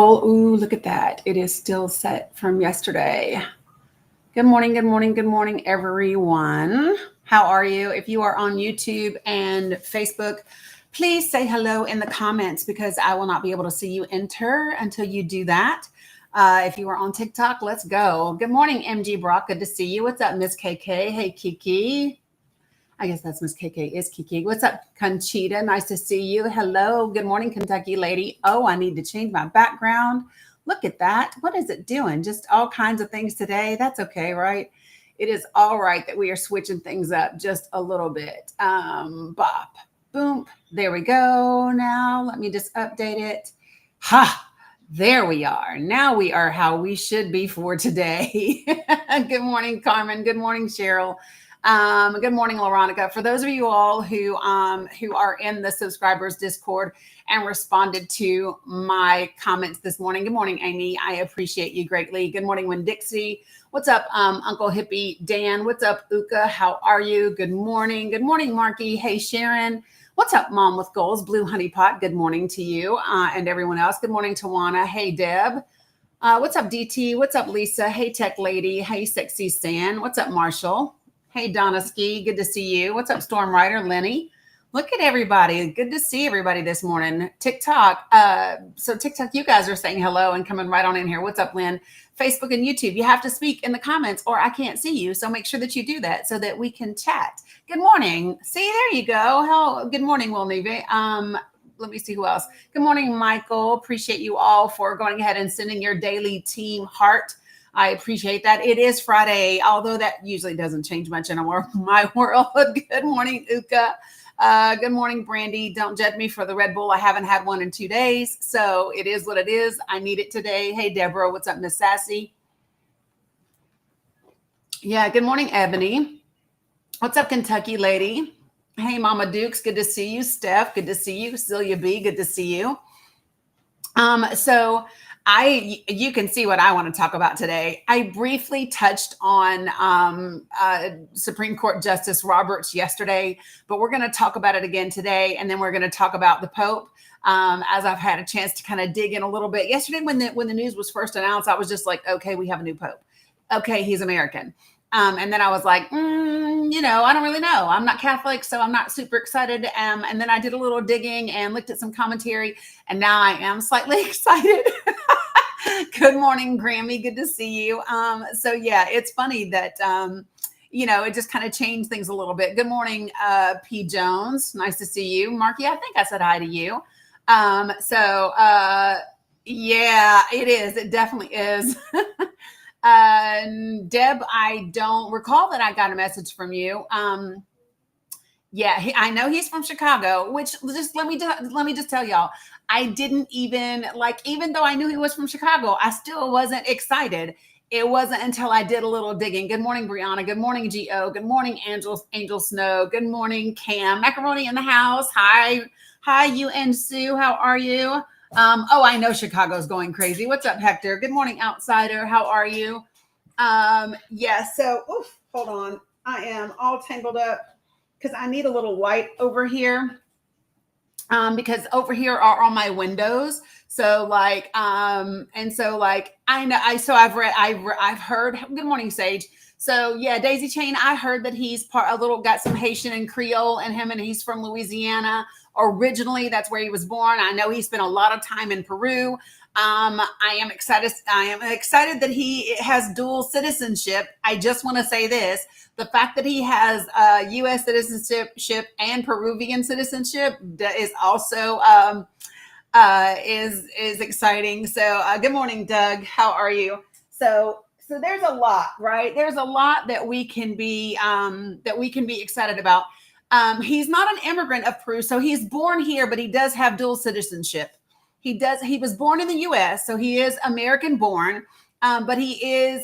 Oh, ooh, look at that. It is still set from yesterday. Good morning, good morning, good morning, everyone. How are you? If you are on YouTube and Facebook, please say hello in the comments because I will not be able to see you enter until you do that. If you are on TikTok, let's go. Good morning, MG Brock. Good to see you. What's up, Miss KK? Hey, Kiki. I guess that's Miss KK is Kiki. What's up, Conchita? Nice to see you. Hello. Good morning, Kentucky lady. Oh, I need to change my background. Look at that. What is it doing? Just all kinds of things today. That's okay, right? It is all right that we are switching things up just a little bit. Bop, boom. There we go. Now let me just update it. Ha! There we are. Now we are how we should be for today. Good morning, Carmen. Good morning, Cheryl. Good morning, Veronica. For those of you all who are in the subscribers Discord and responded to my comments this morning. Good morning, Amy. I appreciate you greatly. Good morning, Win Dixie. What's up, Uncle Hippie Dan? What's up, Uka? How are you? Good morning. Good morning, Marky. Hey, Sharon. What's up, Mom with Goals? Blue Honey Pot. Good morning to you and everyone else. Good morning, Tawana. Hey, Deb. What's up, DT? What's up, Lisa? Hey, Tech Lady. Hey, Sexy Stan. What's up, Marshall? Hey, Donna Ski, good to see you. What's up, Storm Rider? Lenny? Look at everybody. Good to see everybody this morning. TikTok. So TikTok, you guys are saying hello and coming right on in here. What's up, Lynn? Facebook and YouTube, you have to speak in the comments or I can't see you. So make sure that you do that so that we can chat. Good morning. See, there you go. Good morning, Will Neve. Let me see who else. Good morning, Michael. Appreciate you all for going ahead and sending your daily team heart. I appreciate that. It is Friday, although that usually doesn't change much in my world. Good morning, Uka. Good morning, Brandy. Don't judge me for the Red Bull. I haven't had one in 2 days, so it is what it is. I need it today. Hey, Deborah. What's up, Miss Sassy? Yeah, good morning, Ebony. What's up, Kentucky lady? Hey, Mama Dukes. Good to see you. Steph, good to see you. Celia B, good to see you. So you can see what I want to talk about today. I briefly touched on Supreme Court Justice Roberts yesterday, but we're going to talk about it again today. And then we're going to talk about the Pope as I've had a chance to kind of dig in a little bit. Yesterday, when the news was first announced, I was just like, okay, we have a new Pope. Okay, he's American. And then I was like, I don't really know. I'm not Catholic, so I'm not super excited. And then I did a little digging and looked at some commentary, and now I am slightly excited. Good morning, Grammy. Good to see you. So yeah, it's funny that, it just kind of changed things a little bit. Good morning, P. Jones. Nice to see you. Marky, I think I said hi to you. Yeah, it is. It definitely is. Deb, I don't recall that I got a message from you. Yeah, I know he's from Chicago, which just let me just tell y'all, I didn't even though I knew he was from Chicago, I still wasn't excited. It wasn't until I did a little digging. Good morning, Brianna. Good morning, G.O. Good morning, Angel Snow. Good morning, Cam. Macaroni in the house. Hi, you and Sue. How are you? I know Chicago's going crazy. What's up, Hector? Good morning, Outsider. How are you? So hold on. I am all tangled up because I need a little white over here. Because over here are all my windows. So I know I've heard. Good morning, Sage. So yeah, Daisy Chain, I heard that he's got some Haitian and Creole in him, and he's from Louisiana. Originally, that's where he was born. I know he spent a lot of time in Peru. I am excited that he has dual citizenship. I just want to say this. The fact that he has U.S. citizenship and Peruvian citizenship is also is exciting. So good morning, Doug. How are you? So there's a lot, right? There's a lot that we can be excited about. He's not an immigrant of Peru, so he's born here, but he does have dual citizenship. He was born in the U.S., so he is American born, but he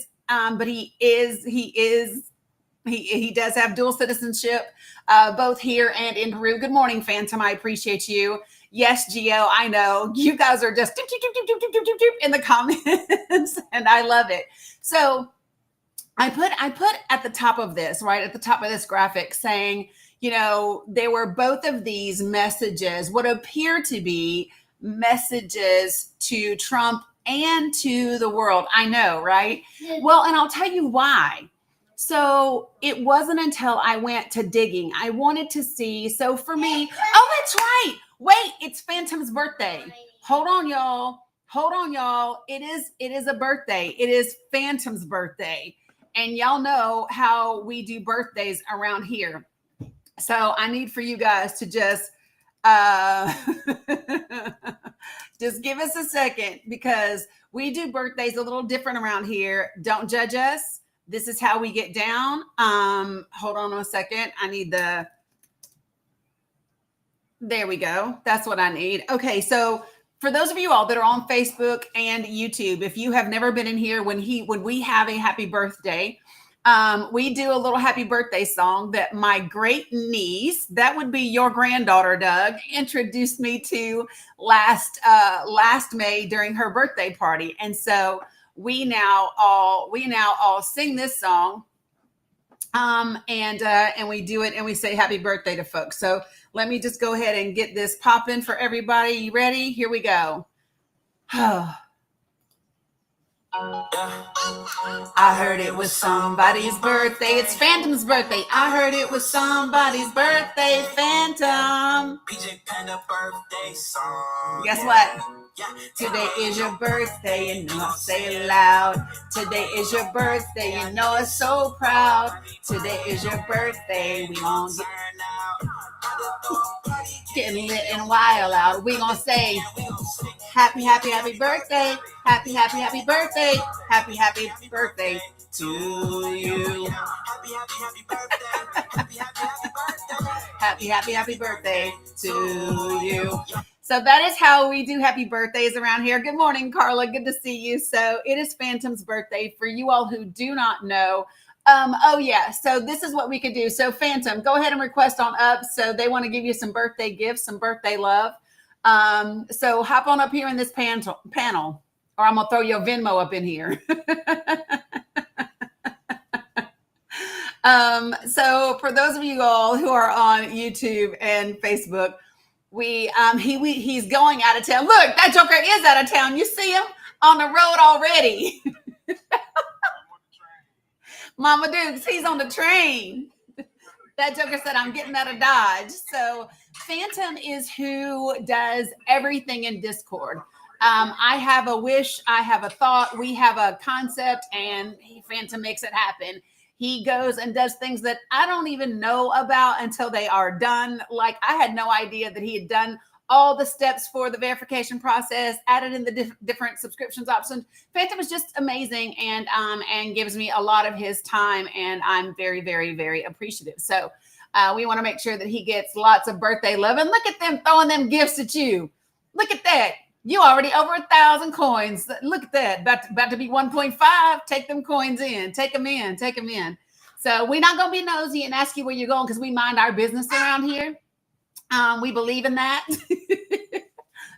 does have dual citizenship, both here and in Peru. Good morning, Phantom. I appreciate you. Yes, Gio, I know you guys are just in the comments, and I love it. So I put at the top of this, right at the top of this graphic, saying, there were both of these messages, what appear to be messages to Trump and to the world. I know, right? Well, and I'll tell you why. So it wasn't until I went to digging. I wanted to see. So for me, oh, that's right. Wait, it's Phantom's birthday. Hold on, y'all. Hold on, y'all. It is a birthday. It is Phantom's birthday. And y'all know how we do birthdays around here. So I need for you guys to just just give us a second, because we do birthdays a little different around here. Don't judge us. This is how we get down. Hold on a second. I need there we go. That's what I need. Okay. So for those of you all that are on Facebook and YouTube, if you have never been in here, when we have a happy birthday, we do a little happy birthday song that my great niece, that would be your granddaughter, Doug, introduced me to last May during her birthday party. And so we now all sing this song, and we do it and we say happy birthday to folks. So let me just go ahead and get this popping for everybody. You ready? Here we go. I heard it was somebody's birthday. It's Phantom's birthday. I heard it was somebody's birthday, Phantom. PJ Panda birthday song. Guess what? Today is your birthday, and I'll say it loud. Today is your birthday, you know it's so proud. Today is your birthday, we gon' get lit and wild out. We gon' say happy, happy, happy birthday. Happy, happy, happy birthday. Happy, happy birthday to you. Happy, happy, happy birthday. Happy, happy, happy birthday. Happy, happy, happy birthday to you. So that is how we do happy birthdays around here. Good morning, Carla. Good to see you. So it is Phantom's birthday. For you all who do not know, oh yeah, so this is what we could do. So Phantom, go ahead and request on up. So they want to give you some birthday gifts, some birthday love. So hop on up here in this panel, or I'm gonna throw your Venmo up in here. So for those of you all who are on YouTube and Facebook, he's going out of town. Look, that joker is out of town. You see him on the road already. Mama Dukes, he's on the train. That joker said, I'm getting out of Dodge. So Phantom is who does everything in Discord. I have a wish, I have a thought, we have a concept, and Phantom makes it happen. He goes and does things that I don't even know about until they are done. Like, I had no idea that he had done all the steps for the verification process, added in the different subscriptions options. Phantom is just amazing, and gives me a lot of his time, and I'm very, very, very appreciative. So we want to make sure that he gets lots of birthday love. And look at them throwing them gifts at you. Look at that. You already over 1,000 coins. Look at that. About to be 1.5. Take them coins in. Take them in. Take them in. So we're not going to be nosy and ask you where you're going, because we mind our business around here. We believe in that.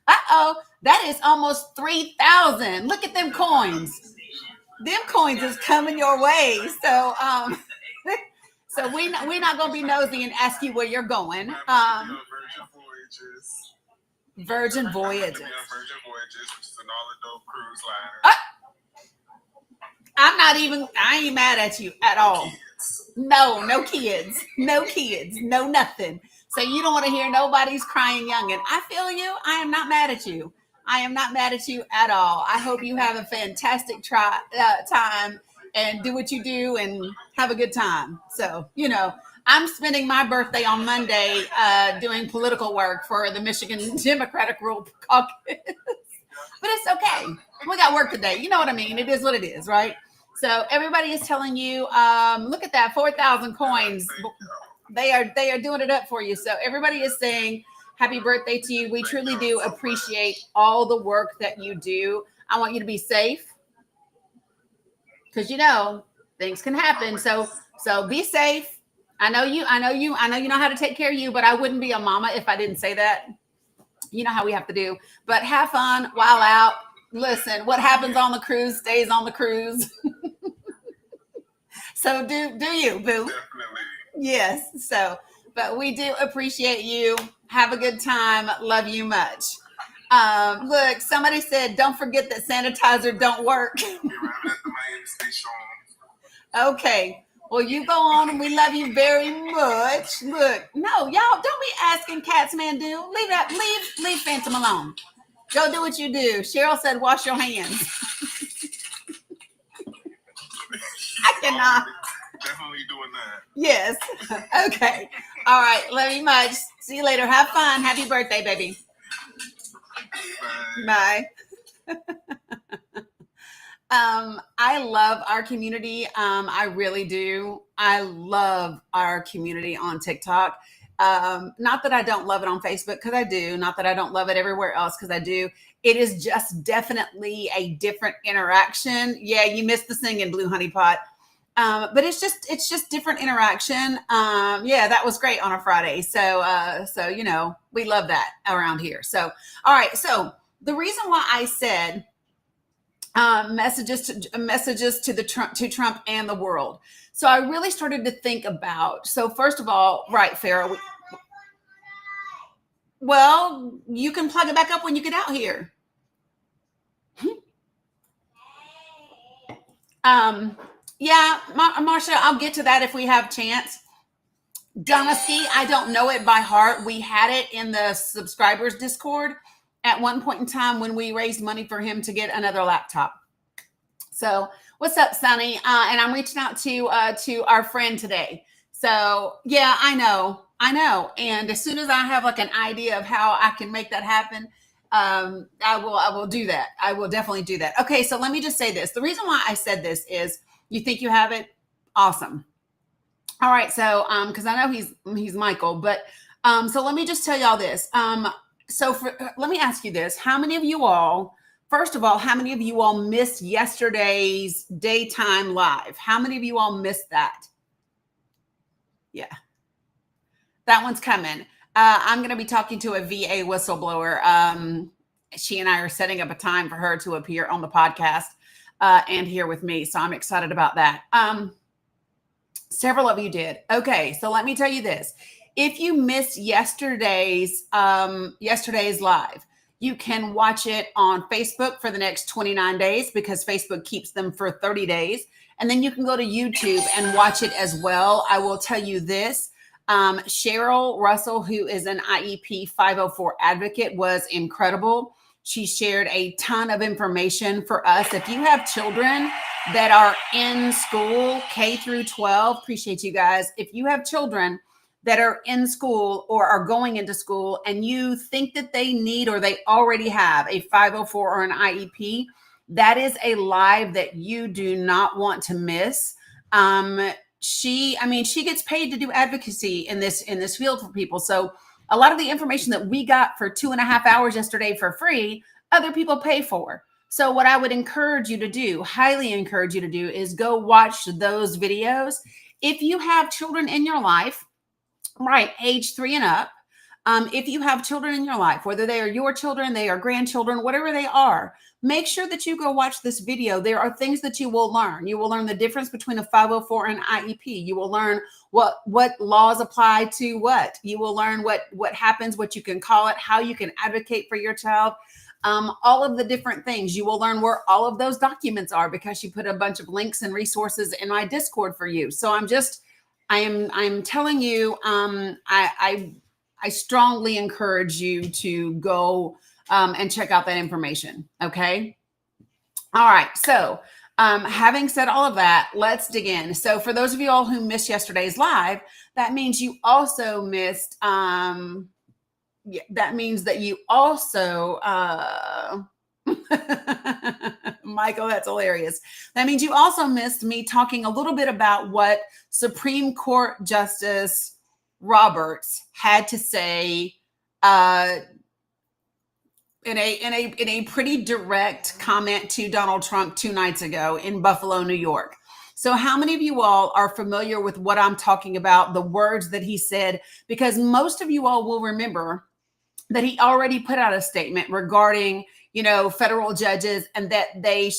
Uh-oh. That is almost 3,000. Look at them coins. Them coins is coming your way. So so we're not going to be nosy and ask you where you're going. Virgin Voyages. Virgin Voyages, which is an all-adult cruise liner. I ain't mad at you at all. No kids. No kids. No nothing. So you don't want to hear nobody's crying youngin'. I feel you. I am not mad at you. I am not mad at you at all. I hope you have a fantastic time and do what you do and have a good time. So, I'm spending my birthday on Monday doing political work for the Michigan Democratic Rural Caucus. But it's okay. We got work today. You know what I mean? It is what it is, right? So everybody is telling you, look at that, 4,000 coins. They are doing it up for you. So everybody is saying happy birthday to you. We truly do appreciate all the work that you do. I want you to be safe, because things can happen. So be safe. I know you know how to take care of you, but I wouldn't be a mama if I didn't say that. You know how we have to do. But have fun while out. Listen, what happens on the cruise stays on the cruise. So do you, boo? Definitely. Yes. So, but we do appreciate you. Have a good time. Love you much. Look, somebody said, don't forget that sanitizer don't work. Okay. Well, you go on and we love you very much. Look, no, y'all don't be asking Catsman do. Leave that, leave Phantom alone. Go do what you do. Cheryl said, wash your hands. I cannot. Definitely doing that. Yes. Okay. All right. Love you much. See you later. Have fun. Happy birthday, baby. Bye. Bye. I love our community. I really do. I love our community on TikTok. Not that I don't love it on Facebook, because I do. Not that I don't love it everywhere else, because I do. It is just definitely a different interaction. Yeah, you missed the singing, Blue Honey Pot. But it's just different interaction. Yeah, that was great on a Friday. So you know, we love that around here. So all right. So the reason why I said messages to Trump and the world. So I really started to think about. So first of all, right, Farrah. Well, you can plug it back up when you get out here. Yeah, Marsha, I'll get to that if we have chance. Donosky, I don't know it by heart. We had it in the subscribers Discord at one point in time when we raised money for him to get another laptop. So what's up, Sonny? And I'm reaching out to our friend today. So yeah, I know. And as soon as I have like an idea of how I can make that happen, I will do that. I will definitely do that. Okay, so let me just say this. The reason why I said this is, you think you have it? Awesome. All right, so because I know he's Michael, but so let me just tell y'all this. Let me ask you this: how many of you all? First of all, how many of you all missed yesterday's daytime live? How many of you all missed that? Yeah, that one's coming. I'm going to be talking to a VA whistleblower. She and I are setting up a time for her to appear on the podcast and here with me. So I'm excited about that. Several of you did. Okay, so let me tell you this. If you missed yesterday's live, you can watch it on Facebook for the next 29 days because Facebook keeps them for 30 days. And then you can go to YouTube and watch it as well. I will tell you this. Cheryl Russell, who is an IEP 504 advocate, was incredible. She shared a ton of information for us. If you have children that are in school, K through 12, appreciate you guys. If you have children that are in school or are going into school and you think that they need or they already have a 504 or an IEP, that is a live that you do not want to miss. She gets paid to do advocacy in this field for people. So a lot of the information that we got for 2.5 hours yesterday for free, other people pay for. So what I would encourage you to do, highly encourage you to do, is go watch those videos. If you have children in your life, right, age 3 and up, if you have children in your life, whether they are your children, they are grandchildren, whatever they are, make sure that you go watch this video. There are things that you will learn. You will learn the difference between a 504 and IEP. You will learn what laws apply to what. You will learn what happens, what you can call it, how you can advocate for your child, all of the different things. You will learn where all of those documents are because she put a bunch of links and resources in my Discord for you. So I'm telling you, I strongly encourage you to go and check out that information. Okay. All right. So having said all of that, let's dig in. So for those of you all who missed yesterday's live, that means you also missed, that means that you also, Michael, that's hilarious. That means you also missed me talking a little bit about what Supreme Court Justice Roberts had to say in a pretty direct comment to Donald Trump 2 nights ago in Buffalo, New York. So how many of you all are familiar with what I'm talking about, the words that he said? Because most of you all will remember that he already put out a statement regarding, federal judges and that they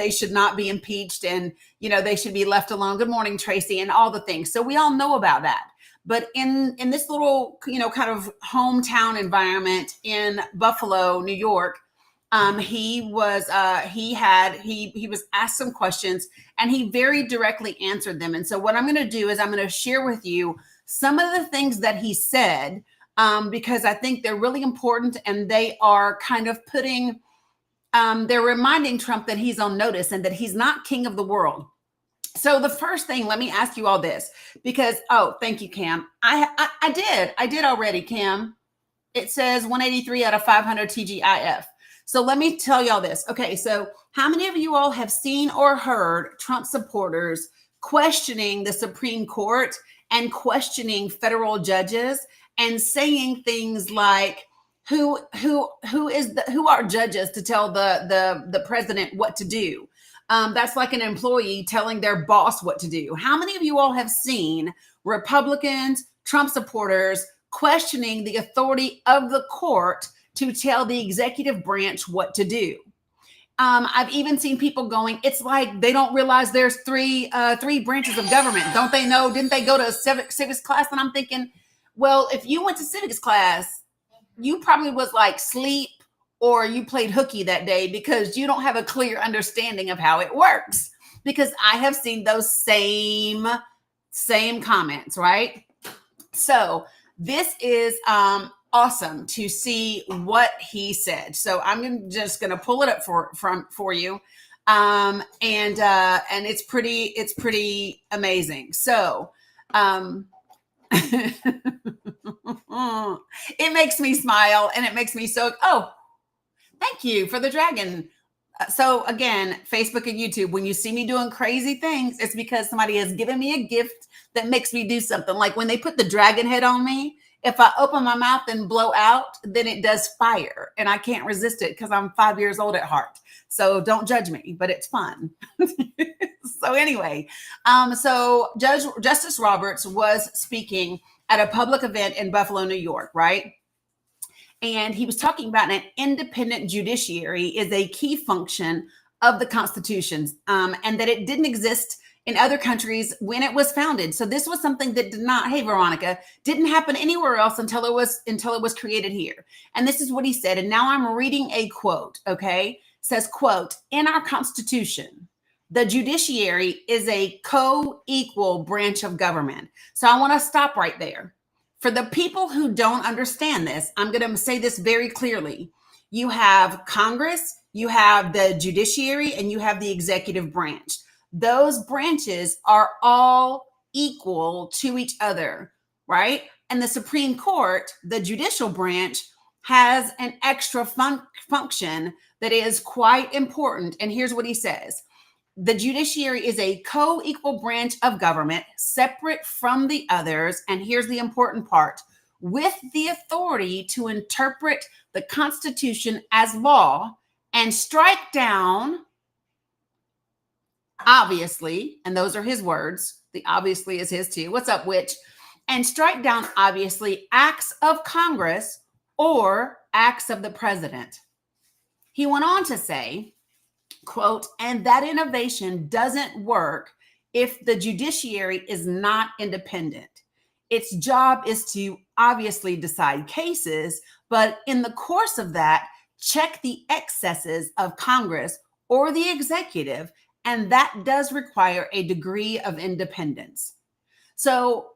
should not be impeached and, they should be left alone. Good morning, Tracy, and all the things. So we all know about that. But in this little, kind of hometown environment in Buffalo, New York, he was asked some questions, and he very directly answered them. And so what I'm going to do is I'm going to share with you some of the things that he said, because I think they're really important, and they are kind of they're reminding Trump that he's on notice and that he's not king of the world. So the first thing, let me ask you all this, because, thank you, Cam. I did already, Cam. It says 183 out of 500 TGIF. So let me tell y'all this. Okay, so how many of you all have seen or heard Trump supporters questioning the Supreme Court and questioning federal judges and saying things like, who are judges to tell the president what to do? That's like an employee telling their boss what to do. How many of you all have seen Republicans, Trump supporters questioning the authority of the court to tell the executive branch what to do? I've even seen people going, it's like they don't realize there's three branches of government. Don't they know? Didn't they go to a civics class? And I'm thinking, well, if you went to civics class, you probably was like sleep, or you played hooky that day, because you don't have a clear understanding of how it works. Because I have seen those same comments, right? So this is awesome to see what he said. So I'm just going to pull it up for you, and it's pretty amazing. So it makes me smile, and it makes me so. Oh, thank you for the dragon. So again, Facebook and YouTube, when you see me doing crazy things, it's because somebody has given me a gift that makes me do something. Like when they put the dragon head on me, if I open my mouth and blow out, then it does fire, and I can't resist it because I'm 5 years old at heart. So don't judge me, but it's fun. So anyway, so Justice Roberts was speaking at a public event in Buffalo, New York, right? And he was talking about an independent judiciary is a key function of the Constitution, and that it didn't exist in other countries when it was founded. So this was something that did not, hey, Veronica, didn't happen anywhere else until it was created here. And this is what he said. And now I'm reading a quote, okay? It says, quote, in our Constitution, the judiciary is a co-equal branch of government. So I want to stop right there. For the people who don't understand this, I'm going to say this very clearly. You have Congress, you have the judiciary, and you have the executive branch. Those branches are all equal to each other, right? And the Supreme Court, the judicial branch, has an extra function that is quite important. And here's what he says. The judiciary is a co-equal branch of government, separate from the others. And here's the important part: with the authority to interpret the Constitution as law and strike down, obviously, and those are his words. The obviously is his too. What's up, witch? And strike down, obviously, acts of Congress or acts of the president. He went on to say, quote, and that innovation doesn't work if the judiciary is not independent. Its job is to obviously decide cases, but in the course of that, check the excesses of Congress or the executive, and that does require a degree of independence. So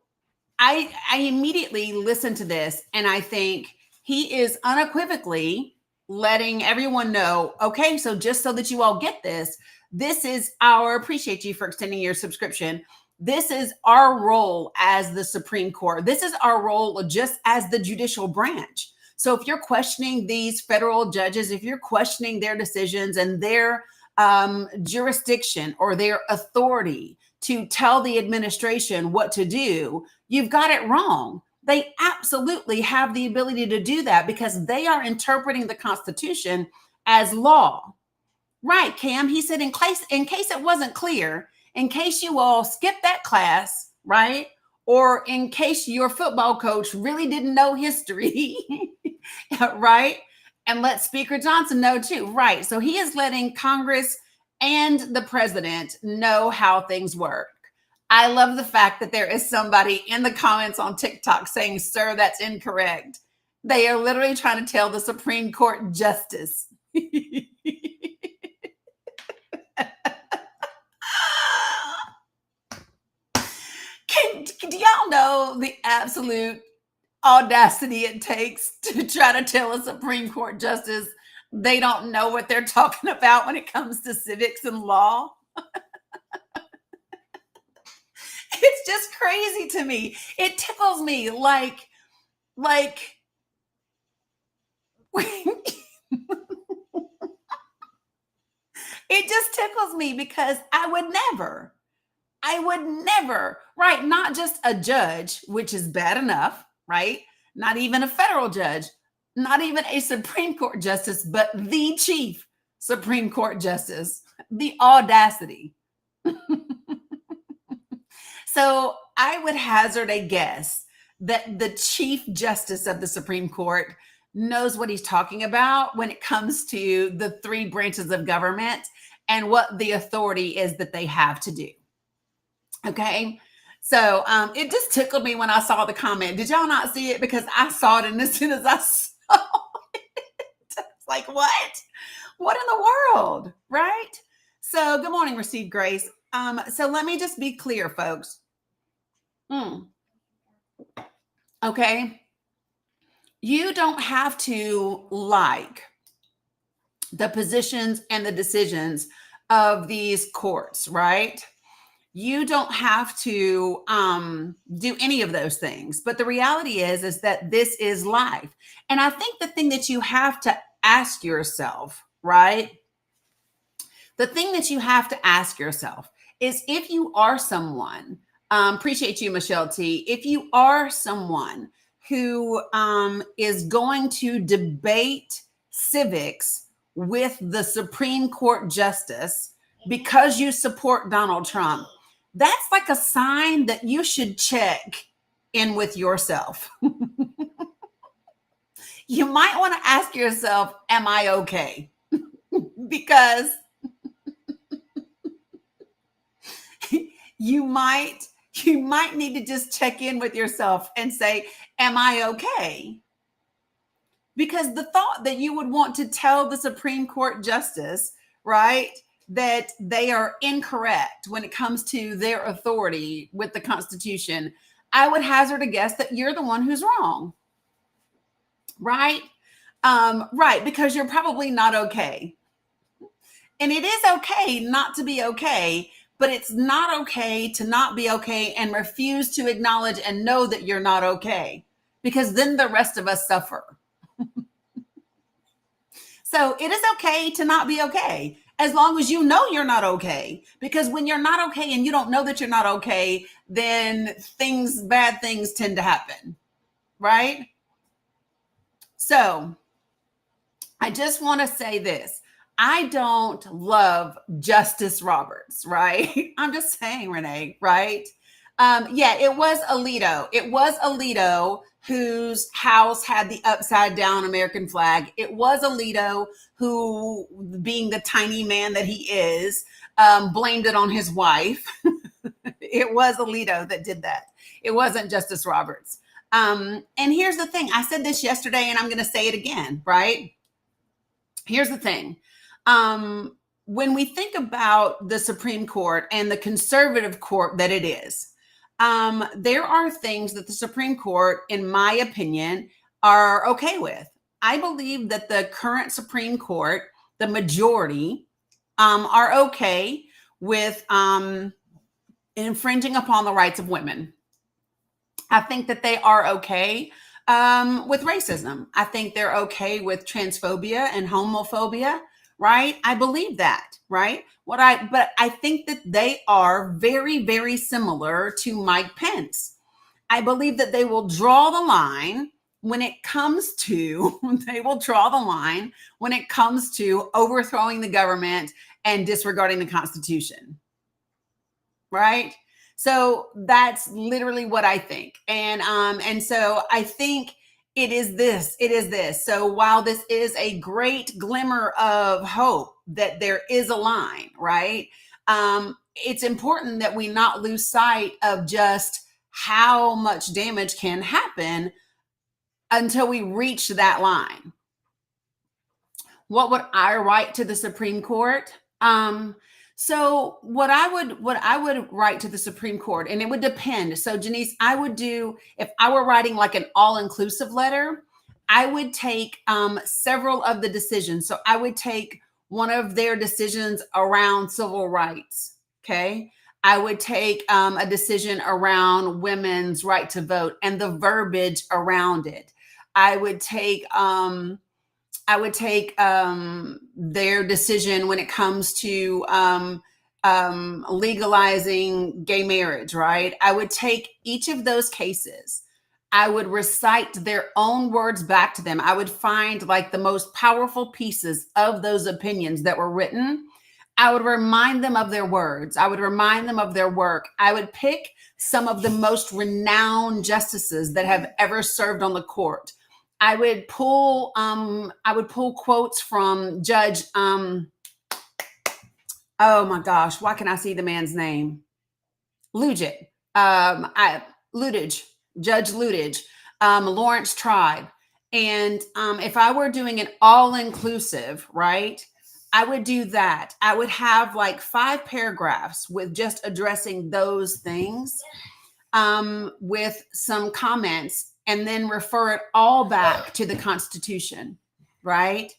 I immediately listen to this, and I think he is unequivocally letting everyone know, okay, so just so that you all get this, this is appreciate you for extending your subscription. This is our role as the Supreme Court. This is our role just as the judicial branch. So if you're questioning these federal judges, if you're questioning their decisions and their jurisdiction or their authority to tell the administration what to do, you've got it wrong. They absolutely have the ability to do that because they are interpreting the Constitution as law. Right, Cam? He said, in case it wasn't clear, in case you all skipped that class, right? Or in case your football coach really didn't know history, right? And let Speaker Johnson know too, right? So he is letting Congress and the president know how things work. I love the fact that there is somebody in the comments on TikTok saying, "Sir, that's incorrect." They are literally trying to tell the Supreme Court justice. Do y'all know the absolute audacity it takes to try to tell a Supreme Court justice they don't know what they're talking about when it comes to civics and law? It's just crazy to me. It tickles me like it just tickles me because I would never, right? Not just a judge, which is bad enough, right? Not even a federal judge, not even a Supreme Court justice, but the chief Supreme Court justice. The audacity. So I would hazard a guess that the Chief Justice of the Supreme Court knows what he's talking about when it comes to the three branches of government and what the authority is that they have to do. Okay. So it just tickled me when I saw the comment. Did y'all not see it? Because I saw it, and as soon as I saw it, it's like, what? What in the world? Right? So good morning, Received Grace. So let me just be clear, folks. Okay. You don't have to like the positions and the decisions of these courts, right? You don't have to do any of those things. But the reality is that this is life. And I think the thing that you have to ask yourself, right? The thing that you have to ask yourself is, if you are someone, appreciate you, Michelle T. If you are someone who is going to debate civics with the Supreme Court justice because you support Donald Trump, that's like a sign that you should check in with yourself. You might want to ask yourself, am I okay? Because you might need to just check in with yourself and say, am I okay? Because the thought that you would want to tell the Supreme Court justice, right, that they are incorrect when it comes to their authority with the Constitution, I would hazard a guess that you're the one who's wrong. Right? Right, because you're probably not okay. And it is okay not to be okay, but it's not okay to not be okay and refuse to acknowledge and know that you're not okay, because then the rest of us suffer. So it is okay to not be okay, as long as you know you're not okay. Because when you're not okay and you don't know that you're not okay, then bad things tend to happen, right? So I just want to say this. I don't love Justice Roberts, right? I'm just saying, Renee, right? Yeah, it was Alito. It was Alito whose house had the upside down American flag. It was Alito who, being the tiny man that he is, blamed it on his wife. It was Alito that did that. It wasn't Justice Roberts. And here's the thing. I said this yesterday, and I'm going to say it again, right? Here's the thing. When we think about the Supreme Court and the conservative court that it is, there are things that the Supreme Court, in my opinion, are okay with. I believe that the current Supreme Court, the majority, are okay with infringing upon the rights of women. I think that they are okay with racism. I think they're okay with transphobia and homophobia, right? I believe that, right? But I think that they are very, very similar to Mike Pence. I believe that they will draw the line when it comes to, overthrowing the government and disregarding the Constitution, right? So that's literally what I think. And so I think it is this. So while this is a great glimmer of hope that there is a line, right? it's important that we not lose sight of just how much damage can happen until we reach that line. What would I write to the Supreme Court? So what I would write to the Supreme Court, and it would depend. So Janice, I would do, if I were writing like an all-inclusive letter, I would take several of the decisions. So I would take one of their decisions around civil rights. Okay. I would take a decision around women's right to vote and the verbiage around it. I would take their decision when it comes to legalizing gay marriage, right? I would take each of those cases. I would recite their own words back to them. I would find like the most powerful pieces of those opinions that were written. I would remind them of their words. I would remind them of their work. I would pick some of the most renowned justices that have ever served on the court. I would pull quotes from Judge, oh my gosh, why can't I see the man's name? Luttig, Judge Luttig, Lawrence Tribe. And if I were doing an all-inclusive, right, I would do that. I would have like 5 paragraphs with just addressing those things with some comments, and then refer it all back to the Constitution, right?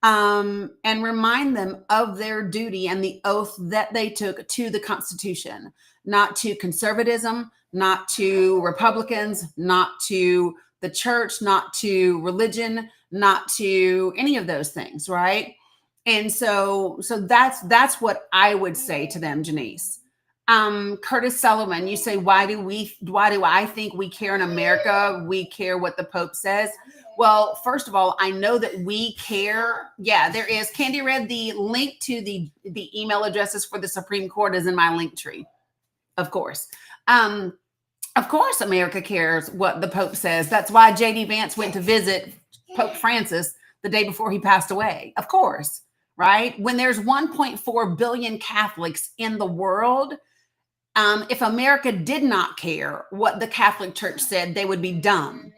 And remind them of their duty and the oath that they took to the Constitution, not to conservatism, not to Republicans, not to the church, not to religion, not to any of those things, right? And so that's what I would say to them, Janice. Curtis Sullivan, you say, why do I think we care in America? We care what the Pope says. Well, first of all, I know that we care. Yeah, there is. Candy Red, the link to the email addresses for the Supreme Court is in my link tree. Of course. Of course, America cares what the Pope says. That's why J.D. Vance went to visit Pope Francis the day before he passed away. Of course, right? When there's 1.4 billion Catholics in the world, if America did not care what the Catholic Church said, they would be dumb.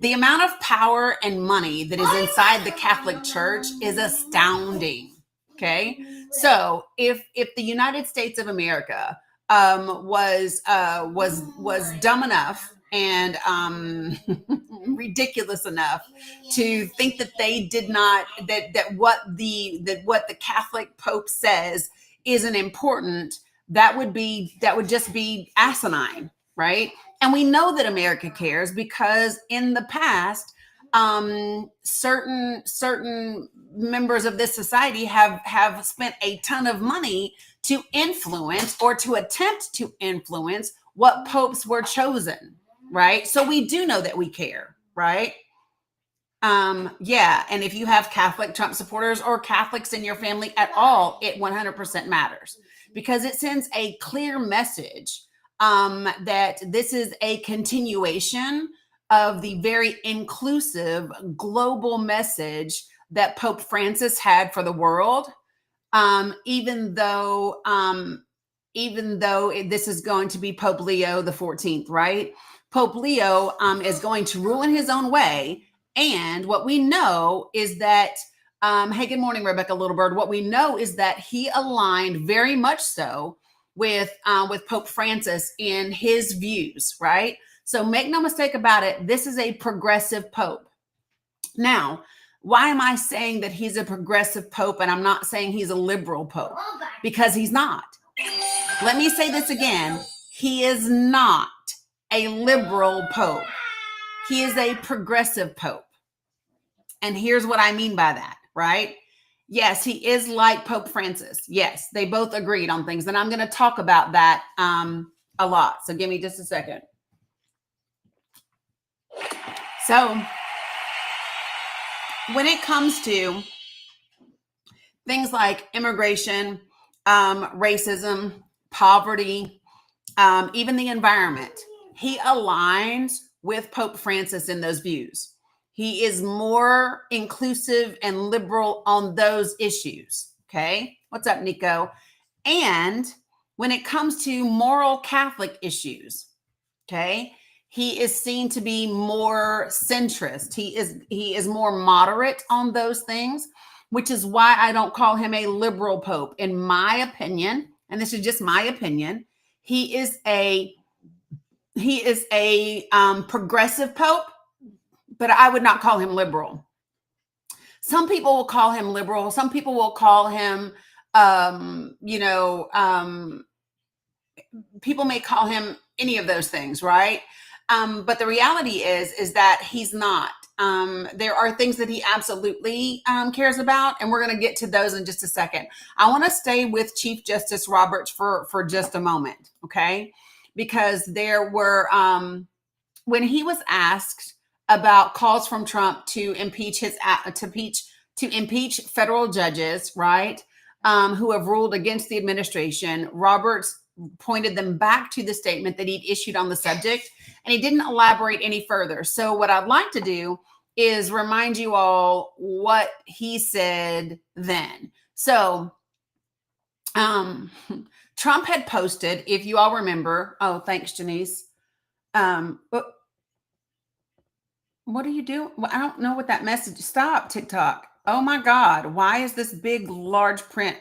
The amount of power and money that is inside the Catholic Church is astounding. Okay, so if the United States of America was dumb enough and ridiculous enough to think that they did not that what the Catholic Pope says isn't important, that would just be asinine, right? And we know that America cares because in the past, certain members of this society have spent a ton of money to influence or to attempt to influence what popes were chosen, right? So we do know that we care, right? Yeah. And if you have Catholic Trump supporters or Catholics in your family at all, it 100% matters because it sends a clear message that this is a continuation of the very inclusive global message that Pope Francis had for the world. Even though this is going to be Pope Leo the 14th, right? Pope Leo is going to rule in his own way. And what we know is that, hey, good morning, Rebecca Littlebird. What we know is that he aligned very much so with Pope Francis in his views, right? So make no mistake about it. This is a progressive Pope. Now, why am I saying that he's a progressive Pope and I'm not saying he's a liberal Pope? Because he's not. Let me say this again. He is not a liberal Pope. He is a progressive Pope. And here's what I mean by that, right? Yes, he is like Pope Francis. Yes, they both agreed on things. And I'm going to talk about that a lot. So give me just a second. So when it comes to things like immigration, racism, poverty, even the environment, he aligns with Pope Francis in those views. He is more inclusive and liberal on those issues. Okay. What's up, Nico? And when it comes to moral Catholic issues, okay, he is seen to be more centrist. He is more moderate on those things, which is why I don't call him a liberal pope. In my opinion, and this is just my opinion, he is a progressive pope, but I would not call him liberal. Some people will call him liberal. Some people will call him, people may call him any of those things, right? But the reality is that he's not. There are things that he absolutely cares about, and we're going to get to those in just a second. I want to stay with Chief Justice Roberts for just a moment, okay? Because there were, when he was asked about calls from Trump to impeach federal judges, right, who have ruled against the administration, Roberts pointed them back to the statement that he'd issued on the subject, and he didn't elaborate any further. So what I'd like to do is remind you all what he said then. So Trump had posted, if you all remember, oh, thanks, Janice. What are you doing? Well, I don't know what that message. Stop, TikTok. Oh my God. Why is this big, large print?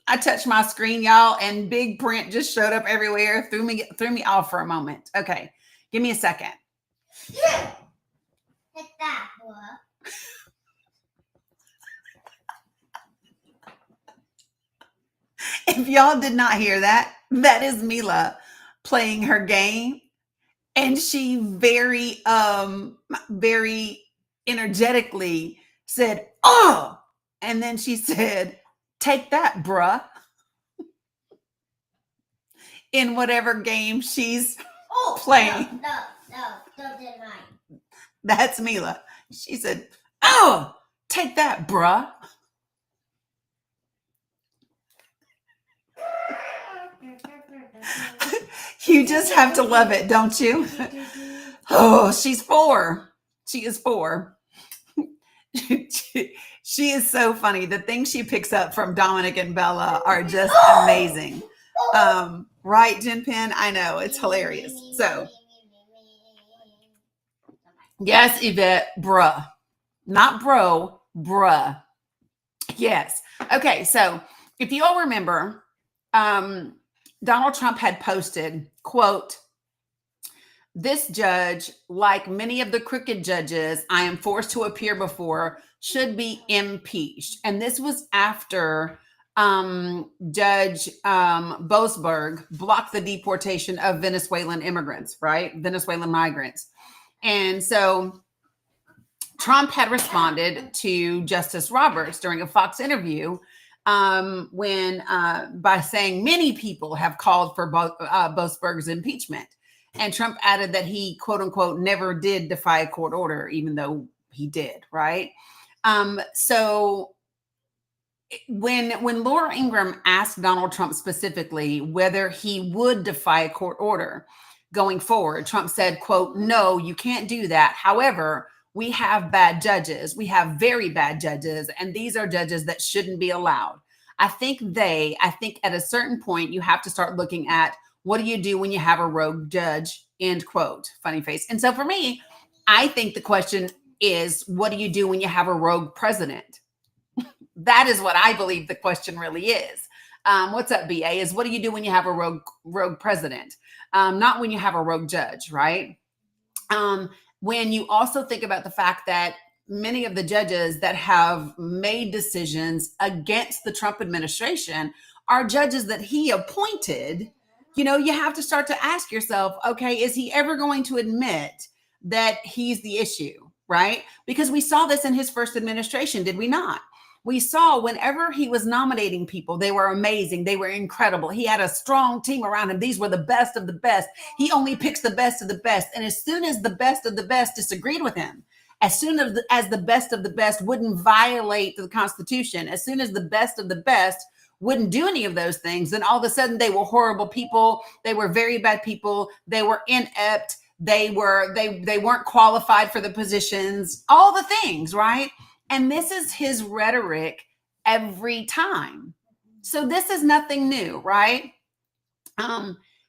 I touched my screen, y'all, and big print just showed up everywhere. Threw me off for a moment. Okay. Give me a second. Hit that, boy. If y'all did not hear that, that is Mila playing her game. And she very energetically said, "Oh," and then she said, "Take that, bruh," in whatever game she's playing. No, don't do mine. That's Mila. She said, "Oh, take that, bruh." You just have to love it, don't you? Oh, she's 4. She is 4. She is so funny. The things she picks up from Dominic and Bella are just amazing. Right, Jinpin? I know. It's hilarious. So, yes, Yvette, bruh. Not bro, bruh. Yes. Okay, so if you all remember, Donald Trump had posted, quote, "This judge, like many of the crooked judges I am forced to appear before, should be impeached." And this was after Judge Boasberg blocked the deportation of Venezuelan immigrants, right? Venezuelan migrants. And so Trump had responded to Justice Roberts during a Fox interview by saying many people have called for Boasberg's impeachment. And Trump added that he, quote unquote, never did defy a court order, even though he did, right? So when Laura Ingraham asked Donald Trump specifically whether he would defy a court order going forward, Trump said, quote, "No, you can't do that. However, we have bad judges. We have very bad judges, and these are judges that shouldn't be allowed." I think at a certain point, you have to start looking at, what do you do when you have a rogue judge, end quote, funny face. And so for me, I think the question is, what do you do when you have a rogue president? That is what I believe the question really is. What's up, BA? Is what do you do when you have a rogue president? Not when you have a rogue judge, right? When you also think about the fact that many of the judges that have made decisions against the Trump administration are judges that he appointed, you have to start to ask yourself, okay, is he ever going to admit that he's the issue, right? Because we saw this in his first administration, did we not? We saw whenever he was nominating people, they were amazing. They were incredible. He had a strong team around him. These were the best of the best. He only picks the best of the best. And as soon as the best of the best disagreed with him, as soon as the best of the best wouldn't violate the Constitution, as soon as the best of the best wouldn't do any of those things, then all of a sudden they were horrible people. They were very bad people. They were inept. They weren't qualified for the positions, all the things, right? And this is his rhetoric every time. So this is nothing new, right?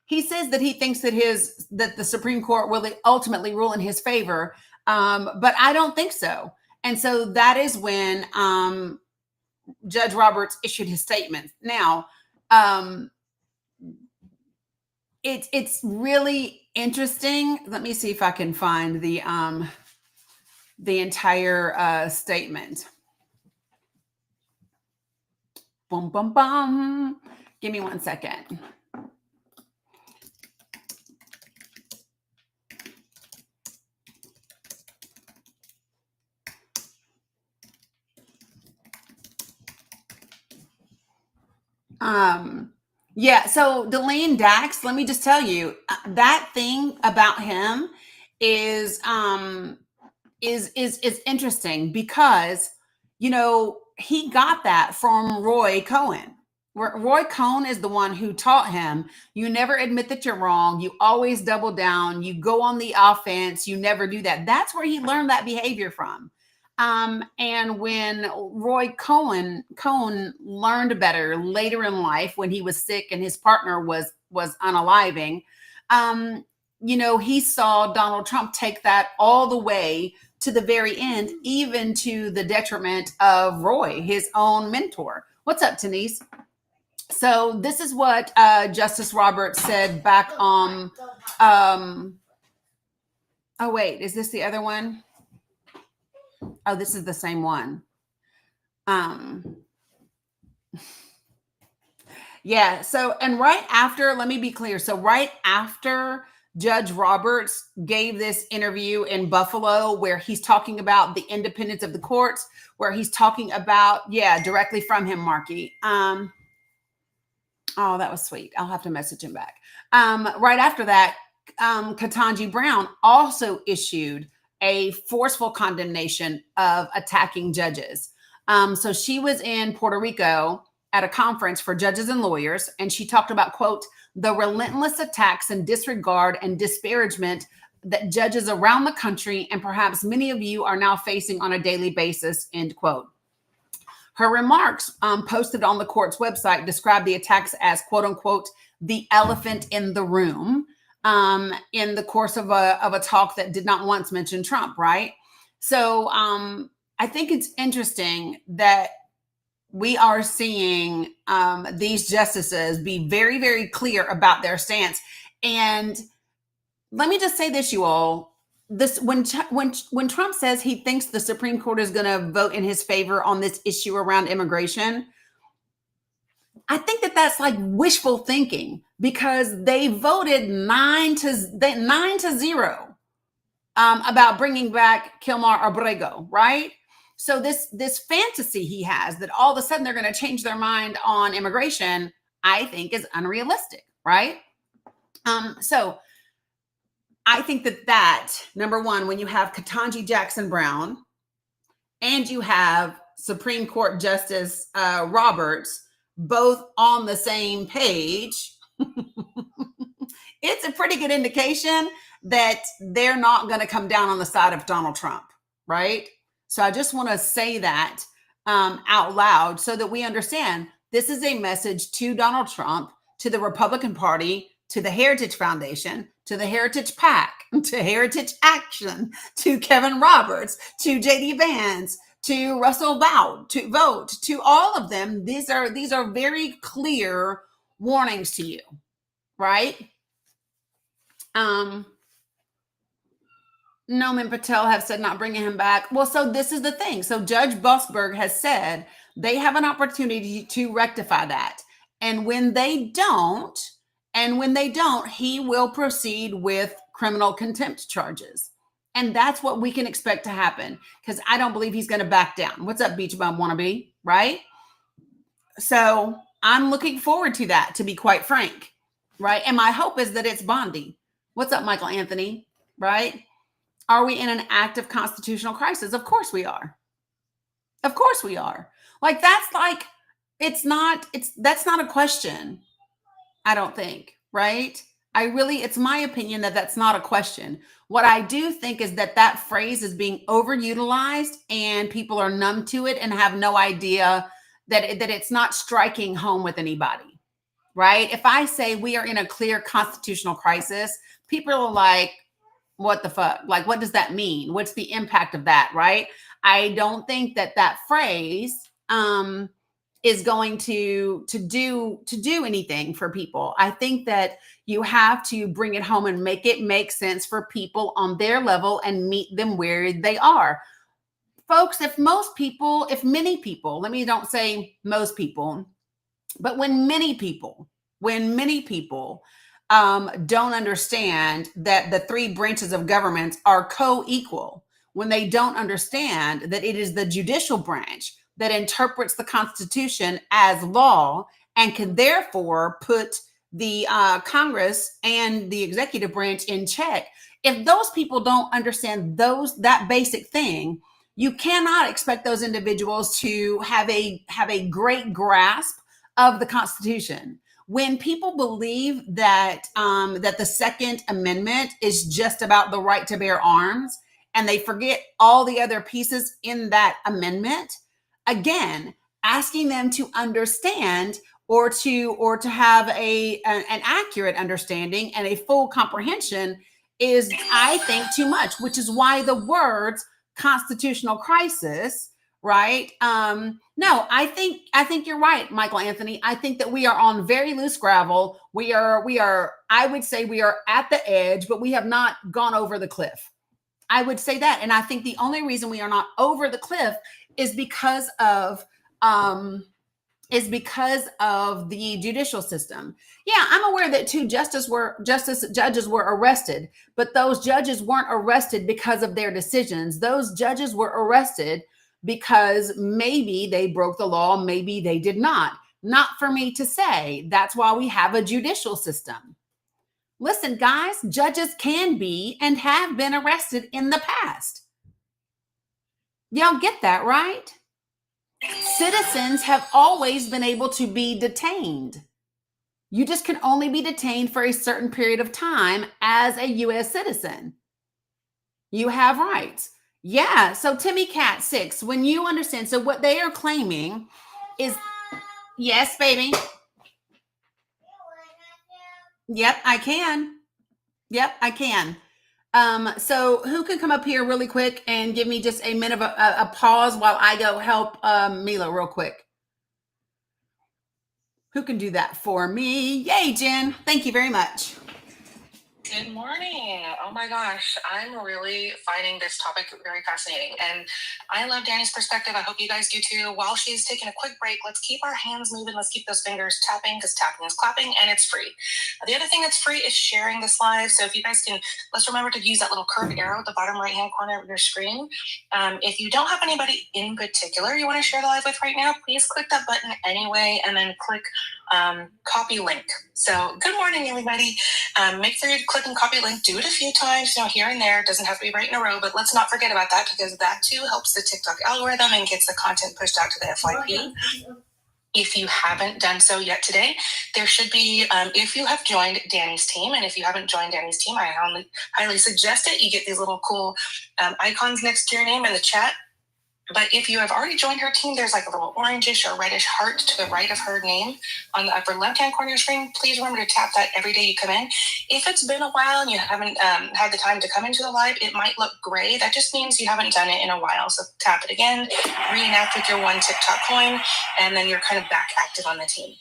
He says that he thinks that the Supreme Court will ultimately rule in his favor, but I don't think so. And so that is when Judge Roberts issued his statement. Now, it's really interesting. Let me see if I can find the entire statement. Boom, boom, boom. Give me 1 second. Yeah, so Delane Dax, let me just tell you, that thing about him is interesting because, you know, he got that from Roy Cohn. Roy Cohn is the one who taught him, you never admit that you're wrong, you always double down, you go on the offense, you never do that. That's where he learned that behavior from. And when Roy Cohn learned better later in life, when he was sick and his partner was unaliving, you know, he saw Donald Trump take that all the way to the very end, even to the detriment of Roy, his own mentor. What's up, Denise? So this is what Justice Roberts said back on. Oh wait, is this the other one? Oh, this is the same one. Yeah. So, and right after, let me be clear. So right after Judge Roberts gave this interview in Buffalo, where he's talking about the independence of the courts, where he's talking about, yeah, directly from him, Marky. Oh, that was sweet. I'll have to message him back. Right after that, Ketanji Brown also issued a forceful condemnation of attacking judges. So she was in Puerto Rico at a conference for judges and lawyers, and she talked about, quote, the relentless attacks and disregard and disparagement that judges around the country and perhaps many of you are now facing on a daily basis, end quote. Her remarks posted on the court's website described the attacks as, quote unquote, the elephant in the room, in the course of a talk that did not once mention Trump, right? So I think it's interesting that we are seeing these justices be very, very clear about their stance. And let me just say this, you all. This when Trump says he thinks the Supreme Court is going to vote in his favor on this issue around immigration, I think that that's like wishful thinking, because they voted 9-0 about bringing back Kilmar Abrego, right? So this fantasy he has that all of a sudden they're going to change their mind on immigration, I think is unrealistic, right? So I think that number one, when you have Ketanji Jackson Brown and you have Supreme Court Justice Roberts both on the same page, it's a pretty good indication that they're not going to come down on the side of Donald Trump, right? So I just want to say that out loud so that we understand this is a message to Donald Trump, to the Republican Party, to the Heritage Foundation, to the Heritage PAC, to Heritage Action, to Kevin Roberts, to JD Vance, to Russell Vought, to all of them. These are very clear warnings to you, right? Noman Patel have said not bringing him back. Well, so this is the thing. So Judge Boasberg has said they have an opportunity to rectify that. And when they don't, he will proceed with criminal contempt charges. And that's what we can expect to happen, because I don't believe he's going to back down. What's up, Beach Bum Wannabe, right? So I'm looking forward to that, to be quite frank, right? And my hope is that it's Bondi. What's up, Michael Anthony, right? Are we in an active constitutional crisis? Of course we are. Of course we are. Like, that's not a question. I don't think, right? It's my opinion that that's not a question. What I do think is that phrase is being overutilized and people are numb to it and have no idea that it's not striking home with anybody, right? If I say we are in a clear constitutional crisis, people are like, what the fuck? Like, what does that mean? What's the impact of that, right? I don't think that phrase is going to do anything for people. I think that you have to bring it home and make it make sense for people on their level and meet them where they are. Folks, if many people, let me don't say most people, but when many people don't understand that the three branches of government are co-equal, when they don't understand that it is the judicial branch that interprets the Constitution as law and can therefore put the Congress and the executive branch in check. If those people don't understand that basic thing, you cannot expect those individuals to have a great grasp of the Constitution. When people believe that that the Second Amendment is just about the right to bear arms, and they forget all the other pieces in that amendment, again, asking them to understand or to have an accurate understanding and a full comprehension is, I think, too much, which is why the words constitutional crisis, right? No, I think you're right, Michael Anthony. I think that we are on very loose gravel. We are, I would say we are at the edge, but we have not gone over the cliff. I would say that. And I think the only reason we are not over the cliff is because of the judicial system. Yeah, I'm aware that two judges were arrested, but those judges weren't arrested because of their decisions. Those judges were arrested because maybe they broke the law, maybe they did not. Not for me to say. That's why we have a judicial system. Listen, guys, judges can be and have been arrested in the past. Y'all get that, right? Citizens have always been able to be detained. You just can only be detained for a certain period of time as a U.S. citizen. You have rights. Yeah. So Timmy Cat 6, when you understand, so what they are claiming is, yes, baby. Yep, I can. Yep, I can. So who can come up here really quick and give me just a minute of a pause while I go help Mila real quick? Who can do that for me? Yay, Jen. Thank you very much. Good morning. Oh my gosh, I'm really finding this topic very fascinating. And I love Danny's perspective. I hope you guys do too. While she's taking a quick break, let's keep our hands moving. Let's keep those fingers tapping, because tapping is clapping and it's free. The other thing that's free is sharing this live. So if you guys can, let's remember to use that little curved arrow at the bottom right-hand corner of your screen. If you don't have anybody in particular you want to share the live with right now, please click that button anyway, and then click copy link. So good morning, everybody. Make sure you click and copy link. Do it a few times, here and there. It doesn't have to be right in a row, but let's not forget about that, because that too helps the TikTok algorithm and gets the content pushed out to the FYP. If you haven't done so yet today, there should be, if you have joined Danny's team, and if you haven't joined Danny's team, I highly suggest it. You get these little cool icons next to your name in the chat. But if you have already joined her team, there's like a little orangish or reddish heart to the right of her name on the upper left-hand corner of your screen. Please remember to tap that every day you come in. If it's been a while and you haven't had the time to come into the live, it might look gray. That just means you haven't done it in a while. So tap it again, reenact with your one TikTok coin, and then you're kind of back active on the team.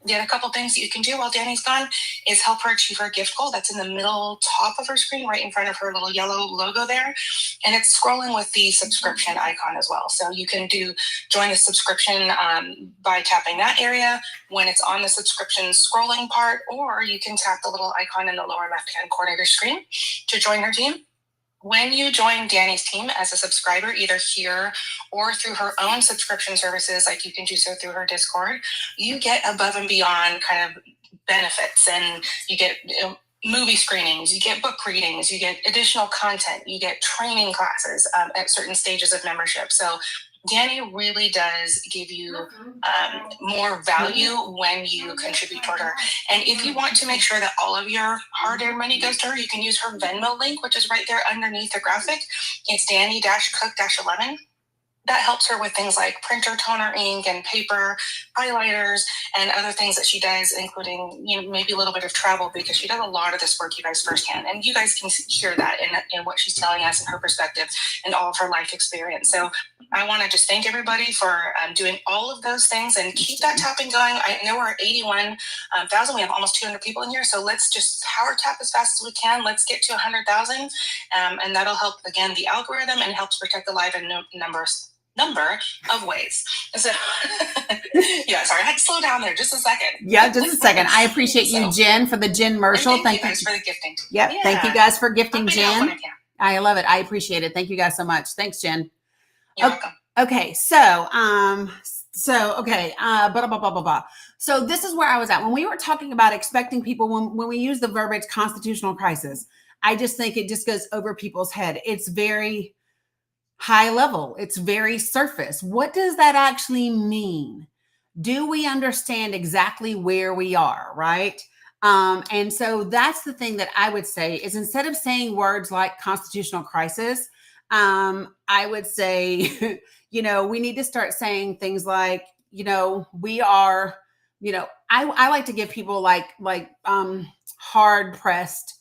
The other couple things that you can do while Danny's gone is help her achieve her gift goal. That's in the middle top of her screen, right in front of her little yellow logo there. And it's scrolling with the subscription icon as well. So you can join the subscription by tapping that area when it's on the subscription scrolling part, or you can tap the little icon in the lower left-hand corner of your screen to join her team. When you join Danny's team as a subscriber, either here or through her own subscription services, like you can do so through her Discord, you get above and beyond kind of benefits, and you get movie screenings, you get book readings, you get additional content, you get training classes at certain stages of membership. So Danny really does give you more value when you contribute toward her. And if you want to make sure that all of your hard-earned money goes to her, you can use her Venmo link, which is right there underneath the graphic. It's Danny-Cook-11. that helps her with things like printer, toner, ink, and paper, highlighters, and other things that she does, including, maybe a little bit of travel, because she does a lot of this work, you guys, firsthand. And you guys can hear that in what she's telling us and her perspective and all of her life experience. So I want to just thank everybody for doing all of those things and keep that tapping going. I know we're at 81,000. We have almost 200 people in here. So let's just power tap as fast as we can. Let's get to 100,000. And that'll help, again, the algorithm, and helps protect the live in number of ways. So, yeah, sorry, I had to slow down there just a second. Yeah, just a second. I appreciate you, Jen, for the Jen Marshall. Thank you guys for the gifting. Yep. Yeah. Thank you guys for gifting, Help me out when Jen. I can. I love it. I appreciate it. Thank you guys so much. Thanks, Jen. You're welcome. Okay. So, blah, blah, blah, blah, blah. So this is where I was at when we were talking about expecting people, when we use the verbiage constitutional crisis. I just think it just goes over people's head. It's very high level. It's very surface. What does that actually mean? Do we understand exactly where we are, right? And so that's the thing that I would say is, instead of saying words like constitutional crisis, I would say, we need to start saying things like, we are, I like to give people like hard pressed,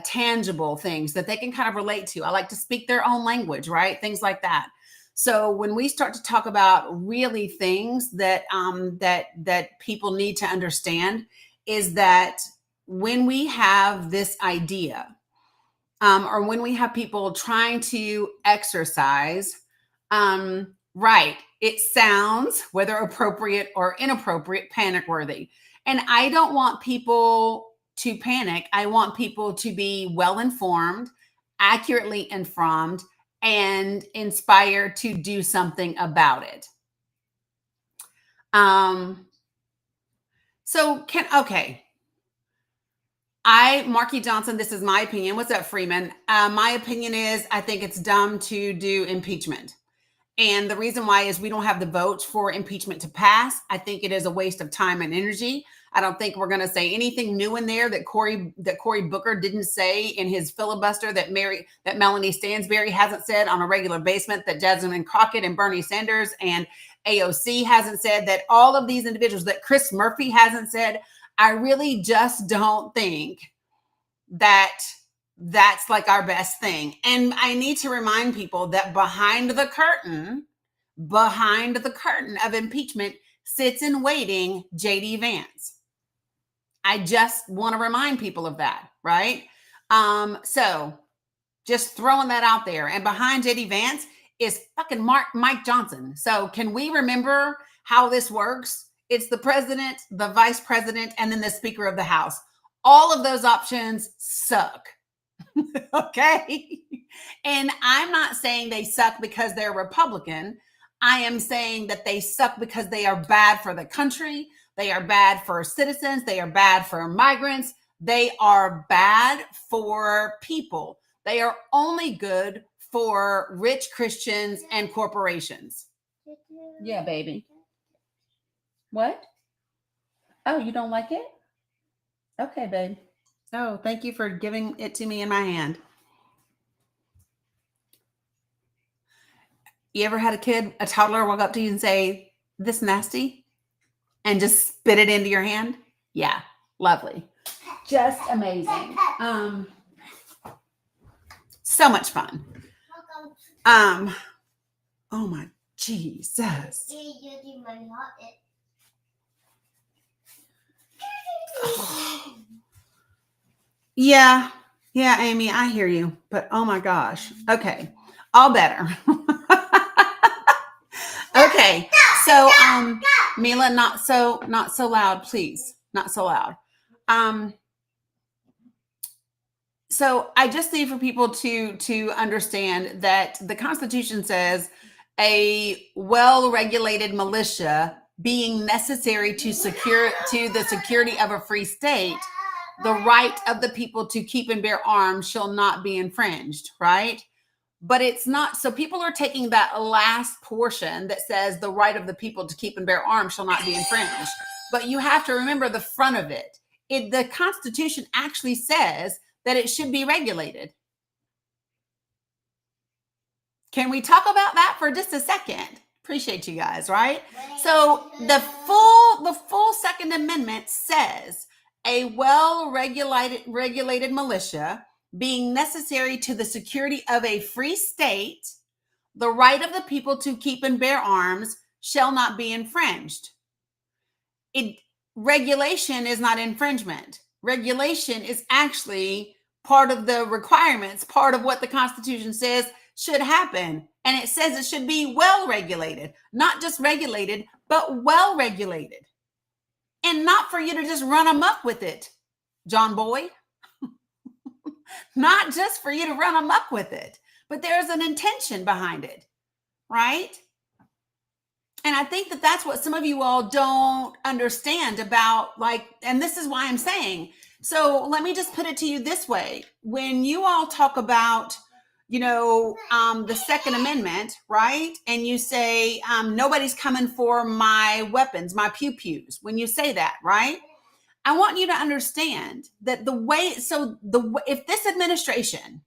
tangible things that they can kind of relate to. I like to speak their own language, right? Things like that. So when we start to talk about really things that that people need to understand, is that when we have this idea, or when we have people trying to exercise, right, it sounds, whether appropriate or inappropriate, panic worthy. And I don't want people to panic. I want people to be well informed, accurately informed, and inspired to do something about it. Marky Johnson, this is my opinion. What's up, Freeman? My opinion is, I think it's dumb to do impeachment. And the reason why is we don't have the votes for impeachment to pass. I think it is a waste of time and energy. I don't think we're going to say anything new in there that Cory Booker didn't say in his filibuster, that Melanie Stansbury hasn't said on a regular basis, that Jasmine Crockett and Bernie Sanders and AOC hasn't said, that all of these individuals, that Chris Murphy hasn't said. I really just don't think that that's like our best thing. And I need to remind people that behind the curtain of impeachment sits in waiting JD Vance. I just want to remind people of that, right? So just throwing that out there. And behind JD Vance is fucking Mike Johnson. So can we remember how this works? It's the president, the vice president, and then the Speaker of the House. All of those options suck. Okay. And I'm not saying they suck because they're Republican. I am saying that they suck because they are bad for the country. They are bad for citizens. They are bad for migrants. They are bad for people. They are only good for rich Christians and corporations. Yeah, baby. What? Oh, you don't like it? Okay, babe. Oh, thank you for giving it to me in my hand. You ever had a toddler walk up to you and say, "This nasty," and just spit it into your hand? Yeah, lovely. Just amazing. So much fun. Oh my Jesus. Yeah, Amy, I hear you, but oh my gosh. Okay, all better. Okay, so Mila, not so loud, please, not so loud. So I just need for people to understand that the Constitution says a well-regulated militia being necessary to the security of a free state, the right of the people to keep and bear arms shall not be infringed, right? But it's not. So people are taking that last portion that says the right of the people to keep and bear arms shall not be infringed. But you have to remember the front of it. The Constitution actually says that it should be regulated. Can we talk about that for just a second? Appreciate you guys, right? So the full Second Amendment says a well-regulated militia being necessary to the security of a free state, the right of the people to keep and bear arms shall not be infringed. Regulation is not infringement. Regulation is actually part of the requirements, part of what the Constitution says should happen. And it says it should be well regulated, not just regulated, but well regulated. And not for you to just run amok with it, John Boy. Not just for you to run amok with it, but there's an intention behind it, right? And I think that that's what some of you all don't understand about, like, and this is why I'm saying. So let me just put it to you this way. When you all talk about, the Second Amendment, right? And you say, nobody's coming for my weapons, my pew-pews. When you say that, right? I want you to understand that if this administration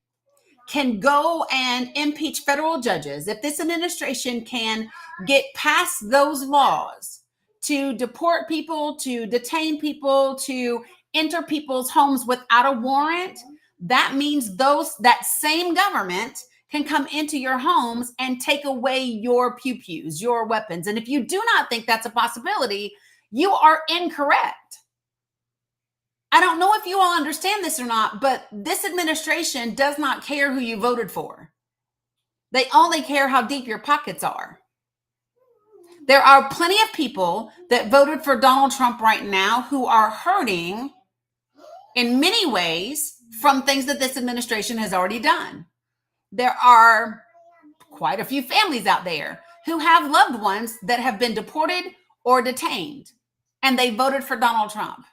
can go and impeach federal judges, if this administration can get past those laws to deport people, to detain people, to enter people's homes without a warrant, that means that same government can come into your homes and take away your pew-pews, your weapons. And if you do not think that's a possibility, you are incorrect. I don't know if you all understand this or not, but this administration does not care who you voted for. They only care how deep your pockets are. There are plenty of people that voted for Donald Trump right now who are hurting in many ways from things that this administration has already done. There are quite a few families out there who have loved ones that have been deported or detained, and they voted for Donald Trump.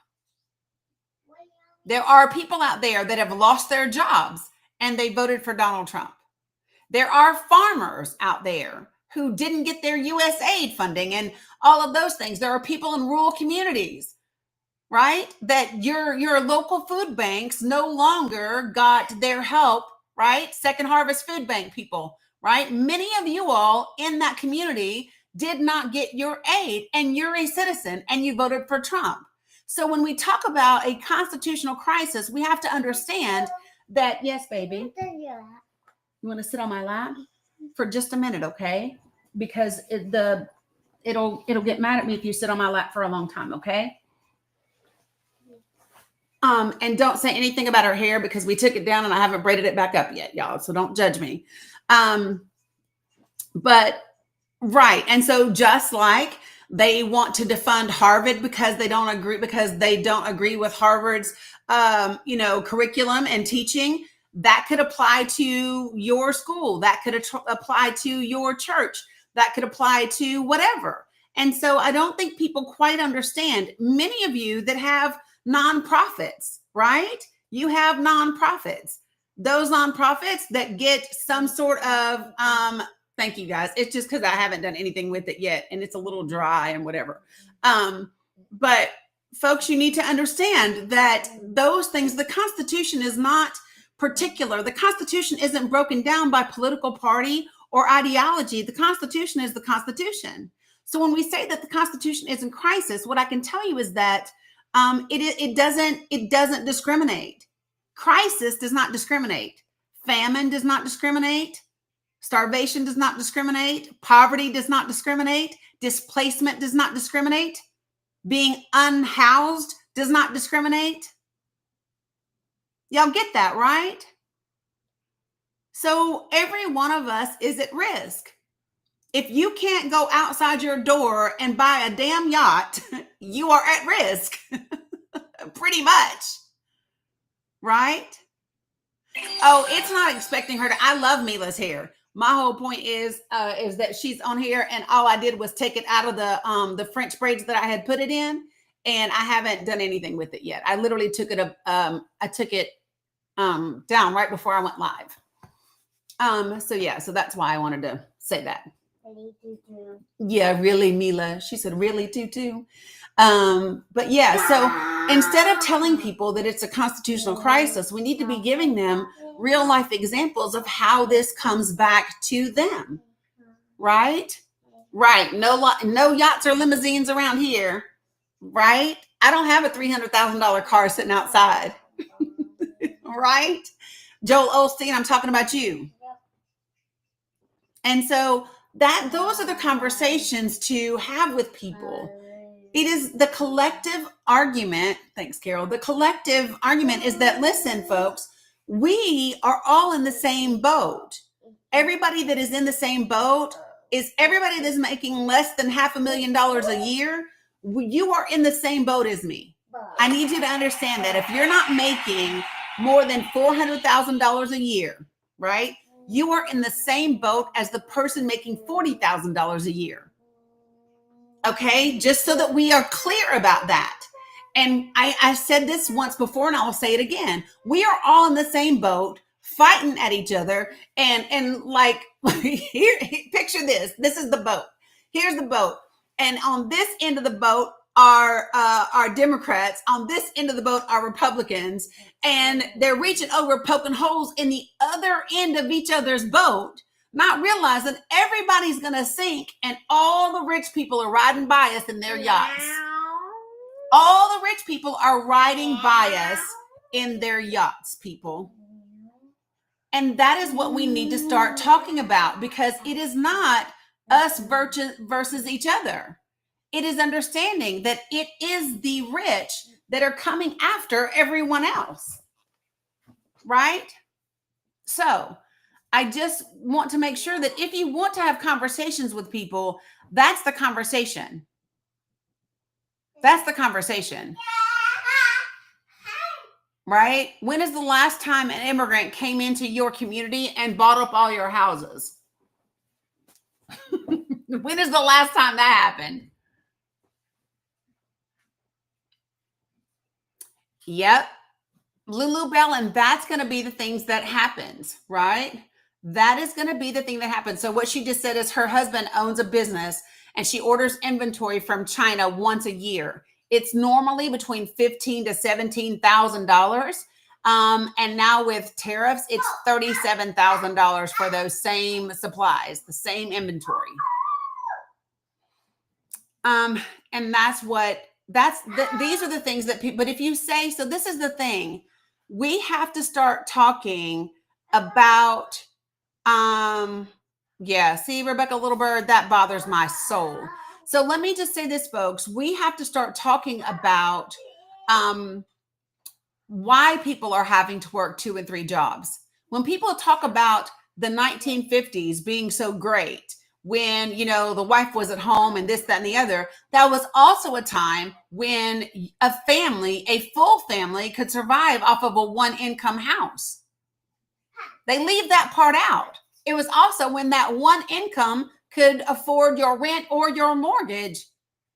There are people out there that have lost their jobs and they voted for Donald Trump. There are farmers out there who didn't get their USAID funding and all of those things. There are people in rural communities, right? That your local food banks no longer got their help, right? Second Harvest Food Bank people, right? Many of you all in that community did not get your aid, and you're a citizen and you voted for Trump. So when we talk about a constitutional crisis, we have to understand that, yes, baby, you want to sit on my lap for just a minute, okay? Because it'll get mad at me if you sit on my lap for a long time, okay? And don't say anything about her hair because we took it down and I haven't braided it back up yet, y'all. So don't judge me. But right, and so just like they want to defund Harvard because they don't agree with Harvard's, curriculum and teaching. That could apply to your school. That could apply to your church. That could apply to whatever. And so I don't think people quite understand. Many of you that have nonprofits, right? You have nonprofits. Those nonprofits that get some sort of, thank you guys. It's just because I haven't done anything with it yet and it's a little dry and whatever. But folks, you need to understand that those things, the Constitution is not particular. The Constitution isn't broken down by political party or ideology. The Constitution is the Constitution. So when we say that the Constitution is in crisis, what I can tell you is that it doesn't discriminate. Crisis does not discriminate. Famine does not discriminate. Starvation does not discriminate. Poverty does not discriminate. Displacement does not discriminate. Being unhoused does not discriminate. Y'all get that, right? So every one of us is at risk. If you can't go outside your door and buy a damn yacht, you are at risk. Pretty much. Right? Oh, it's not expecting her to. I love Mila's hair. My whole point is that she's on here, and all I did was take it out of the French braids that I had put it in, and I haven't done anything with it yet. I literally took it down right before I went live. So that's why I wanted to say that. Really, yeah, really, Mila. She said, really, Tutu. But yeah, so Instead of telling people that it's a constitutional crisis, we need to be giving them real life examples of how this comes back to them. Right? Right. No yachts or limousines around here. Right? I don't have a $300,000 car sitting outside. Right? Joel Osteen, I'm talking about you. And so those are the conversations to have with people. It is the collective argument. Thanks, Carol. The collective argument is that, listen, folks, we are all in the same boat. Everybody that is in the same boat is everybody that's making less than $500,000 a year. You are in the same boat as me. I need you to understand that if you're not making more than $400,000 a year, right? You are in the same boat as the person making $40,000 a year. Okay, just so that we are clear about that. And I said this once before, and I'll say it again. We are all in the same boat, fighting at each other, and like here, picture this. This is the boat. Here's the boat, and on this end of the boat are Democrats. On this end of the boat are Republicans, and they're reaching over, poking holes in the other end of each other's boat, not realizing everybody's going to sink, and all the rich people are riding by us in their yachts. All the rich people are riding by us in their yachts, people. And that is what we need to start talking about, because it is not us versus each other. It is understanding that it is the rich that are coming after everyone else. Right? So I just want to make sure that if you want to have conversations with people, that's the conversation. That's the conversation. Right? When is the last time an immigrant came into your community and bought up all your houses? When is the last time that happened? Yep. Lulu Bell, and that's going to be the things that happens, right? That is going to be the thing that happens. So what she just said is her husband owns a business and she orders inventory from China once a year. It's normally between $15,000 to $17,000. And now with tariffs, it's $37,000 for those same supplies, the same inventory. And these are the things that people, but if you say, so this is the thing, we have to start talking about, see, Rebecca Littlebird, that bothers my soul. So let me just say this, folks, we have to start talking about why people are having to work 2 and 3 jobs. When people talk about the 1950s being so great, when, the wife was at home and this, that, and the other, that was also a time when a full family could survive off of a 1-income house. They leave that part out. It was also when that one income could afford your rent or your mortgage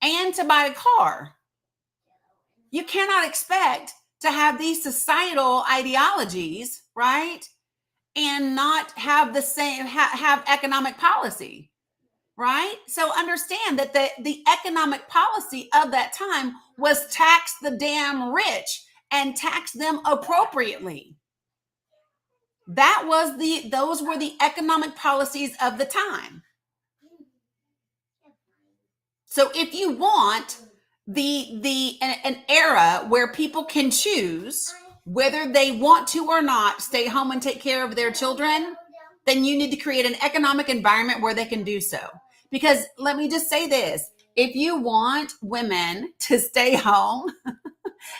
and to buy a car. You cannot expect to have these societal ideologies, right? And not have the same, have economic policy, right? So understand that the economic policy of that time was tax the damn rich and tax them appropriately. Those were the economic policies of the time. So if you want an era where people can choose whether they want to or not stay home and take care of their children, then you need to create an economic environment where they can do so. Because let me just say this, if you want women to stay home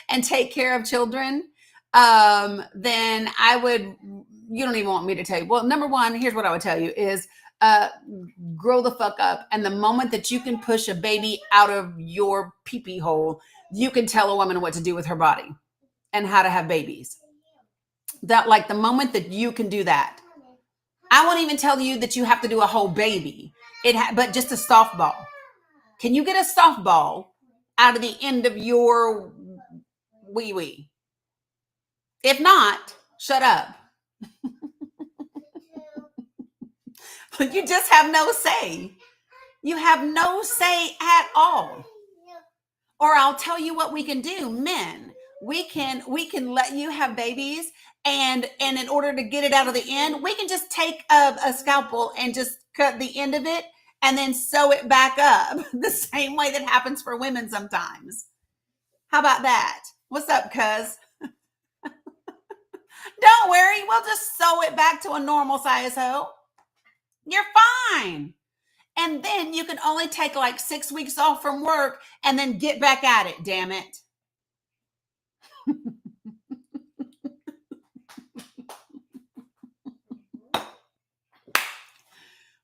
and take care of children, then you don't even want me to tell you. Well, number one, here's what I would tell you is, grow the fuck up. And the moment that you can push a baby out of your pee-pee hole, you can tell a woman what to do with her body and how to have babies. That, like, the moment that you can do that, I won't even tell you that you have to do a whole baby, but just a softball. Can you get a softball out of the end of your wee-wee? If not, shut up. But you just have no say. You have no say at all. Or I'll tell you what we can do, men. We can let you have babies, and in order to get it out of the end, we can just take a scalpel and just cut the end of it and then sew it back up the same way that happens for women sometimes. How about that? What's up, cuz? Don't worry, we'll just sew it back to a normal size hoe. You're fine. And then you can only take like 6 weeks off from work and then get back at it, damn it.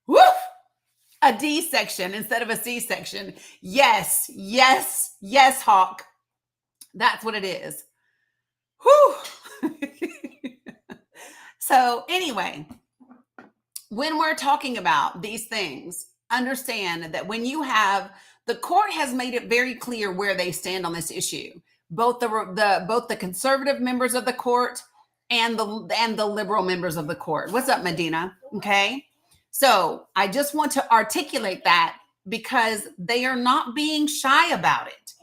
Woof! A D section instead of a C section. Yes, yes, yes, Hawk. That's what it is. Whew. So anyway, when we're talking about these things, understand that when you have, the court has made it very clear where they stand on this issue. Both the conservative members of the court and the liberal members of the court. What's up, Medina? Okay. So I just want to articulate that because they are not being shy about it.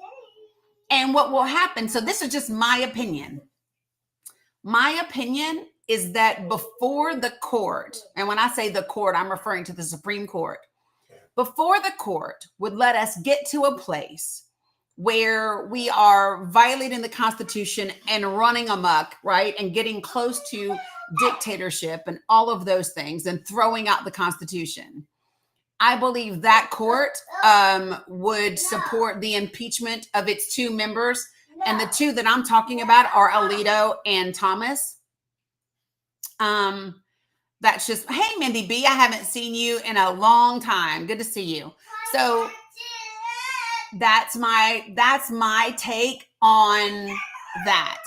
And what will happen, so this is just my opinion. My opinion is that before the court, and when I say the court, I'm referring to the Supreme Court, before the court would let us get to a place where we are violating the Constitution and running amok, right? And getting close to dictatorship and all of those things and throwing out the Constitution. I believe that court would support the impeachment of its two members. And the two that I'm talking about are Alito and Thomas. That's just, hey, Mindy B, I haven't seen you in a long time. Good to see you. So that's my take on that.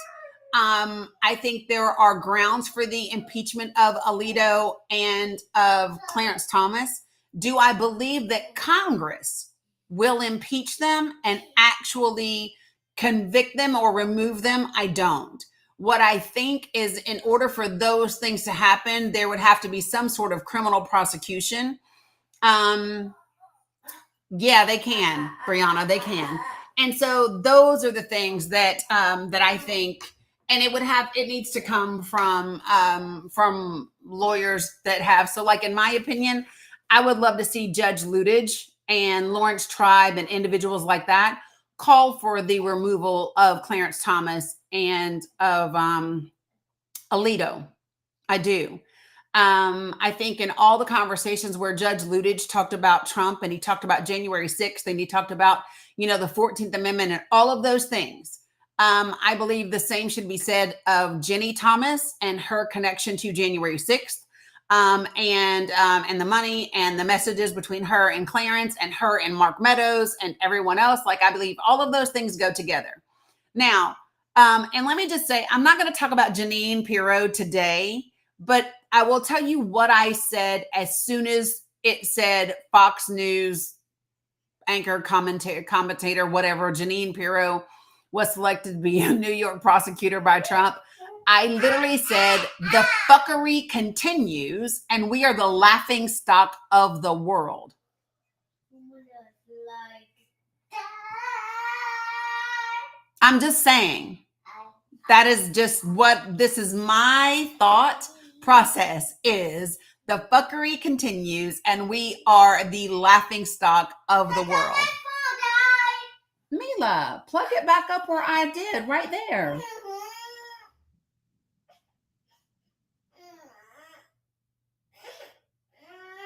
I think there are grounds for the impeachment of Alito and of Clarence Thomas. Do I believe that Congress will impeach them and actually convict them or remove them? I don't. What I think is, in order for those things to happen, there would have to be some sort of criminal prosecution. Yeah, they can, Brianna, they can. And so those are the things that that I think, and it needs to come from lawyers that have, so like in my opinion, I would love to see Judge Luttage and Lawrence Tribe and individuals like that call for the removal of Clarence Thomas and of Alito. I do. I think in all the conversations where Judge Luttage talked about Trump and he talked about January 6th and he talked about, the 14th Amendment and all of those things, I believe the same should be said of Jenny Thomas and her connection to January 6th. And the money and the messages between her and Clarence and her and Mark Meadows and everyone else. Like, I believe all of those things go together. Now, and let me just say, I'm not going to talk about Jeanine Pirro today, but I will tell you what I said as soon as it said Fox News anchor, commentator, whatever, Jeanine Pirro was selected to be a New York prosecutor by Trump. I literally said, the fuckery continues and we are the laughing stock of the world. I'm just saying, that is just what this is. My thought process is, the fuckery continues and we are the laughing stock of the world. Mila, plug it back up where I did, right there.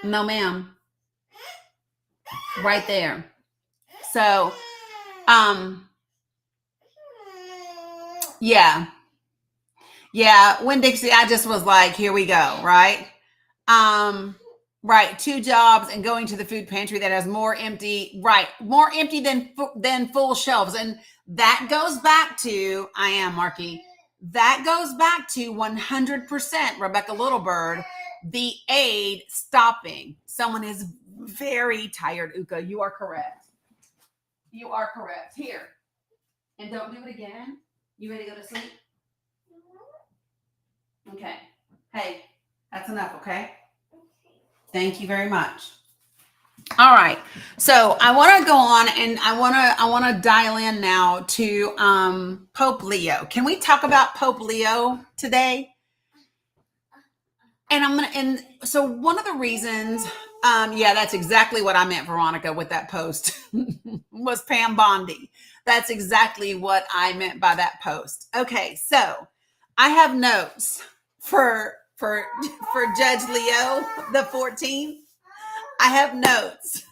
No, ma'am. Right there. So, yeah. When Dixie, I just was like, here we go, right? Right. 2 jobs and going to the food pantry that has more empty than full shelves. And that goes back to, Marky, that goes back to 100%, Rebecca Littlebird, the aid stopping. Someone is very tired, Uka. You are correct. You are correct. Here. And don't do it again. You ready to go to sleep? Okay. Hey, that's enough, okay? Thank you very much. All right. So I want to go on and I want to dial in now to Pope Leo. Can we talk about Pope Leo today? And so one of the reasons, yeah, that's exactly what I meant, Veronica, with that post was Pam Bondi. That's exactly what I meant by that post. Okay, so I have notes for Judge Leo the 14th. I have notes.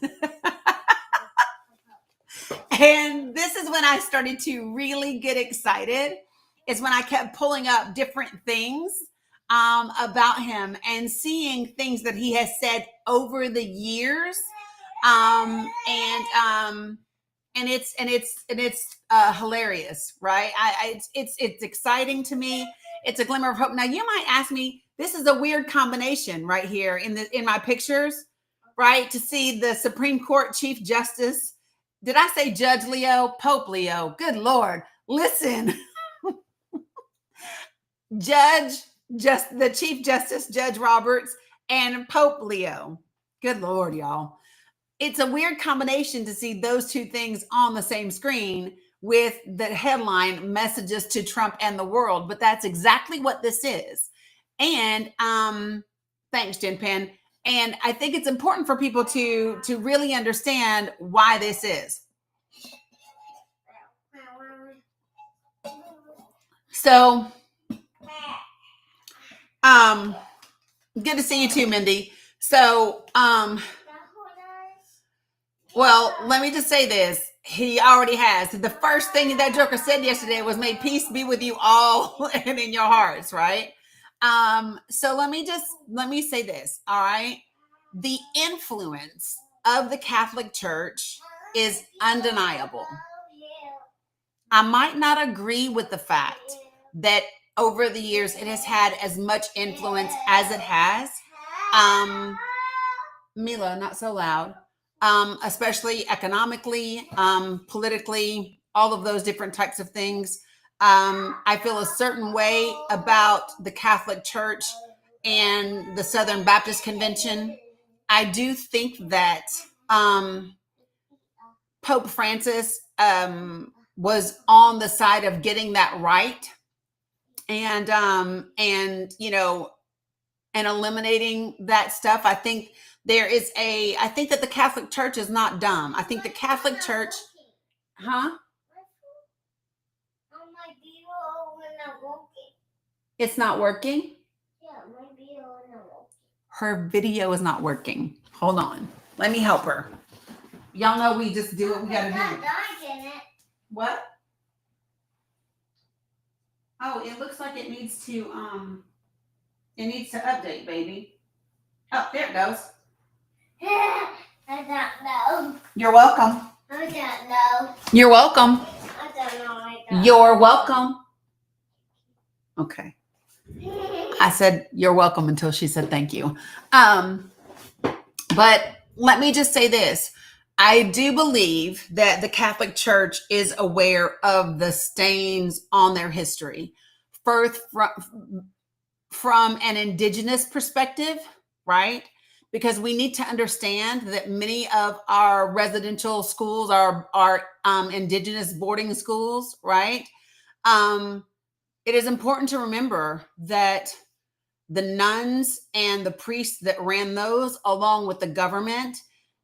And this is when I started to really get excited, is when I kept pulling up different things about him and seeing things that he has said over the years. And it's hilarious, right? It's exciting to me. It's a glimmer of hope. Now you might ask me, this is a weird combination right here in my pictures, right? To see the Supreme Court Chief Justice. Did I say Judge Leo? Pope Leo. Good Lord. Listen. The Chief Justice, Judge Roberts, and Pope Leo. Good Lord, y'all. It's a weird combination to see those two things on the same screen with the headline messages to Trump and the world, but that's exactly what this is. And thanks, Jen Penn. And I think it's important for people to really understand why this is. So, good to see you too, Mindy. So, well, let me just say this. He already has. The first thing that Joker said yesterday was, may peace be with you all and in your hearts, right? So let me say this, all right? The influence of the Catholic Church is undeniable. I might not agree with the fact that over the years it has had as much influence as it has. Mila, not so loud. Especially economically, politically, all of those different types of things. I feel a certain way about the Catholic Church and the Southern Baptist Convention. I do think that Pope Francis was on the side of getting that right, and eliminating that stuff. I think that the Catholic Church is not dumb. I think the Catholic Church, huh? It's not working? Yeah, my video is not working. Her video is not working. Hold on. Let me help her. Y'all know we just do what we gotta do. What? Oh, it looks like it needs to update, baby. Oh, there it goes. I don't know. You're welcome. I don't know. You're welcome. I don't know. I don't You're know. welcome. Okay. I said you're welcome until she said thank you. But let me just say this. I do believe that the Catholic Church is aware of the stains on their history. First, from an indigenous perspective, right? Because we need to understand that many of our residential schools are indigenous boarding schools, right? It is important to remember that the nuns and the priests that ran those, along with the government,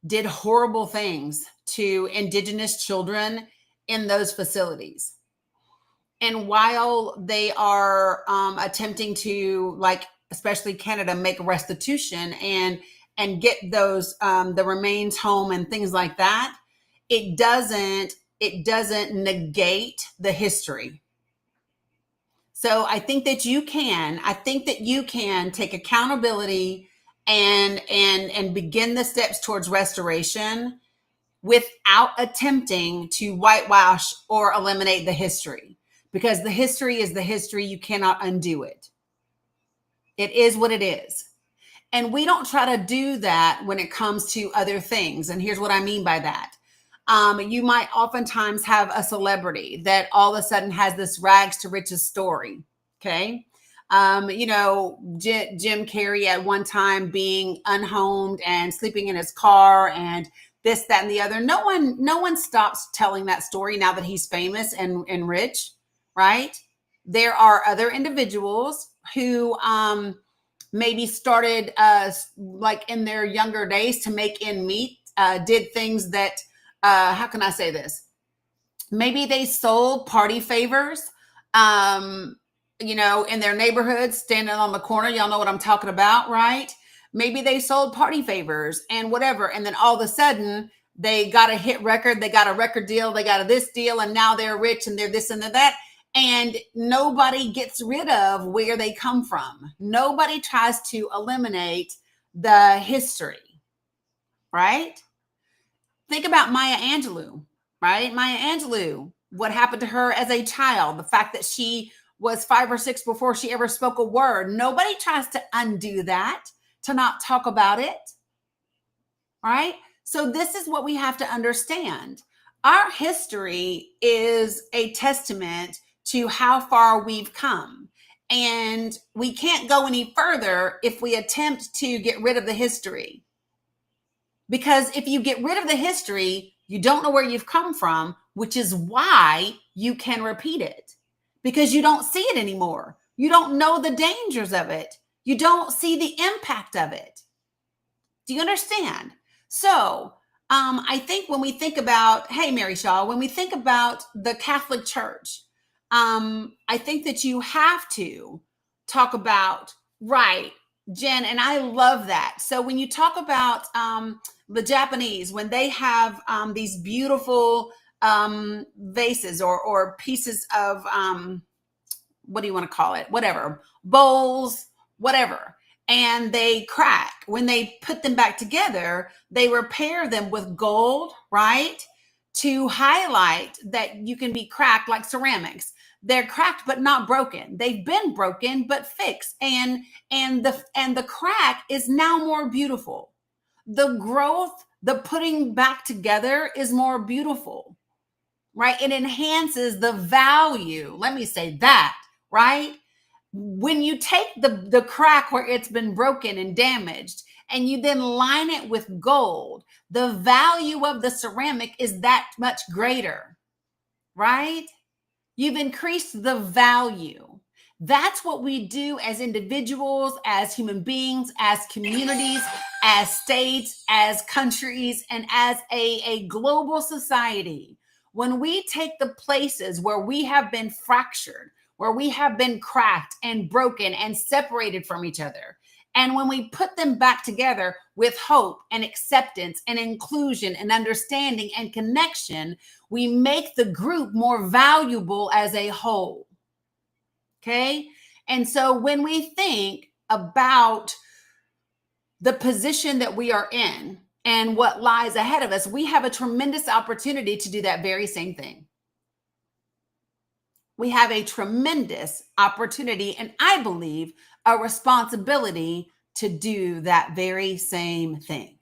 did horrible things to indigenous children in those facilities. And while they are attempting to, like, especially Canada, make restitution and get those the remains home and things like that, it doesn't negate the history. So I think that you can take accountability and begin the steps towards restoration without attempting to whitewash or eliminate the history, because the history is the history. You cannot undo it. It is what it is. And we don't try to do that when it comes to other things. And here's what I mean by that. You might oftentimes have a celebrity that all of a sudden has this rags to riches story. Okay. Jim Carrey at one time being unhomed and sleeping in his car and this, that, and the other. No one stops telling that story now that he's famous and rich, right? There are other individuals who maybe started like in their younger days to make ends meet, did things that, how can I say this? Maybe they sold party favors, in their neighborhoods, standing on the corner. Y'all know what I'm talking about, right? Maybe they sold party favors and whatever. And then all of a sudden they got a hit record. They got a record deal. They got this deal. And now they're rich and they're this and they're that. And nobody gets rid of where they come from. Nobody tries to eliminate the history, right? Think about Maya Angelou, right? Maya Angelou, what happened to her as a child, the fact that she was 5 or 6 before she ever spoke a word. Nobody tries to undo that, to not talk about it, right? So this is what we have to understand. Our history is a testament to how far we've come. And we can't go any further if we attempt to get rid of the history. Because if you get rid of the history, you don't know where you've come from, which is why you can repeat it. Because you don't see it anymore. You don't know the dangers of it. You don't see the impact of it. Do you understand? So I think when we think about, hey, Mary Shaw, when we think about the Catholic Church, I think that you have to talk about, right, Jen, and I love that. So when you talk about the Japanese, when they have these beautiful vases or pieces of, what do you want to call it? Whatever, bowls, whatever. And they crack. When they put them back together, they repair them with gold, right? To highlight that you can be cracked like ceramics. They're cracked, but not broken. They've been broken, but fixed. And the crack is now more beautiful. The growth, the putting back together is more beautiful, right? It enhances the value. Let me say that, right? When you take the crack where it's been broken and damaged, and you then line it with gold, the value of the ceramic is that much greater, right? You've increased the value. That's what we do as individuals, as human beings, as communities, as states, as countries, and as a global society. When we take the places where we have been fractured, where we have been cracked and broken and separated from each other, and when we put them back together with hope and acceptance and inclusion and understanding and connection, we make the group more valuable as a whole. Okay? And so when we think about the position that we are in and what lies ahead of us, we have a tremendous opportunity to do that very same thing. We have a tremendous opportunity, and I believe a responsibility to do that very same thing.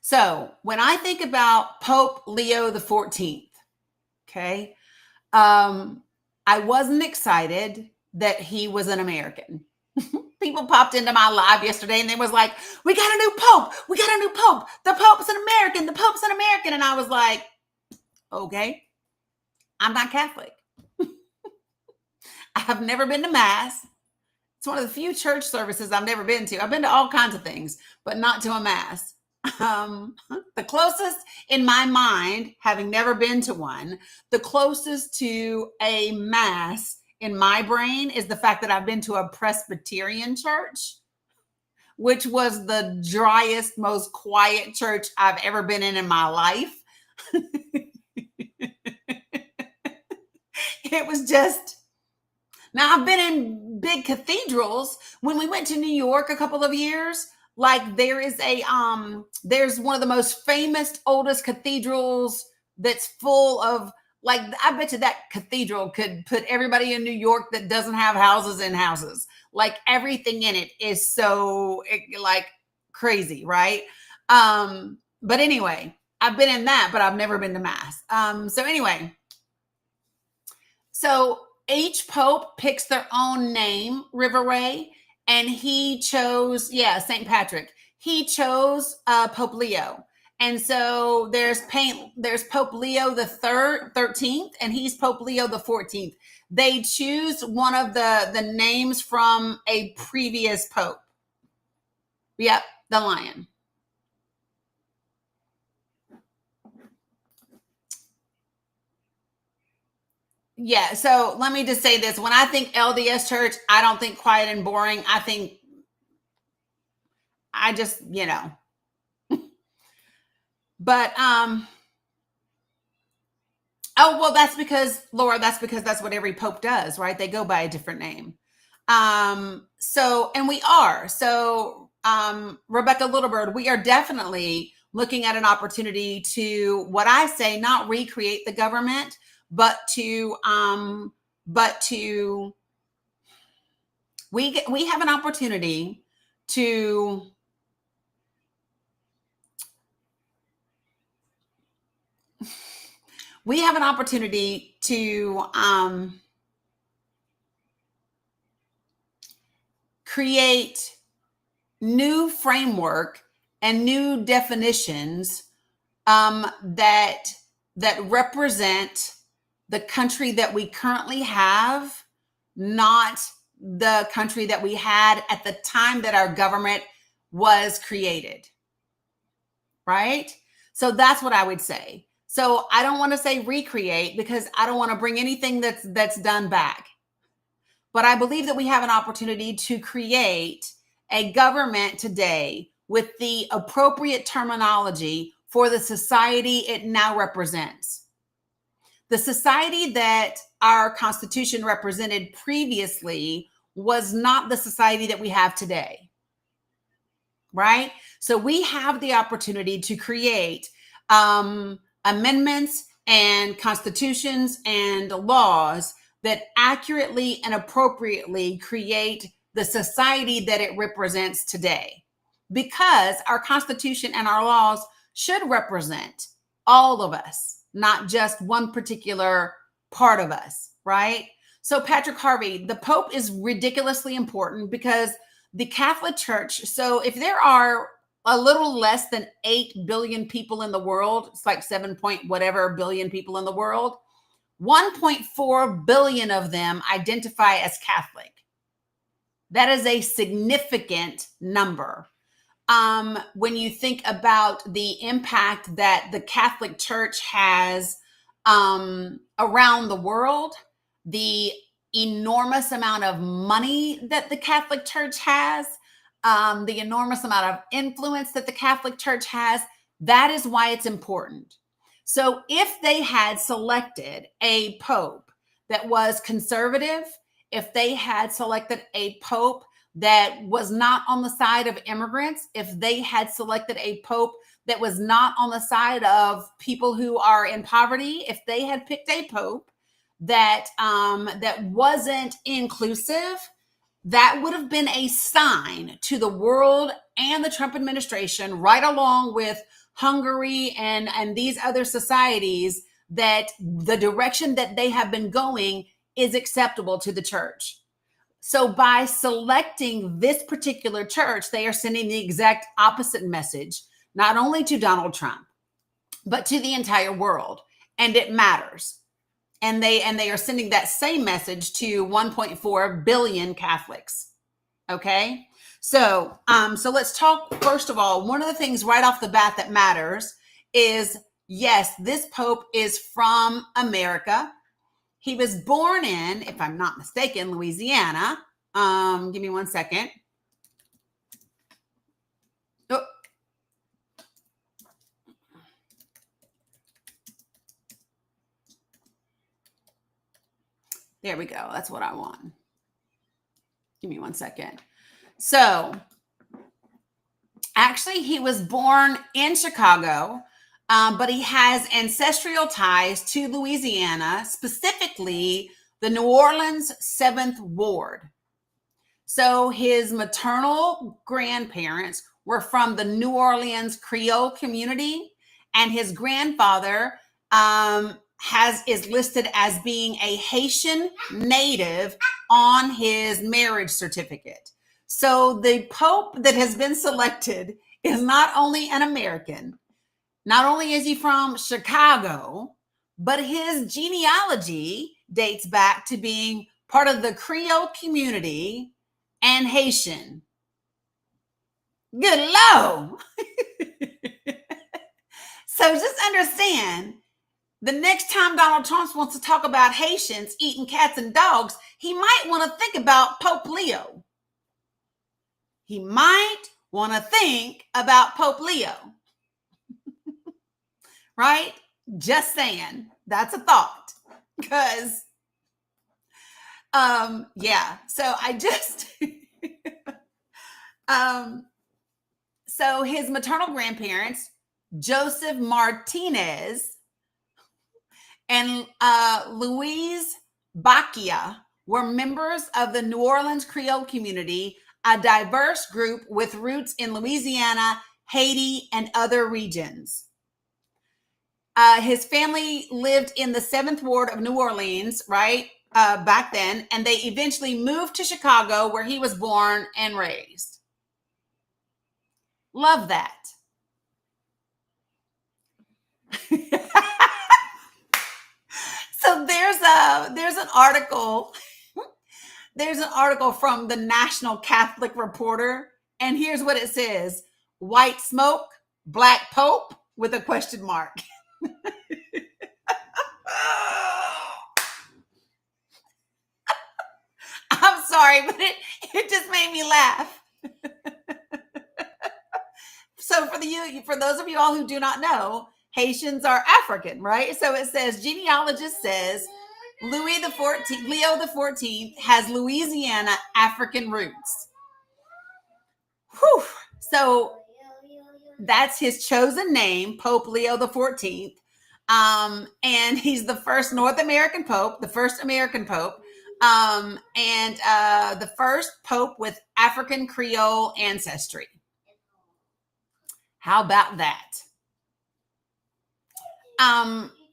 So when I think about Pope Leo XIV, okay, I wasn't excited that he was an American. People popped into my live yesterday and they was like, we got a new Pope. We got a new Pope. The Pope's an American. The Pope's an American. And I was like, okay, I'm not Catholic. I have never been to Mass. It's one of the few church services I've never been to. I've been to all kinds of things, but not to a Mass. The closest in my mind, having never been to one, the closest to a Mass in my brain is the fact that I've been to a Presbyterian church, which was the driest, most quiet church I've ever been in my life. It was just, now I've been in big cathedrals. When we went to New York a couple of years, like there is there's one of the most famous, oldest cathedrals that's full of, like, I bet you that cathedral could put everybody in New York that doesn't have houses in houses. Like everything in it is so like crazy, right? But anyway, I've been in that, but I've never been to Mass. So each pope picks their own name, River Ray, and he chose, St. Patrick. He chose Pope Leo. And so there's Pope Leo the 13th, and he's Pope Leo the 14th. They choose one of the names from a previous pope. Yep, the lion. Yeah, so let me just say this. When I think LDS Church, I don't think quiet and boring. I just, but, oh, well, that's because, Laura, that's what every pope does, right? They go by a different name. So, and we are. So, Rebecca Littlebird, we are definitely looking at an opportunity to, what I say, not recreate the government, but to we have an opportunity to create new framework and new definitions that represent the country that we currently have, not the country that we had at the time that our government was created. Right? So that's what I would say. So I don't want to say recreate, because I don't want to bring anything that's done back. But I believe that we have an opportunity to create a government today with the appropriate terminology for the society it now represents. The society that our Constitution represented previously was not the society that we have today, right? So we have the opportunity to create amendments and constitutions and laws that accurately and appropriately create the society that it represents today. Because our Constitution and our laws should represent all of us, not just one particular part of us, right? So Patrick Harvey, the Pope is ridiculously important because the Catholic Church, so if there are a little less than 8 billion people in the world, it's like 7 point whatever billion people in the world, 1.4 billion of them identify as Catholic. That is a significant number. When you think about the impact that the Catholic Church has around the world, the enormous amount of money that the Catholic Church has, the enormous amount of influence that the Catholic Church has, that is why it's important. So if they had selected a pope that was conservative, if they had selected a pope that was not on the side of immigrants, if they had selected a pope that was not on the side of people who are in poverty, if they had picked a pope that wasn't inclusive, that would have been a sign to the world and the Trump administration, right along with Hungary and these other societies, that the direction that they have been going is acceptable to the church. So by selecting this particular church, they are sending the exact opposite message, not only to Donald Trump, but to the entire world. And it matters. And they are sending that same message to 1.4 billion Catholics. Okay. So let's talk, first of all, one of the things right off the bat that matters is, yes, this Pope is from America. He was born in, if I'm not mistaken, Louisiana. Give me 1 second. Oh. There we go. That's what I want. Give me 1 second. So actually, he was born in Chicago, but he has ancestral ties to Louisiana, specifically the New Orleans 7th Ward. So his maternal grandparents were from the New Orleans Creole community, and his grandfather is listed as being a Haitian native on his marriage certificate. So the Pope that has been selected is not only an American, not only is he from Chicago, but his genealogy dates back to being part of the Creole community and Haitian. Good Lord. So just understand, the next time Donald Trump wants to talk about Haitians eating cats and dogs, he might want to think about Pope Leo. He might want to think about Pope Leo. Right? Just saying. That's a thought. Because, yeah. So I just, so his maternal grandparents, Joseph Martinez and Louise Bacchia, were members of the New Orleans Creole community, a diverse group with roots in Louisiana, Haiti, and other regions. His family lived in the 7th Ward of New Orleans, right, back then, and they eventually moved to Chicago, where he was born and raised. Love that. So there's an article. There's an article from the National Catholic Reporter, and here's what it says: white smoke, black pope, with a question mark. I'm sorry, but it just made me laugh. So for those of you all who do not know, Haitians are African, right? So it says, genealogist says Leo the 14th has Louisiana African roots. Whew. So that's his chosen name, Pope Leo the 14th. And he's the first North American Pope, the first American Pope, and the first Pope with African Creole ancestry. How about that?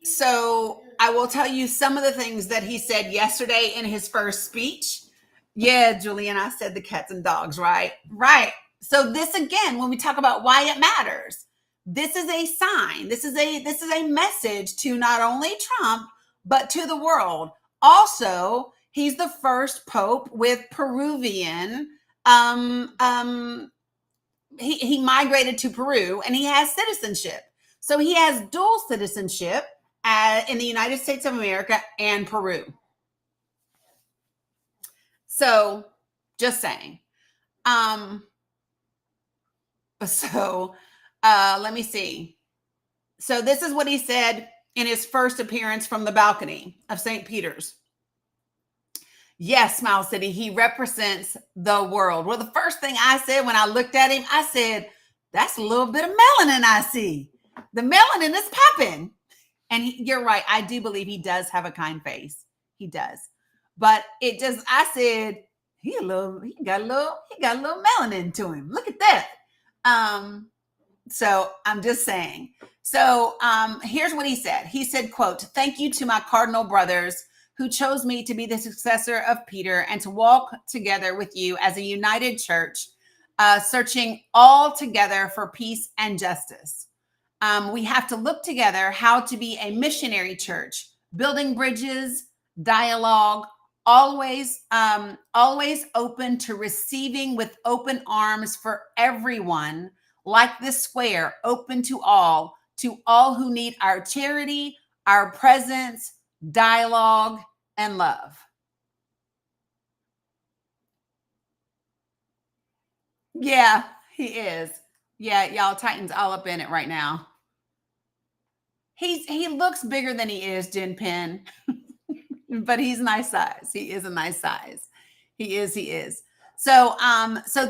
So I will tell you some of the things that he said yesterday in his first speech. Yeah, Julian, I said the cats and dogs, right? Right. So this, again, when we talk about why it matters, this is a sign. This is a message to not only Trump, but to the world. Also, he's the first Pope with Peruvian, he migrated to Peru, and he has citizenship. So he has dual citizenship in the United States of America and Peru. So just saying. Let me see. So this is what he said in his first appearance from the balcony of St. Peter's. Yes, Smile City, he represents the world. Well, the first thing I said when I looked at him, I said, that's a little bit of melanin I see. The melanin is popping. And you're right. I do believe he does have a kind face. He does. But I said, he got a little melanin to him. Look at that. So I'm just saying. So here's what he said. He said, quote, "Thank you to my cardinal brothers who chose me to be the successor of Peter and to walk together with you as a united church, searching all together for peace and justice. We have to look together how to be a missionary church, building bridges, dialogue, always open to receiving with open arms for everyone, like this square, open to all who need our charity, our presence, dialogue, and love." Yeah, he is. Yeah, y'all, Titan's all up in it right now. He looks bigger than he is, Jen Penn, but he's nice size. He is a nice size. He is. So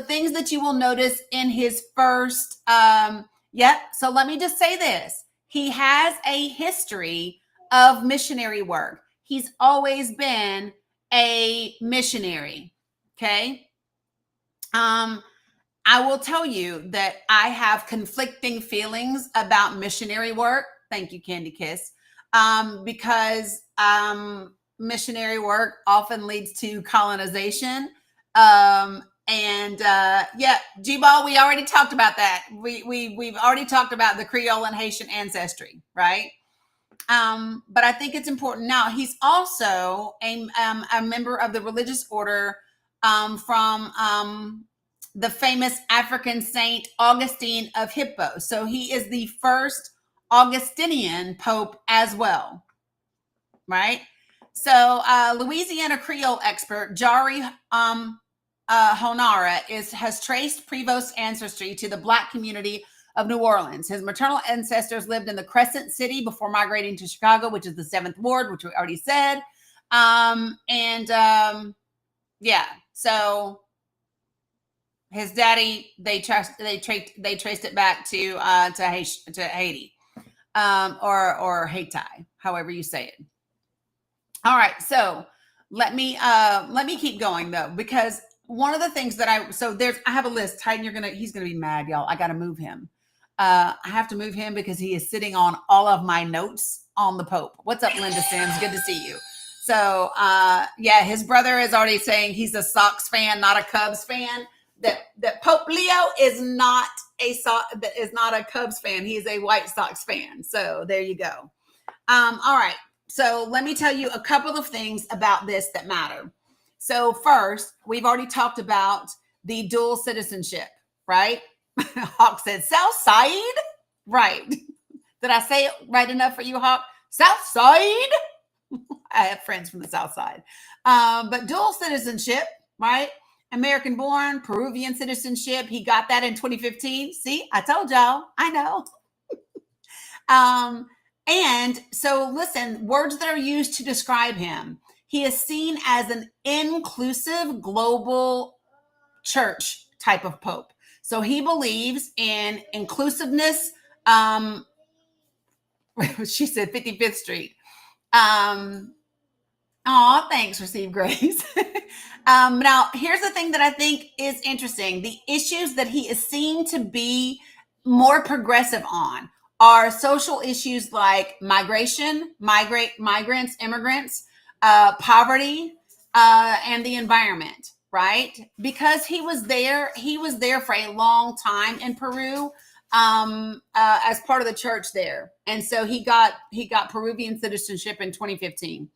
things that you will notice in his first, so let me just say this. He has a history of missionary work. He's always been a missionary. Okay. I will tell you that I have conflicting feelings about missionary work. Thank you, Candy Kiss. because missionary work often leads to colonization. Yeah, G-Ball, we already talked about that. We've already talked about the Creole and Haitian ancestry, right? But I think it's important. Now, he's also a member of the religious order from the famous African saint Augustine of Hippo. So he is the first Augustinian pope as well, right? So Louisiana Creole expert Jari Honara has traced Prevost's ancestry to the Black community of New Orleans. His maternal ancestors lived in the Crescent City before migrating to Chicago, which is the 7th Ward, which we already said. Yeah, so his daddy, they traced it back to Haiti, or Haiti, however you say it. All right, so let me keep going though, because one of the things that I have a list. Titan, he's gonna be mad, y'all. I gotta move him. I have to move him because he is sitting on all of my notes on the Pope. What's up, Linda Sims? Good to see you. So yeah, his brother is already saying he's a Sox fan, not a Cubs fan. That Pope Leo is not a Cubs fan. He is a White Sox fan. So there you go. All right. So let me tell you a couple of things about this that matter. So first, we've already talked about the dual citizenship, right? Hawk said South Side. Right. Did I say it right enough for you, Hawk? South Side. I have friends from the South Side. But dual citizenship, right? American born, Peruvian citizenship. He got that in 2015. See, I told y'all. I know. And so listen, words that are used to describe him. He is seen as an inclusive global church type of pope. So he believes in inclusiveness. She said 55th Street. Thanks, Receive Grace. Now, here's the thing that I think is interesting. The issues that he is seen to be more progressive on are social issues like migration, migrants, immigrants, poverty, and the environment, right? Because he was there for a long time in Peru as part of the church there. And so he got Peruvian citizenship in 2015.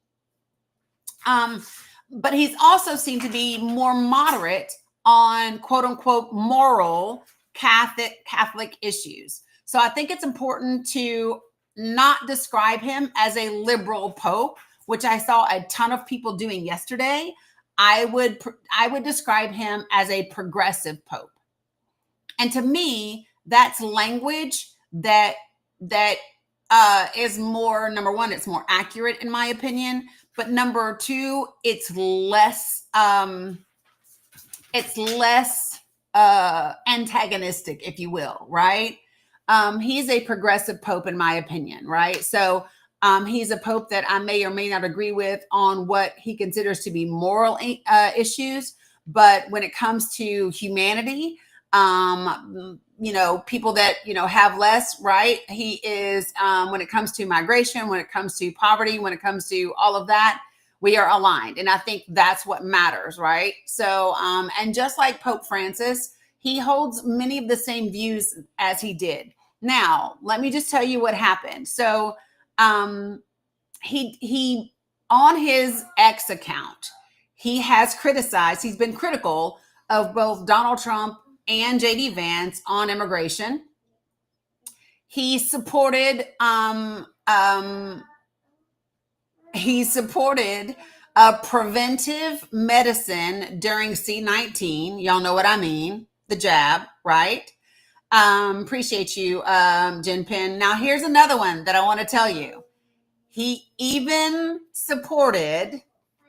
But he's also seen to be more moderate on quote unquote moral Catholic issues. So I think it's important to not describe him as a liberal pope, which I saw a ton of people doing yesterday. I would describe him as a progressive pope. And to me, that's language that is more, number one, it's more accurate in my opinion. But number two, it's less antagonistic, if you will, right? He's a progressive pope, in my opinion, right? So he's a pope that I may or may not agree with on what he considers to be moral issues. But when it comes to humanity, people that, have less, right? He is, when it comes to migration, when it comes to poverty, when it comes to all of that, we are aligned. And I think that's what matters, right? So, and just like Pope Francis, he holds many of the same views as he did. Now, let me just tell you what happened. So, he on his X account, he's been critical of both Donald Trump and JD Vance on immigration. He supported preventive medicine during C-19. Y'all know what I mean, the jab, right? Appreciate you, Jinping. Now here's another one that I want to tell you. He even supported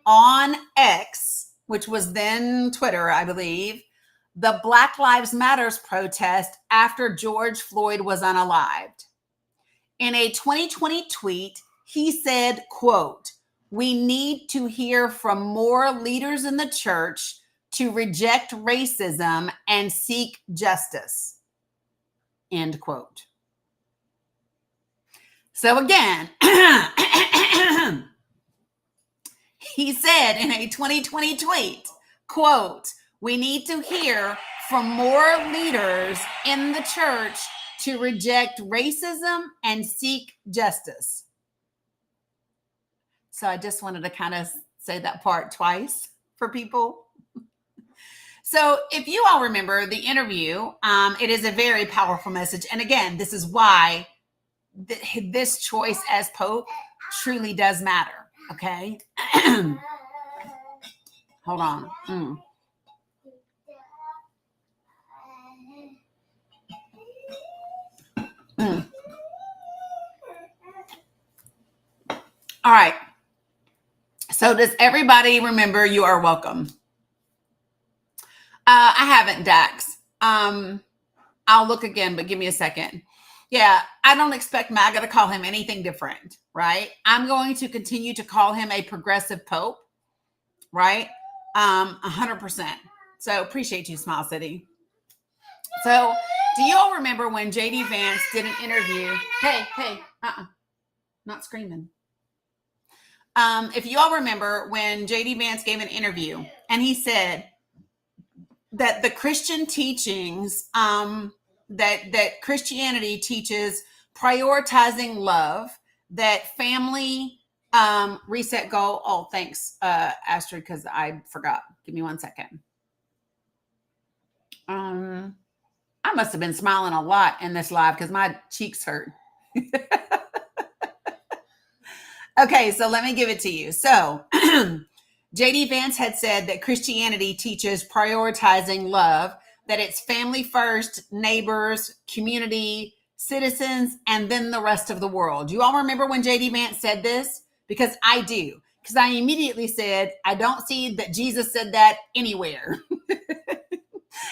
on X, which was then Twitter, I believe, the Black Lives Matters protest after George Floyd was unalived. In a 2020 tweet, he said, quote, "We need to hear from more leaders in the church to reject racism and seek justice." End quote. So again, he said in a 2020 tweet, quote, "We need to hear from more leaders in the church to reject racism and seek justice." So I just wanted to kind of say that part twice for people. So if you all remember the interview, it is a very powerful message. And again, this is why this choice as Pope truly does matter. Okay. Hold on. All right. So does everybody remember You Are Welcome? I haven't, Dax. I'll look again, but give me a second. Yeah, I don't expect MAGA to call him anything different, right? I'm going to continue to call him a progressive Pope, right? 100%. So appreciate you, Smile City. So do you all remember when J.D. Vance did an interview? Hey, not screaming. If you all remember when J.D. Vance gave an interview and he said that the Christian teachings, that Christianity teaches prioritizing love, that family reset goal. Oh, thanks, Astrid, because I forgot. Give me 1 second. I must have been smiling a lot in this live because my cheeks hurt. Okay, so let me give it to you. So J.D. Vance had said that Christianity teaches prioritizing love, that it's family first, neighbors, community, citizens, and then the rest of the world. Do you all remember when J.D. Vance said this? Because I do. Because I immediately said, I don't see that Jesus said that anywhere.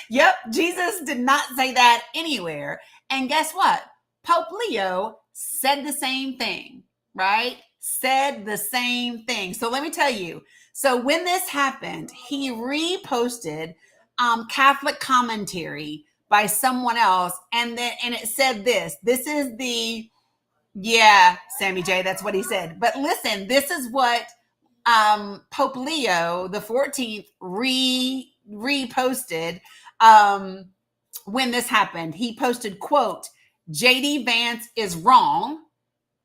Yep, Jesus did not say that anywhere. And guess what? Pope Leo said the same thing, right? Said the same thing. So let me tell you. So when this happened, he reposted Catholic commentary by someone else, and it said this. This is the, yeah, Sammy J, that's what he said. But listen, this is what Pope Leo the 14th reposted when this happened. He posted, quote, J.D. Vance is wrong,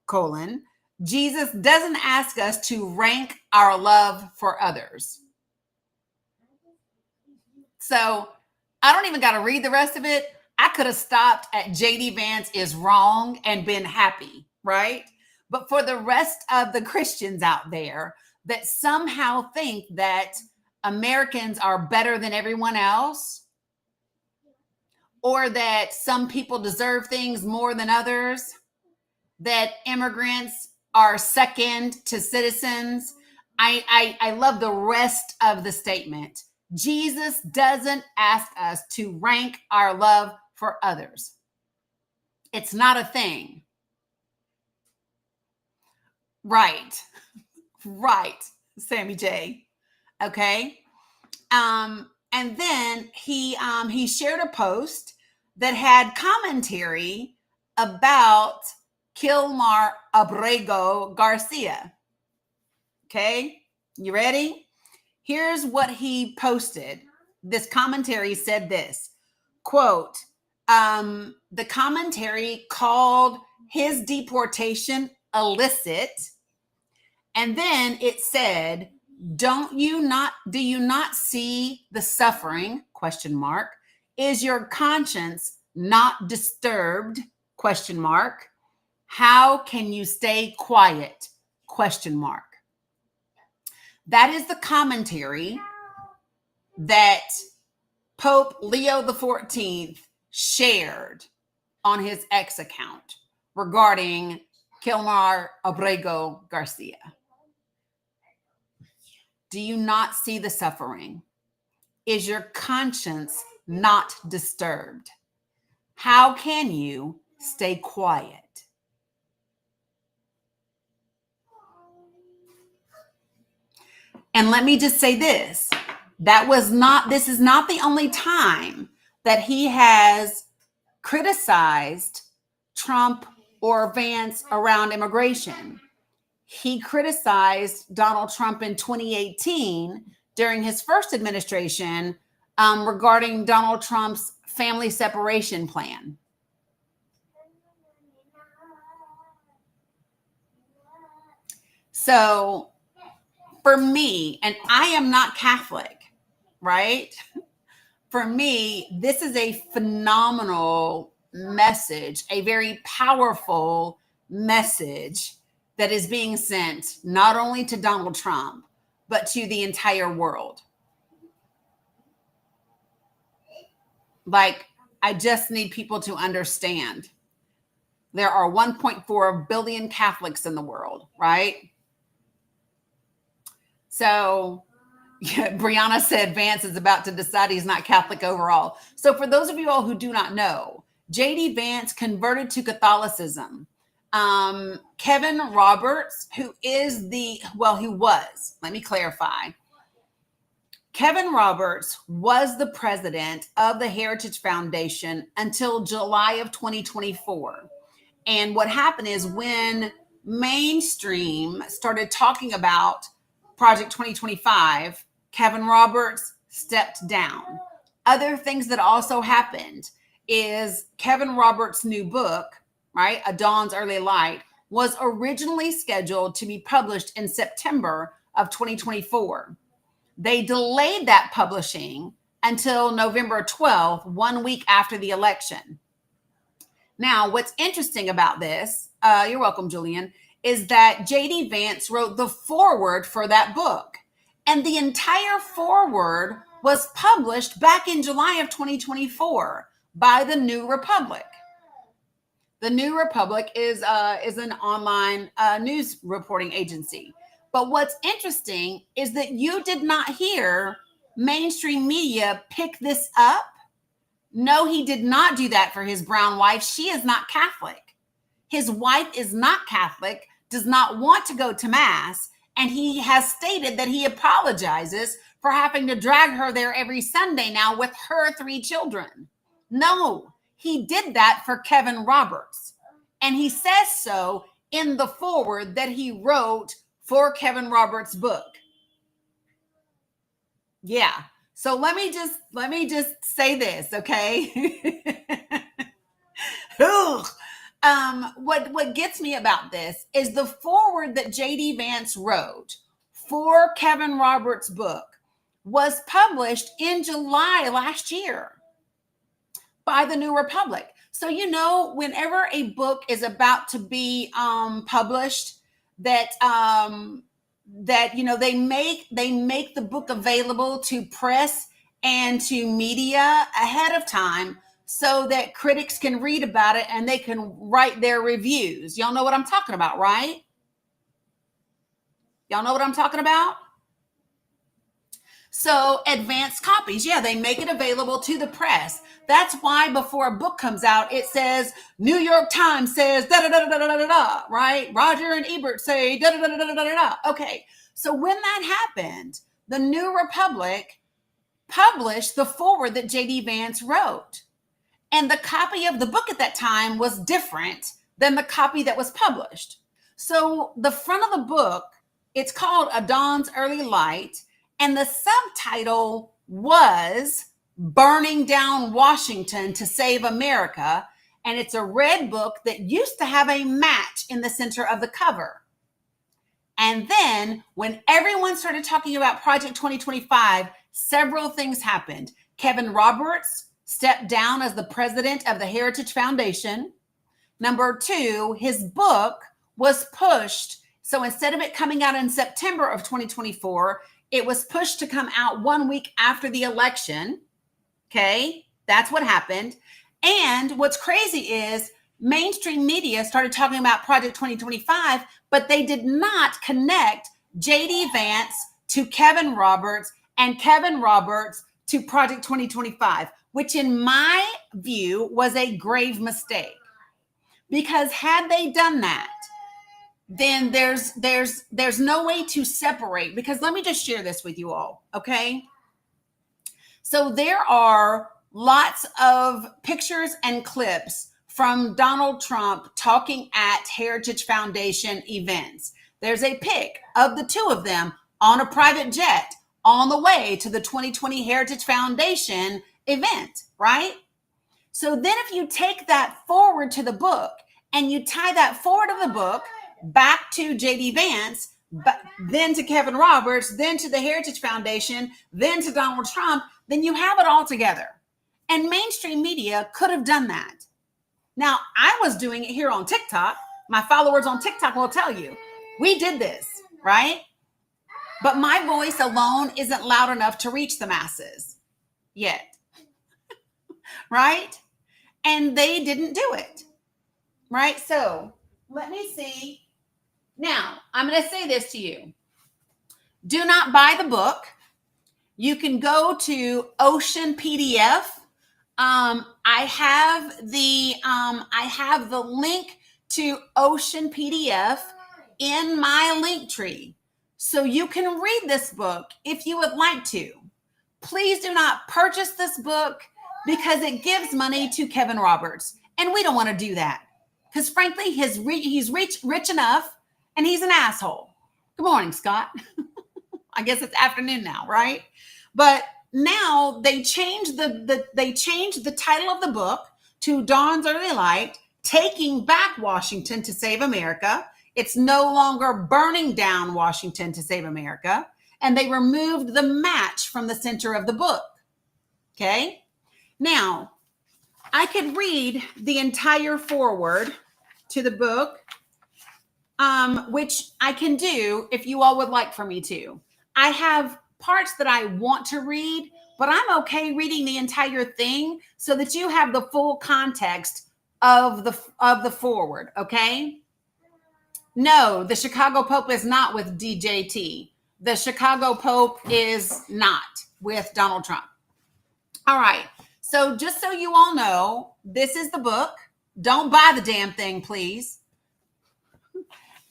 colon, Jesus doesn't ask us to rank our love for others. So I don't even got to read the rest of it. I could have stopped at J.D. Vance is wrong and been happy, right? But for the rest of the Christians out there that somehow think that Americans are better than everyone else, or that some people deserve things more than others, that immigrants are second to citizens, I love the rest of the statement. Jesus doesn't ask us to rank our love for others. It's not a thing. Right, Sammy J. Okay. And then he shared a post that had commentary about Kilmar Abrego Garcia. Okay, you ready? Here's what he posted. This commentary said this, quote, the commentary called his deportation illicit. And then it said, do you not see the suffering? Question mark. Is your conscience not disturbed? Question mark. How can you stay quiet? Question mark. That is the commentary that Pope Leo the 14th shared on his X account regarding Kilmar Abrego Garcia. Do you not see the suffering? Is your conscience not disturbed? How can you stay quiet? And let me just say this. This is not the only time that he has criticized Trump or Vance around immigration. He criticized Donald Trump in 2018 during his first administration regarding Donald Trump's family separation plan. So for me, and I am not Catholic, right? For me, this is a phenomenal message, a very powerful message that is being sent not only to Donald Trump, but to the entire world. Like, I just need people to understand. There are 1.4 billion Catholics in the world, right? So yeah, Brianna said Vance is about to decide he's not Catholic overall. So for those of you all who do not know, J.D. Vance converted to Catholicism. Kevin Roberts, who is he was, let me clarify. Kevin Roberts was the president of the Heritage Foundation until July of 2024. And what happened is when mainstream started talking about Project 2025, Kevin Roberts stepped down. Other things that also happened is Kevin Roberts' new book, right, A Dawn's Early Light, was originally scheduled to be published in September of 2024. They delayed that publishing until November 12th, 1 week after the election. Now, what's interesting about this, you're welcome, Julian, is that J.D. Vance wrote the foreword for that book. And the entire foreword was published back in July of 2024 by the New Republic. The New Republic is an online news reporting agency. But what's interesting is that you did not hear mainstream media pick this up. No, he did not do that for his brown wife. She is not Catholic. His wife is not Catholic, does not want to go to Mass, and he has stated that he apologizes for having to drag her there every Sunday now with her 3 children. No, he did that for Kevin Roberts. And he says so in the foreword that he wrote for Kevin Roberts' book. Yeah. So let me just say this, okay? What gets me about this is the foreword that J.D. Vance wrote for Kevin Roberts' book was published in July last year by the New Republic. So, whenever a book is about to be published, that they make the book available to press and to media ahead of time so that critics can read about it and they can write their reviews. Y'all know what I'm talking about, right? Y'all know what I'm talking about? So advanced copies, yeah, they make it available to the press. That's why before a book comes out, it says New York Times says da da da da da da da, right? Roger and Ebert say da da da da da da da. Okay, so when that happened, the New Republic published the foreword that J.D. Vance wrote, and the copy of the book at that time was different than the copy that was published. So the front of the book, it's called A Dawn's Early Light, and the subtitle was Burning Down Washington to Save America. And it's a red book that used to have a match in the center of the cover. And then when everyone started talking about Project 2025, several things happened. Kevin Roberts stepped down as the president of the Heritage Foundation. Number 2, his book was pushed. So instead of it coming out in September of 2024, it was pushed to come out 1 week after the election. Okay, that's what happened. And what's crazy is mainstream media started talking about Project 2025, but they did not connect J.D. Vance to Kevin Roberts and Kevin Roberts to Project 2025, which in my view was a grave mistake. Because had they done that, then there's no way to separate. Because let me just share this with you all, okay? So there are lots of pictures and clips from Donald Trump talking at Heritage Foundation events. There's a pic of the two of them on a private jet on the way to the 2020 Heritage Foundation event, right? So then if you take that forward to the book and you tie that forward of the book back to JD Vance, then to Kevin Roberts, then to the Heritage Foundation, then to Donald Trump, then you have it all together. And mainstream media could have done that. Now, I was doing it here on TikTok. My followers on TikTok will tell you, we did this, right? But my voice alone isn't loud enough to reach the masses yet, right? And they didn't do it, right? So let me see. Now, I'm going to say this to you. Do not buy the book. You can go to Ocean PDF. I have the link to Ocean PDF in my link tree. So you can read this book if you would like to. Please do not purchase this book because it gives money to Kevin Roberts. And we don't want to do that. Because frankly, he's rich enough and he's an asshole. Good morning, Scott. I guess it's afternoon now, right? But now they changed the title of the book to Dawn's Early Light, Taking Back Washington to Save America. It's no longer Burning Down Washington to Save America. And they removed the match from the center of the book. Okay? Now, I could read the entire foreword to the book, which I can do if you all would like for me to. I have parts that I want to read, but I'm okay reading the entire thing so that you have the full context of the foreword, okay? No, the Chicago Pope is not with DJT. The Chicago Pope is not with Donald Trump. All right. So just so you all know, this is the book. Don't buy the damn thing, please.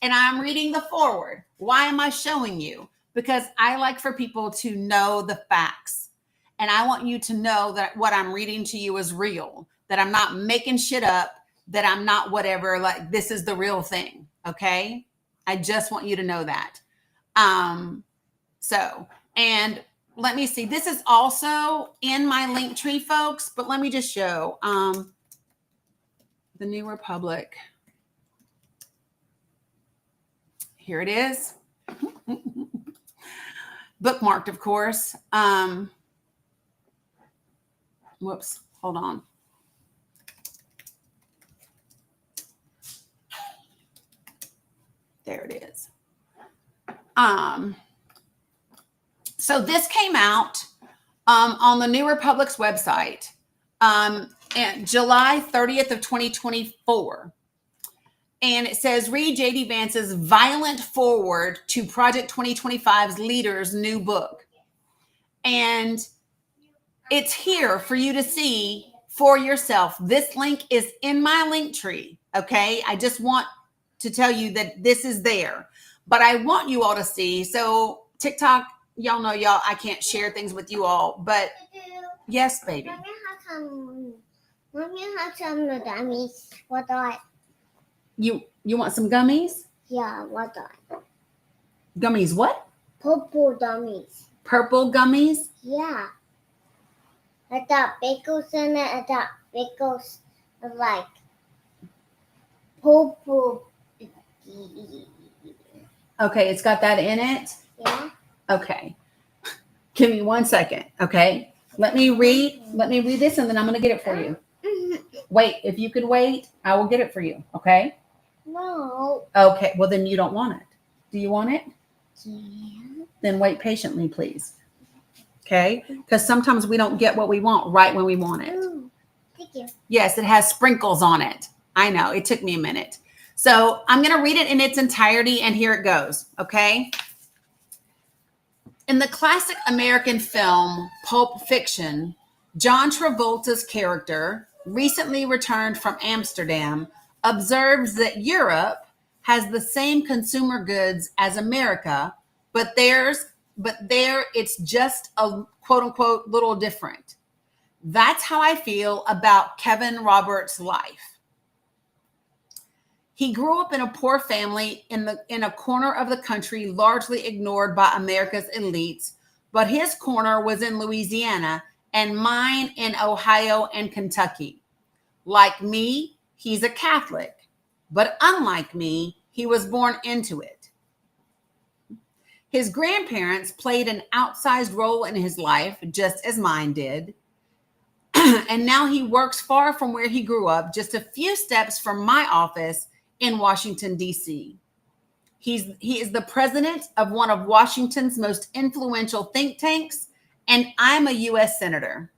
And I'm reading the foreword. Why am I showing you? Because I like for people to know the facts. And I want you to know that what I'm reading to you is real, that I'm not making shit up, that I'm not whatever, like this is the real thing. Okay. I just want you to know that. And let me see, this is also in my link tree, folks, but let me just show, the New Republic. Here it is. Bookmarked, of course. Whoops, hold on. There it is. So this came out on the New Republic's website and July 30th of 2024. And it says, read J.D. Vance's violent foreword to Project 2025's Leader's new book. And it's here for you to see for yourself. This link is in my link tree, okay? I just want to tell you that this is there. But I want you all to see. So TikTok, y'all know I can't share things with you all. But yes, baby. Let me have some dummies. What do I? You want some gummies? Yeah, what do I? Gummies what? Purple dummies. Purple gummies? Yeah. I got pickles in it. I got pickles like purple. Okay, it's got that in it? Yeah. Okay. Give me 1 second, okay? Let me read this and then I'm going to get it for you. Wait, if you could wait, I will get it for you, okay? No. Okay, well then you don't want it. Do you want it? Yeah. Then wait patiently, please. Okay? Because sometimes we don't get what we want right when we want it. Ooh, thank you. Yes, it has sprinkles on it. I know, it took me a minute. So I'm going to read it in its entirety and here it goes, okay? In the classic American film Pulp Fiction, John Travolta's character, recently returned from Amsterdam, observes that Europe has the same consumer goods as America, but there it's just a quote unquote little different. That's how I feel about Kevin Roberts' life. He grew up in a poor family in a corner of the country largely ignored by America's elites, but his corner was in Louisiana and mine in Ohio and Kentucky. Like me, he's a Catholic, but unlike me, he was born into it. His grandparents played an outsized role in his life, just as mine did. And now he works far from where he grew up, just a few steps from my office in Washington, D.C. He is the president of one of Washington's most influential think tanks, and I'm a U.S. Senator.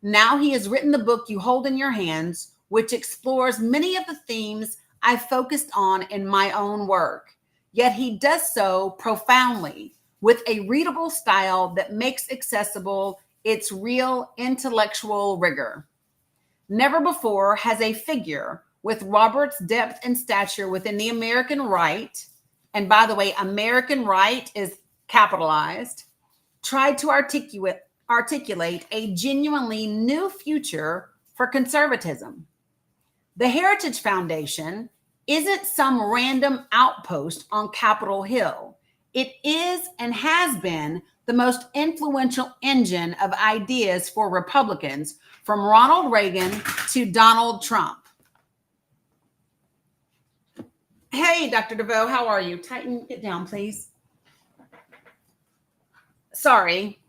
Now he has written the book you hold in your hands, which explores many of the themes I've focused on in my own work. Yet he does so profoundly with a readable style that makes accessible its real intellectual rigor. Never before has a figure with Robert's depth and stature within the American right, and by the way, American right is capitalized, tried to articulate a genuinely new future for conservatism. The Heritage Foundation isn't some random outpost on Capitol Hill. It is and has been the most influential engine of ideas for Republicans from Ronald Reagan to Donald Trump. Hey, Dr. DeVoe, how are you? Tighten it down, please. Sorry.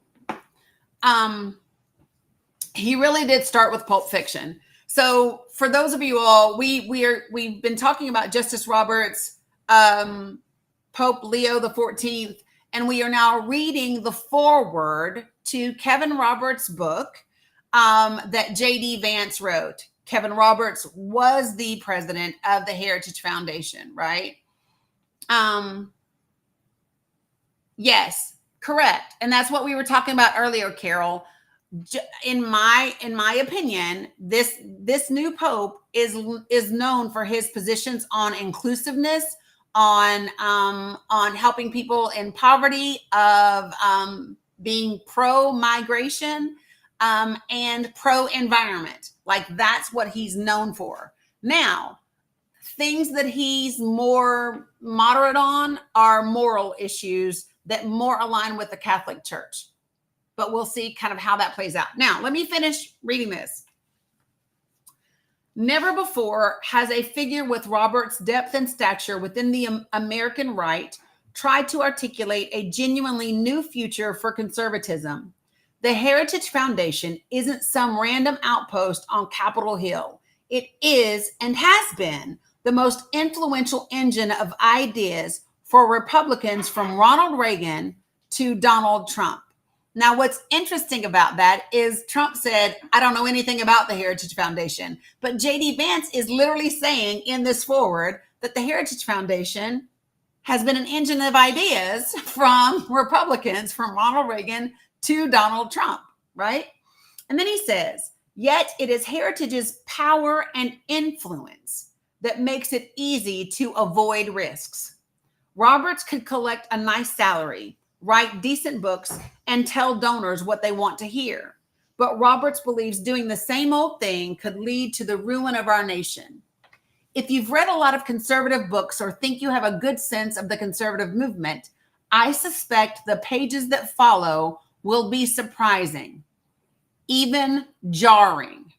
He really did start with Pulp Fiction. So for those of you all, we've been talking about Justice Roberts, Pope Leo XIV, and we are now reading the foreword to Kevin Roberts' book that J.D. Vance wrote. Kevin Roberts was the president of the Heritage Foundation, right? Yes, correct. And that's what we were talking about earlier, Carol. In my opinion, this new pope is known for his positions on inclusiveness, on helping people in poverty, of being pro-migration, and pro-environment. Like, that's what he's known for. Now, things that he's more moderate on are moral issues that more align with the Catholic Church. But we'll see kind of how that plays out. Now, let me finish reading this. Never before has a figure with Robert's depth and stature within the American right tried to articulate a genuinely new future for conservatism. The Heritage Foundation isn't some random outpost on Capitol Hill. It is and has been the most influential engine of ideas for Republicans from Ronald Reagan to Donald Trump. Now, what's interesting about that is Trump said, I don't know anything about the Heritage Foundation, but J.D. Vance is literally saying in this forward that the Heritage Foundation has been an engine of ideas from Republicans from Ronald Reagan to Donald Trump, right? And then he says, yet it is Heritage's power and influence that makes it easy to avoid risks. Roberts could collect a nice salary, write decent books, and tell donors what they want to hear. But Roberts believes doing the same old thing could lead to the ruin of our nation. If you've read a lot of conservative books or think you have a good sense of the conservative movement, I suspect the pages that follow will be surprising, even jarring.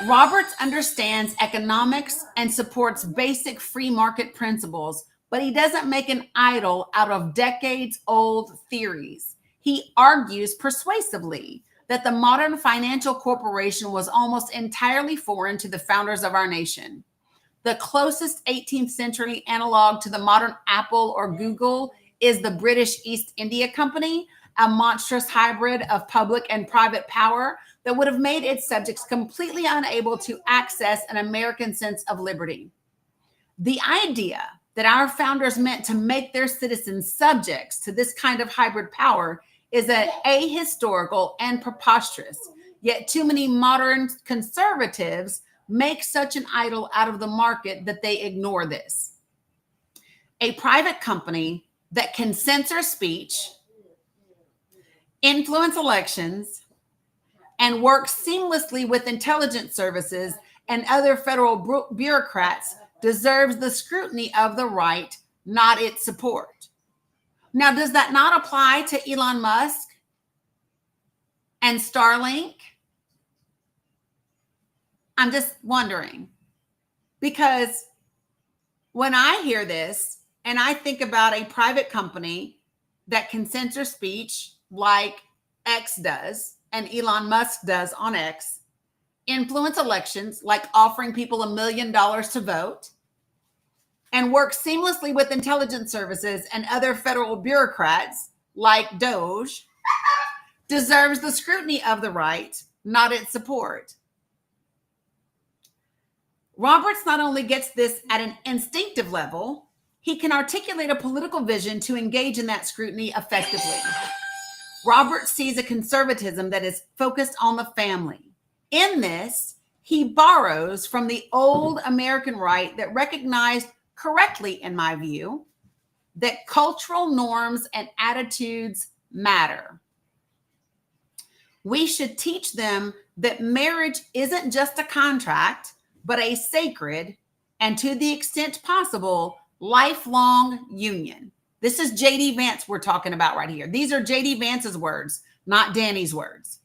Roberts understands economics and supports basic free market principles, but he doesn't make an idol out of decades-old theories. He argues persuasively that the modern financial corporation was almost entirely foreign to the founders of our nation. The closest 18th century analog to the modern Apple or Google is the British East India Company, a monstrous hybrid of public and private power that would have made its subjects completely unable to access an American sense of liberty. The idea that our founders meant to make their citizens subjects to this kind of hybrid power is ahistorical and preposterous. Yet too many modern conservatives make such an idol out of the market that they ignore this. A private company that can censor speech, influence elections, and work seamlessly with intelligence services and other federal bureaucrats deserves the scrutiny of the right, not its support. Now, does that not apply to Elon Musk and Starlink? I'm just wondering, because when I hear this and I think about a private company that can censor speech like X does and Elon Musk does on X, influence elections like offering people $1 million to vote, and work seamlessly with intelligence services and other federal bureaucrats like Doge, deserves the scrutiny of the right, not its support. Roberts not only gets this at an instinctive level, he can articulate a political vision to engage in that scrutiny effectively. Roberts sees a conservatism that is focused on the family. In this, he borrows from the old American right that recognized correctly, in my view, that cultural norms and attitudes matter. We should teach them that marriage isn't just a contract, but a sacred and, to the extent possible, lifelong union. This is J.D. Vance we're talking about right here. These are J.D. Vance's words, not Danny's words.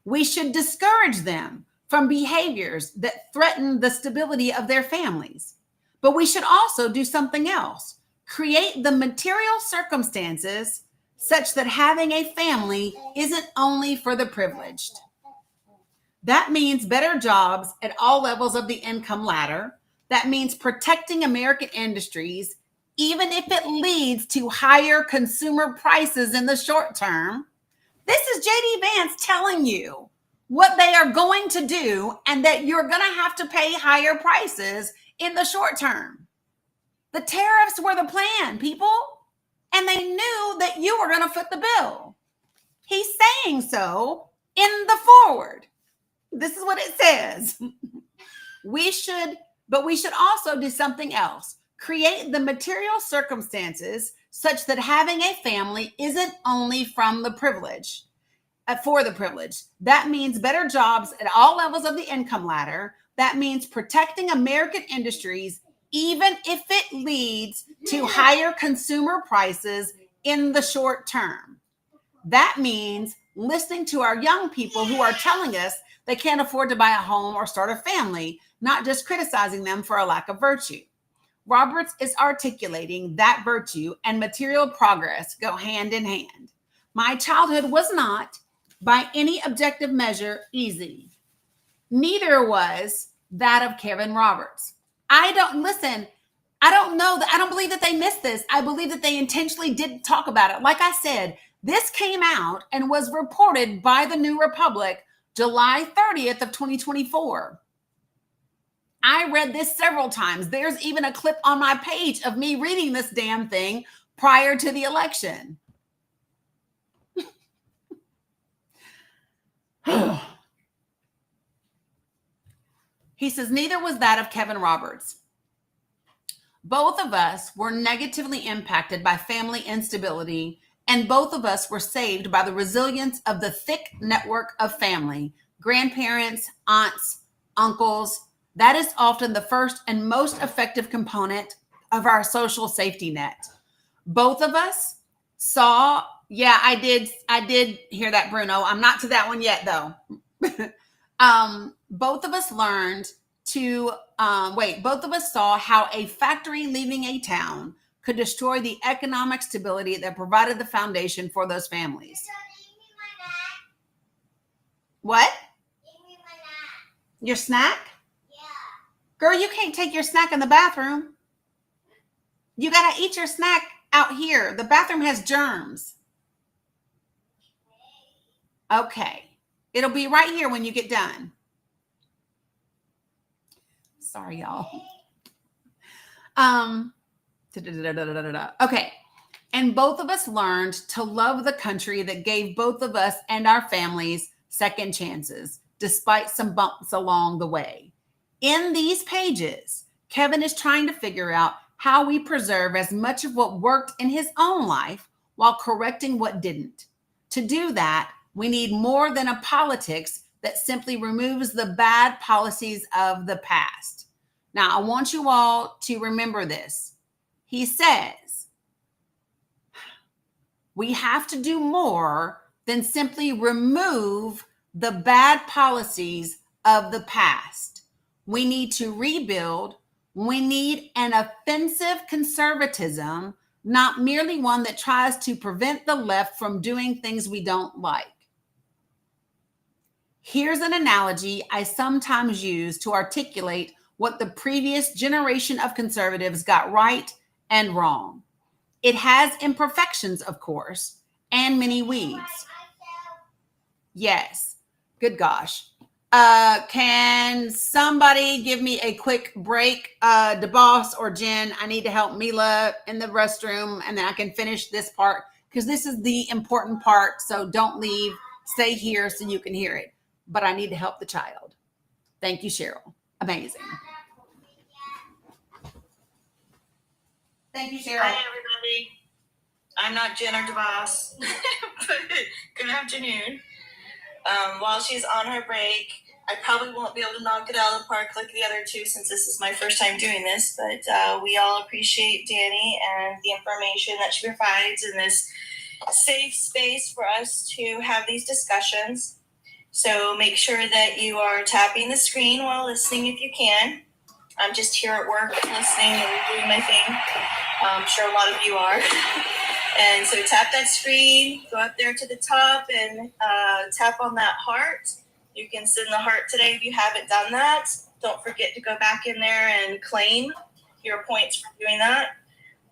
We should discourage them from behaviors that threaten the stability of their families. But we should also do something else. Create the material circumstances such that having a family isn't only for the privileged. That means better jobs at all levels of the income ladder. That means protecting American industries, even if it leads to higher consumer prices in the short term. This is J.D. Vance telling you what they are going to do and that you're going to have to pay higher prices in the short term. The tariffs were the plan, people, and they knew that you were going to foot the bill. He's saying so in the forward. This is what it says. We should also do something else. Create the material circumstances such that having a family isn't only for the privileged. That means better jobs at all levels of the income ladder. That means protecting American industries, even if it leads to higher consumer prices in the short term. That means listening to our young people who are telling us they can't afford to buy a home or start a family, not just criticizing them for a lack of virtue. Roberts is articulating that virtue and material progress go hand in hand. My childhood was not, by any objective measure, easy. Neither was that of Kevin Roberts. I don't believe that they missed this. I believe that they intentionally didn't talk about it. Like I said, this came out and was reported by the New Republic July 30th of 2024. I read this several times. There's even a clip on my page of me reading this damn thing prior to the election. He says, neither was that of Kevin Roberts. Both of us were negatively impacted by family instability, and both of us were saved by the resilience of the thick network of family, grandparents, aunts, uncles. That is often the first and most effective component of our social safety net. Both of us saw, I did hear that, Bruno. I'm not to that one yet, though. Both of us both of us saw how a factory leaving a town could destroy the economic stability that provided the foundation for those families. What? Your snack? Yeah. Girl, you can't take your snack in the bathroom. You got to eat your snack out here. The bathroom has germs. Okay. It'll be right here when you get done. Sorry, y'all. Okay. And both of us learned to love the country that gave both of us and our families second chances, despite some bumps along the way. In these pages, Kevin is trying to figure out how we preserve as much of what worked in his own life while correcting what didn't. To do that, we need more than a politics that simply removes the bad policies of the past. Now, I want you all to remember this. He says, we have to do more than simply remove the bad policies of the past. We need to rebuild. We need an offensive conservatism, not merely one that tries to prevent the left from doing things we don't like. Here's an analogy I sometimes use to articulate what the previous generation of conservatives got right and wrong. It has imperfections, of course, and many weeds. Yes. Good gosh. Can somebody give me a quick break? DeBoss or Jen, I need to help Mila in the restroom, and then I can finish this part because this is the important part. So don't leave. Stay here so you can hear it. But I need to help the child. Thank you, Cheryl. Amazing. Thank you, Cheryl. Hi, everybody. I'm not Jen or DeVos, but good afternoon. While she's on her break, I probably won't be able to knock it out of the park like the other two since this is my first time doing this, but we all appreciate Danny and the information that she provides in this safe space for us to have these discussions. So make sure that you are tapping the screen while listening if you can. I'm just here at work listening and doing my thing. I'm sure a lot of you are. And so tap that screen, go up there to the top and tap on that heart. You can send the heart today if you haven't done that. Don't forget to go back in there and claim your points for doing that.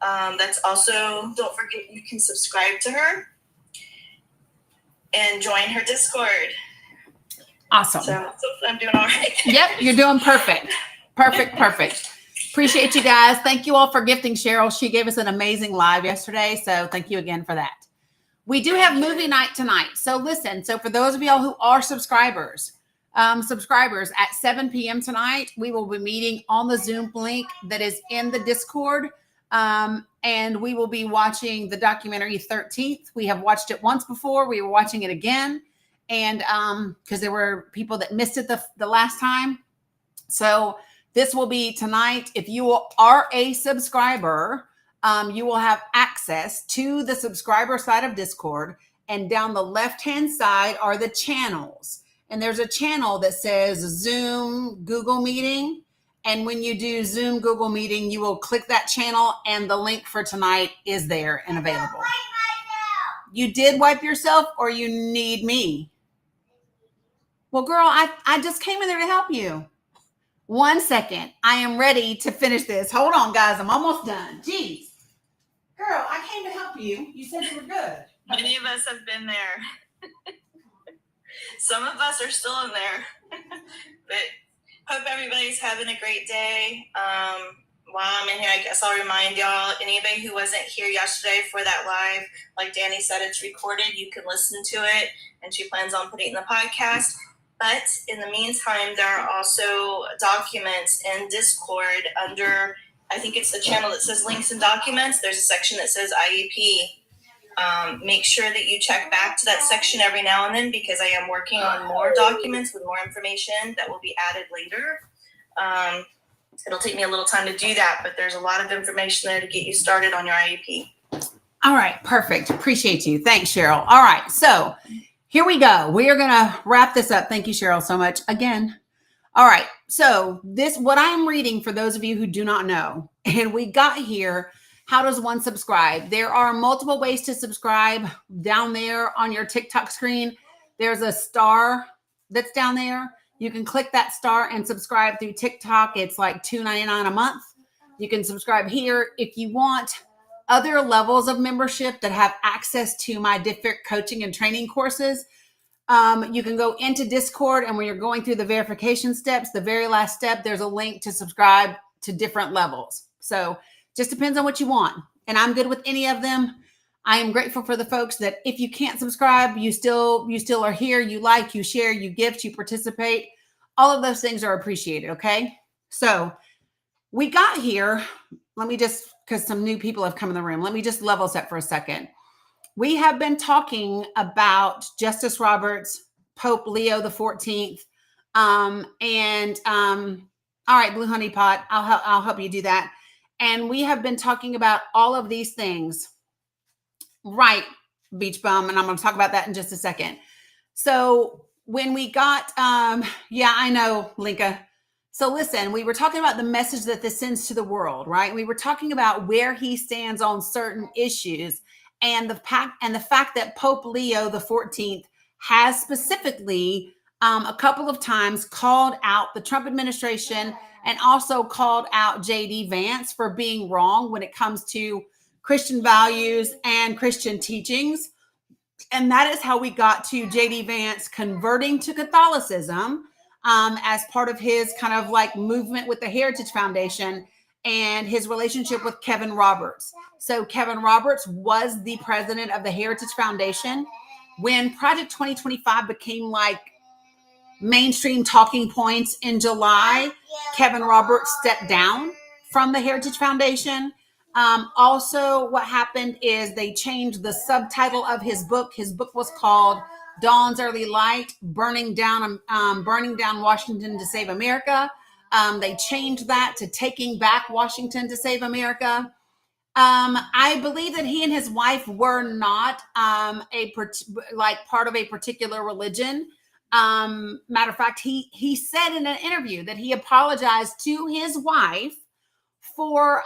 That's also, don't forget you can subscribe to her and join her Discord. Awesome. So I'm doing all right. Yep, you're doing perfect. Perfect. Appreciate you guys. Thank you all for gifting Cheryl. She gave us an amazing live yesterday. So thank you again for that. We do have movie night tonight. So listen, so for those of y'all who are subscribers at 7 p.m. tonight, we will be meeting on the Zoom link that is in the Discord. And we will be watching the documentary 13th. We have watched it once before. We were watching it again. And because there were people that missed it the last time. So this will be tonight. If you are a subscriber, you will have access to the subscriber side of Discord. And down the left-hand side are the channels. And there's a channel that says Zoom Google Meeting. And when you do Zoom Google Meeting, you will click that channel and the link for tonight is there and available. You did wipe yourself or you need me? Well, girl, I just came in there to help you. 1 second. I am ready to finish this. Hold on, guys. I'm almost done. Jeez. Girl, I came to help you. You said you were good. Many of us have been there. Some of us are still in there. But hope everybody's having a great day. While I'm in here, I guess I'll remind y'all, anybody who wasn't here yesterday for that live, like Danny said, it's recorded. You can listen to it, and she plans on putting it in the podcast. But in the meantime, there are also documents in Discord under, I think it's the channel that says links and documents. There's a section that says IEP. Make sure that you check back to that section every now and then because I am working on more documents with more information that will be added later. It'll take me a little time to do that, but there's a lot of information there to get you started on your IEP. All right. Perfect. Appreciate you. Thanks, Cheryl. All right. So here we go. We are going to wrap this up. Thank you, Cheryl, so much again. All right. So what I'm reading for those of you who do not know, and we got here, how does one subscribe? There are multiple ways to subscribe. Down there on your TikTok screen, there's a star that's down there. You can click that star and subscribe through TikTok. It's like $2.99 a month. You can subscribe here if you want other levels of membership that have access to my different coaching and training courses. You can go into Discord, and when you're going through the verification steps, the very last step, there's a link to subscribe to different levels. So just depends on what you want. And I'm good with any of them. I am grateful for the folks that if you can't subscribe, you still are here, you like, you share, you gift, you participate. All of those things are appreciated, okay? So we got here. Let me just, because some new people have come in the room, let me just level set for a second. We have been talking about Justice Roberts' Pope Leo the 14th. All right, Blue Honey Pot, I'll help you do that. And we have been talking about all of these things. Right, Beach Bum, and I'm going to talk about that in just a second. So when we got, yeah, I know, Linka. So listen, we were talking about the message that this sends to the world, right? We were talking about where he stands on certain issues and the fact that Pope Leo the 14th has specifically a couple of times called out the Trump administration and also called out JD Vance for being wrong when it comes to Christian values and Christian teachings. And that is how we got to JD Vance converting to Catholicism as part of his kind of like movement with the Heritage Foundation and his relationship with Kevin Roberts. So Kevin Roberts was the president of the Heritage Foundation. When Project 2025 became like mainstream talking points in July, Kevin Roberts stepped down from the Heritage Foundation. Also, what happened is they changed the subtitle of his book. His book was called Dawn's Early Light, Burning Down Washington to Save America. They changed that to Taking Back Washington to Save America. I believe that he and his wife were not part of a particular religion. Matter of fact, he said in an interview that he apologized to his wife for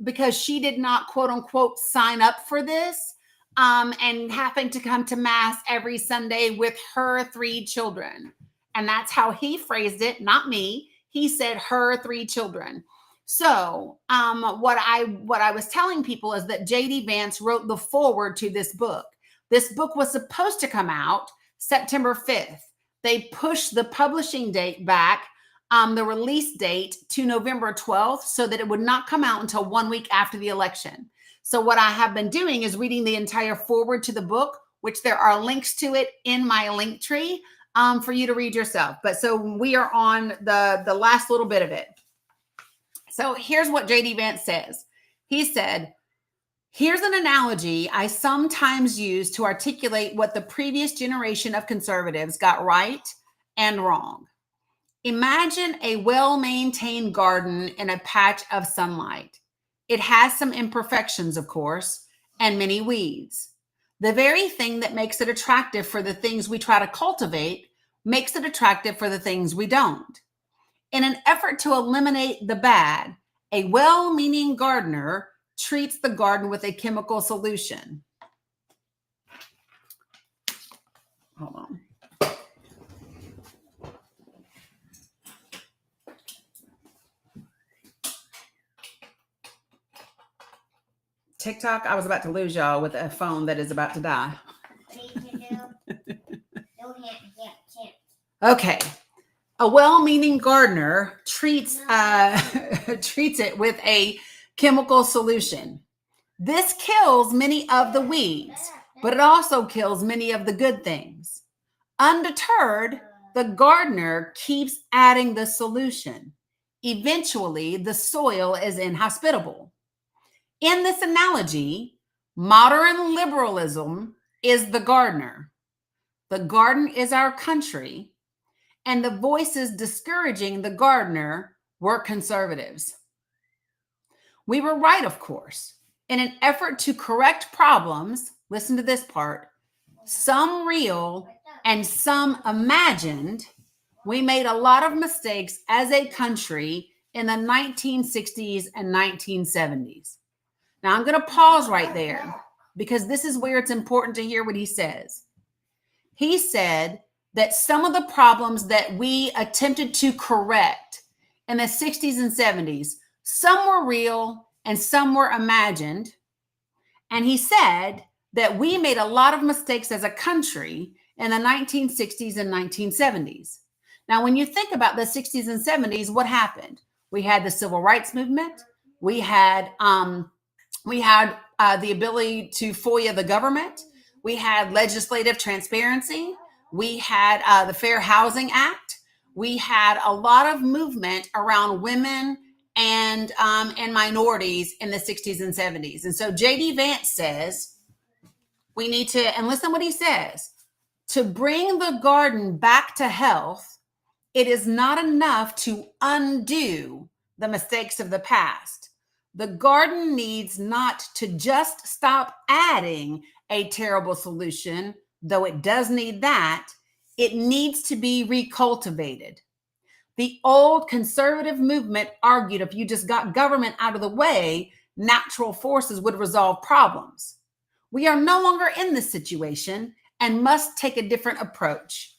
because she did not, quote unquote, sign up for this and having to come to mass every Sunday with her 3 children. And that's how he phrased it, not me. He said her 3 children. So what I was telling people is that JD Vance wrote the foreword to this book. This book was supposed to come out September 5th. They pushed the publishing date back, the release date to November 12th so that it would not come out until 1 week after the election. So what I have been doing is reading the entire foreword to the book, which there are links to it in my link tree for you to read yourself. But so we are on the last little bit of it. So here's what JD Vance says. He said, here's an analogy I sometimes use to articulate what the previous generation of conservatives got right and wrong. Imagine a well-maintained garden in a patch of sunlight. It has some imperfections, of course, and many weeds. The very thing that makes it attractive for the things we try to cultivate makes it attractive for the things we don't. In an effort to eliminate the bad, a well-meaning gardener treats the garden with a chemical solution. Hold on. TikTok, I was about to lose y'all with a phone that is about to die. Okay. A well-meaning gardener treats it with a chemical solution. This kills many of the weeds, but it also kills many of the good things. Undeterred, the gardener keeps adding the solution. Eventually, the soil is inhospitable. In this analogy, modern liberalism is the gardener. The garden is our country, and the voices discouraging the gardener were conservatives. We were right, of course. In an effort to correct problems, listen to this part, some real and some imagined, we made a lot of mistakes as a country in the 1960s and 1970s. Now, I'm going to pause right there because this is where it's important to hear what he says. He said that some of the problems that we attempted to correct in the 60s and 70s, some were real and some were imagined. And he said that we made a lot of mistakes as a country in the 1960s and 1970s. Now, when you think about the 60s and 70s, what happened? We had the civil rights movement. We had the ability to FOIA the government. We had legislative transparency. We had the Fair Housing Act. We had a lot of movement around women and minorities in the 60s and 70s. And so JD Vance says we need to, and listen what he says, To bring the garden back to health, it is not enough to undo the mistakes of the past. The garden needs not to just stop adding a terrible solution, though it does need that. It needs to be recultivated. The old conservative movement argued if you just got government out of the way, natural forces would resolve problems. We are no longer in this situation and must take a different approach.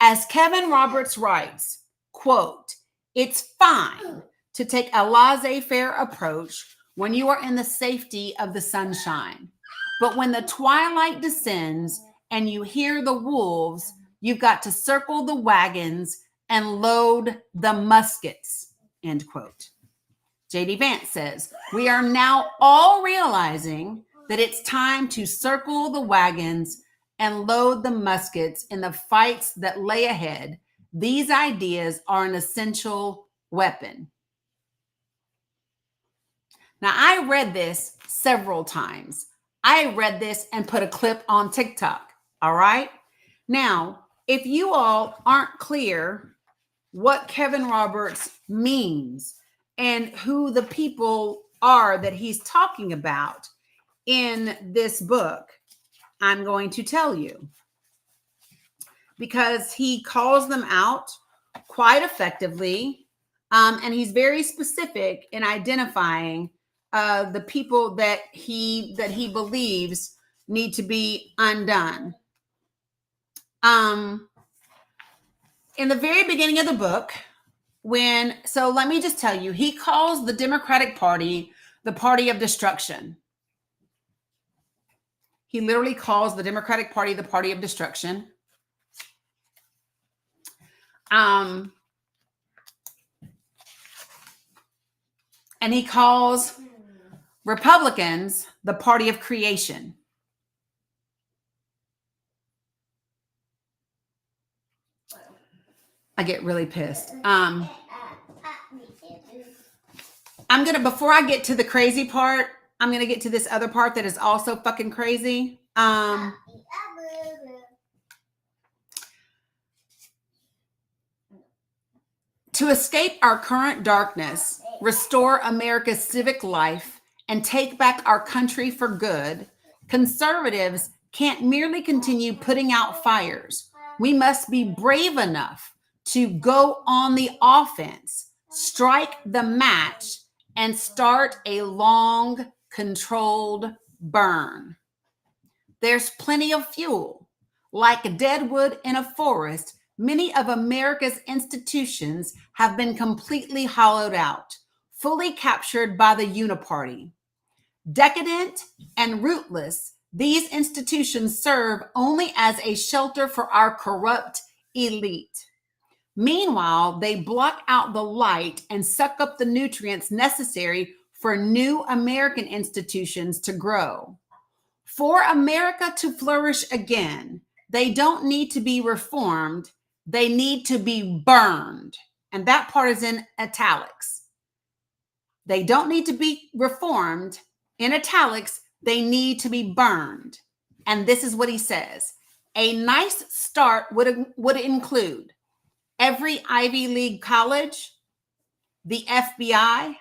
As Kevin Roberts writes, quote, "It's fine to take a laissez-faire approach when you are in the safety of the sunshine. But when the twilight descends and you hear the wolves, you've got to circle the wagons and load the muskets," end quote. J.D. Vance says, "We are now all realizing that it's time to circle the wagons and load the muskets in the fights that lay ahead. These ideas are an essential weapon." Now, I read this several times. I read this and put a clip on TikTok. All right. Now, if you all aren't clear what Kevin Roberts means and who the people are that he's talking about in this book, I'm going to tell you, because he calls them out quite effectively, and he's very specific in identifying the people that he believes need to be undone. In the very beginning of the book, so let me just tell you, he calls the Democratic Party the party of destruction. He literally calls the Democratic Party the party of destruction. And he calls Republicans the party of creation. I get really pissed. Before I get to the crazy part, I'm going to get to this other part that is also fucking crazy. To escape our current darkness, restore America's civic life, and take back our country for good, conservatives can't merely continue putting out fires. We must be brave enough to go on the offense, strike the match, and start a long, controlled burn. There's plenty of fuel. Like deadwood in a forest, many of America's institutions have been completely hollowed out, fully captured by the uniparty. Decadent and rootless, these institutions serve only as a shelter for our corrupt elite. Meanwhile, they block out the light and suck up the nutrients necessary for new American institutions to grow. For America to flourish again, they don't need to be reformed. They need to be burned. And that part is in italics. They don't need to be reformed. In italics, they need to be burned. And this is what he says. A nice start would include every Ivy League college, the FBI,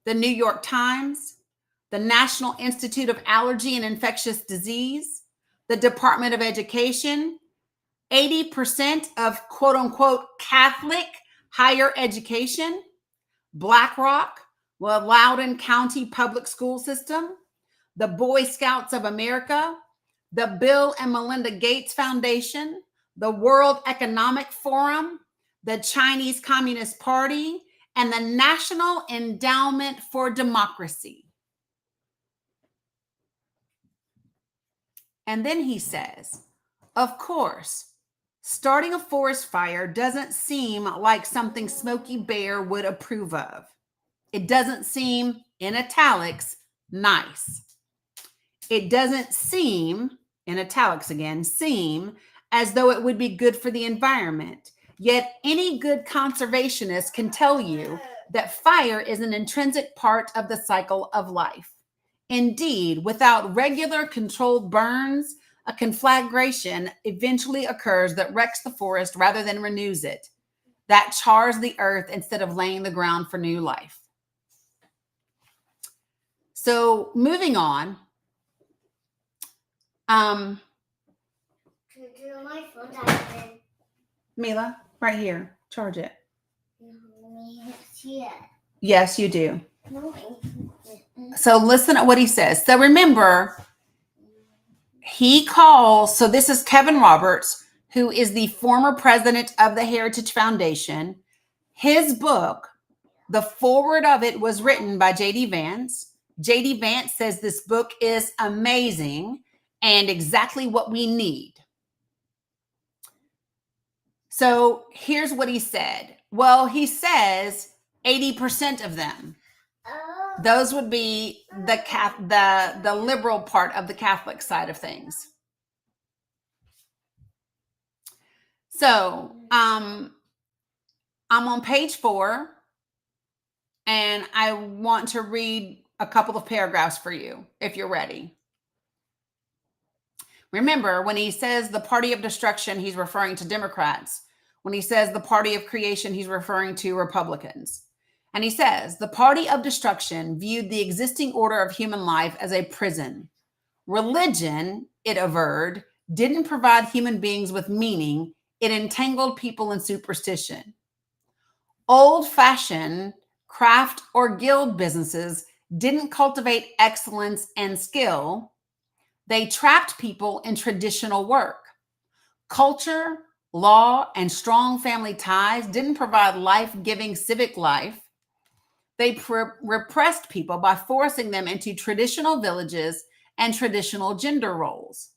the New York Times, the National Institute of Allergy and Infectious Disease, the Department of Education, 80% of quote unquote Catholic higher education, BlackRock, the Loudoun County Public School System, the Boy Scouts of America, the Bill and Melinda Gates Foundation, the World Economic Forum, the Chinese Communist Party, and the National Endowment for Democracy. And then he says, of course, starting a forest fire doesn't seem like something Smokey Bear would approve of. It doesn't seem, in italics, nice. It doesn't seem, in italics again, seem as though it would be good for the environment. Yet any good conservationist can tell you that fire is an intrinsic part of the cycle of life. Indeed, without regular controlled burns, a conflagration eventually occurs that wrecks the forest rather than renews it, that chars the earth instead of laying the ground for new life. So moving on. My phone died. Mila, right here, charge it. Yeah. Yes, you do. No. So listen to what he says. So remember, he calls, so this is Kevin Roberts, who is the former president of the Heritage Foundation. His book, the foreword of it was written by J.D. Vance. J.D. Vance says this book is amazing and exactly what we need. So here's what he said. Well, he says 80% of them. Those would be the liberal part of the Catholic side of things. So I'm on page 4, and I want to read a couple of paragraphs for you if you're ready. Remember, when he says the party of destruction, he's referring to Democrats. When he says the party of creation, he's referring to Republicans. And he says, the party of destruction viewed the existing order of human life as a prison. Religion, it averred, didn't provide human beings with meaning. It entangled people in superstition. Old-fashioned craft or guild businesses didn't cultivate excellence and skill. They trapped people in traditional work. Culture, law, and strong family ties didn't provide life-giving civic life. They repressed people by forcing them into traditional villages and traditional gender roles.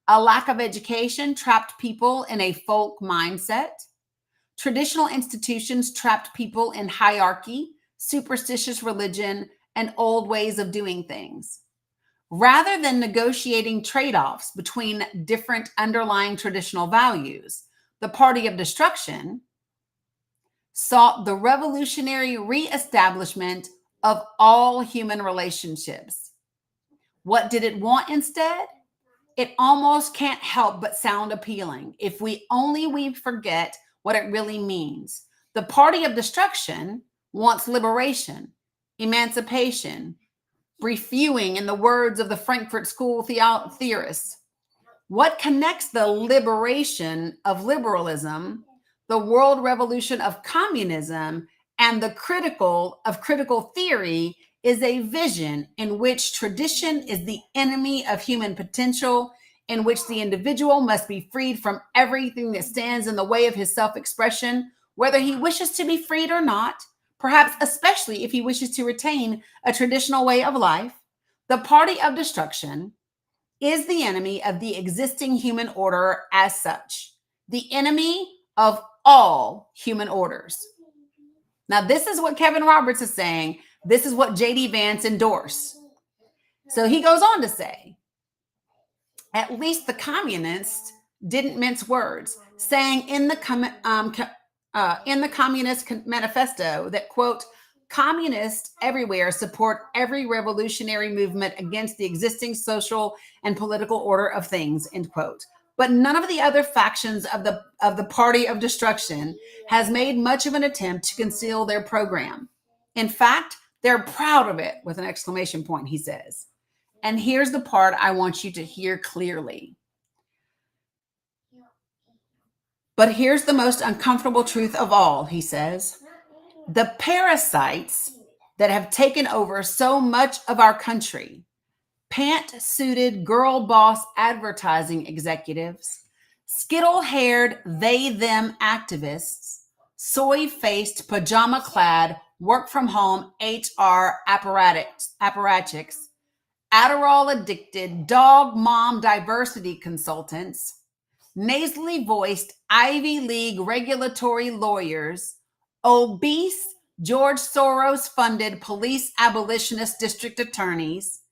A lack of education trapped people in a folk mindset. Traditional institutions trapped people in hierarchy, superstitious religion, and old ways of doing things. Rather than negotiating trade-offs between different underlying traditional values, the party of destruction sought the revolutionary reestablishment of all human relationships. What did it want instead? It almost can't help but sound appealing if we forget what it really means. The party of destruction wants liberation, emancipation, refueling, in the words of the Frankfurt School theorists. What connects the liberation of liberalism, the world revolution of communism, and the critical theory is a vision in which tradition is the enemy of human potential, in which the individual must be freed from everything that stands in the way of his self-expression, whether he wishes to be freed or not, perhaps especially if he wishes to retain a traditional way of life. The party of destruction is the enemy of the existing human order as such, the enemy of all human orders. Now, this is what Kevin Roberts is saying. This is what J.D. Vance endorsed. So he goes on to say, at least the communists didn't mince words, saying in the Communist Manifesto that, quote, communists everywhere support every revolutionary movement against the existing social and political order of things, end quote. But none of the other factions of the party of destruction has made much of an attempt to conceal their program. In fact, they're proud of it, with an exclamation point, he says. And here's the part I want you to hear clearly. But here's the most uncomfortable truth of all, he says. The parasites that have taken over so much of our country, pant-suited girl boss advertising executives, skittle-haired they-them activists, soy-faced pajama-clad work-from-home HR apparatchiks, Adderall-addicted dog mom diversity consultants, nasally voiced Ivy League regulatory lawyers, obese George Soros-funded police abolitionist district attorneys,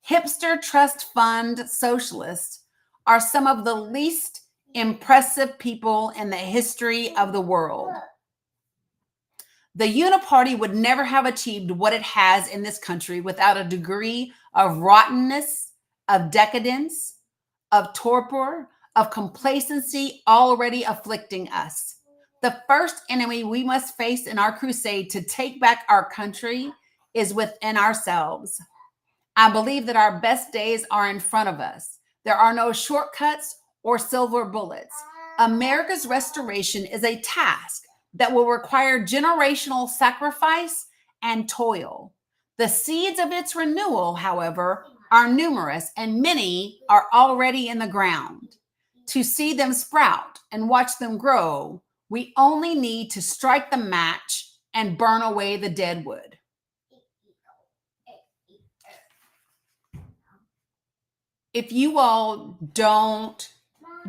hipster trust fund socialists are some of the least impressive people in the history of the world. The Uniparty would never have achieved what it has in this country without a degree of rottenness, of decadence, of torpor, of complacency already afflicting us. The first enemy we must face in our crusade to take back our country is within ourselves. I believe that our best days are in front of us. There are no shortcuts or silver bullets. America's restoration is a task that will require generational sacrifice and toil. The seeds of its renewal, however, are numerous and many are already in the ground. To see them sprout and watch them grow, we only need to strike the match and burn away the dead wood. If you all don't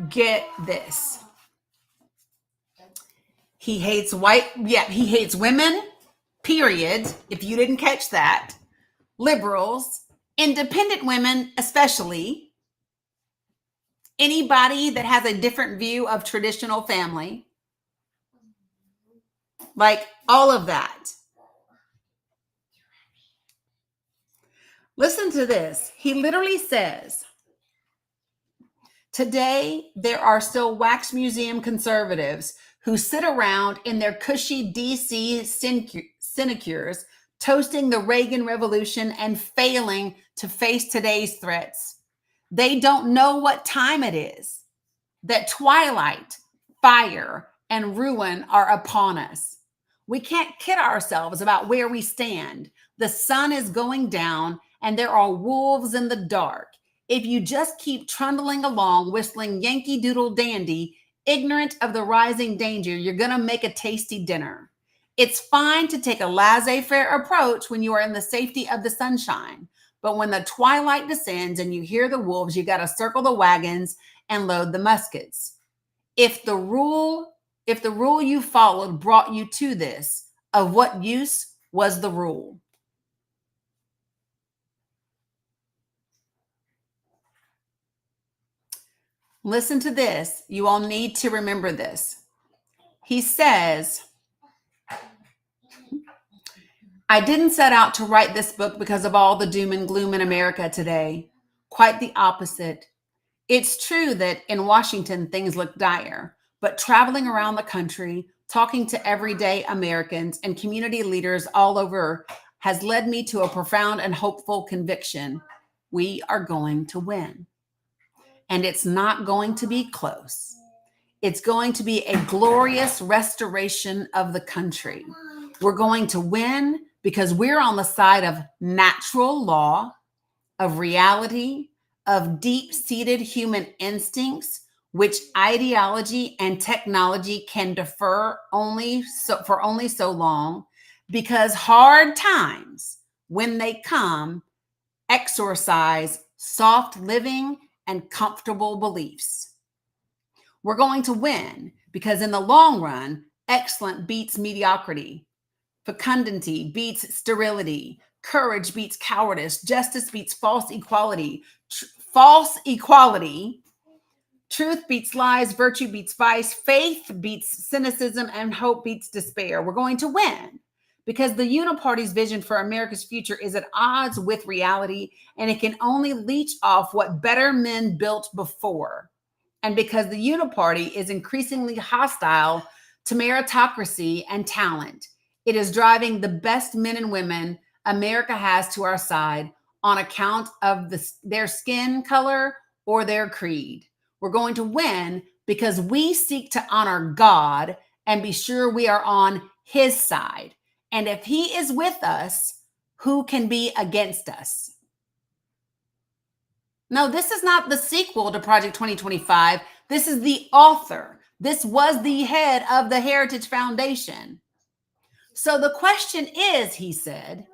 get this, he hates he hates women, period. If you didn't catch that, liberals, independent women, especially anybody that has a different view of traditional family, like all of that. Listen to this. He literally says, today, there are still wax museum conservatives who sit around in their cushy DC sinecures, toasting the Reagan Revolution and failing to face today's threats. They don't know what time it is, that twilight, fire, and ruin are upon us. We can't kid ourselves about where we stand. The sun is going down, and there are wolves in the dark. If you just keep trundling along, whistling Yankee Doodle Dandy, ignorant of the rising danger, you're going to make a tasty dinner. It's fine to take a laissez-faire approach when you are in the safety of the sunshine. But when the twilight descends and you hear the wolves, you got to circle the wagons and load the muskets. If the rule you followed brought you to this, of what use was the rule? Listen to this. You all need to remember this. He says, I didn't set out to write this book because of all the doom and gloom in America today. Quite the opposite. It's true that in Washington, things look dire, but traveling around the country, talking to everyday Americans and community leaders all over has led me to a profound and hopeful conviction. We are going to win. And it's not going to be close. It's going to be a glorious restoration of the country. We're going to win because we're on the side of natural law, of reality, of deep-seated human instincts, which ideology and technology can defer for only so long, because hard times, when they come, exorcise soft living and comfortable beliefs. We're going to win because in the long run, excellent beats mediocrity, fecundity beats sterility, courage beats cowardice, justice beats false equality, truth beats lies, virtue beats vice, faith beats cynicism, and hope beats despair. We're going to win because the Uniparty's vision for America's future is at odds with reality, and it can only leech off what better men built before. And because the Uniparty is increasingly hostile to meritocracy and talent, it is driving the best men and women America has to our side on account of their skin color or their creed. We're going to win because we seek to honor God and be sure we are on his side. And if he is with us, who can be against us? No, this is not the sequel to Project 2025. This is the author. This was the head of the Heritage Foundation. So the question is, he said,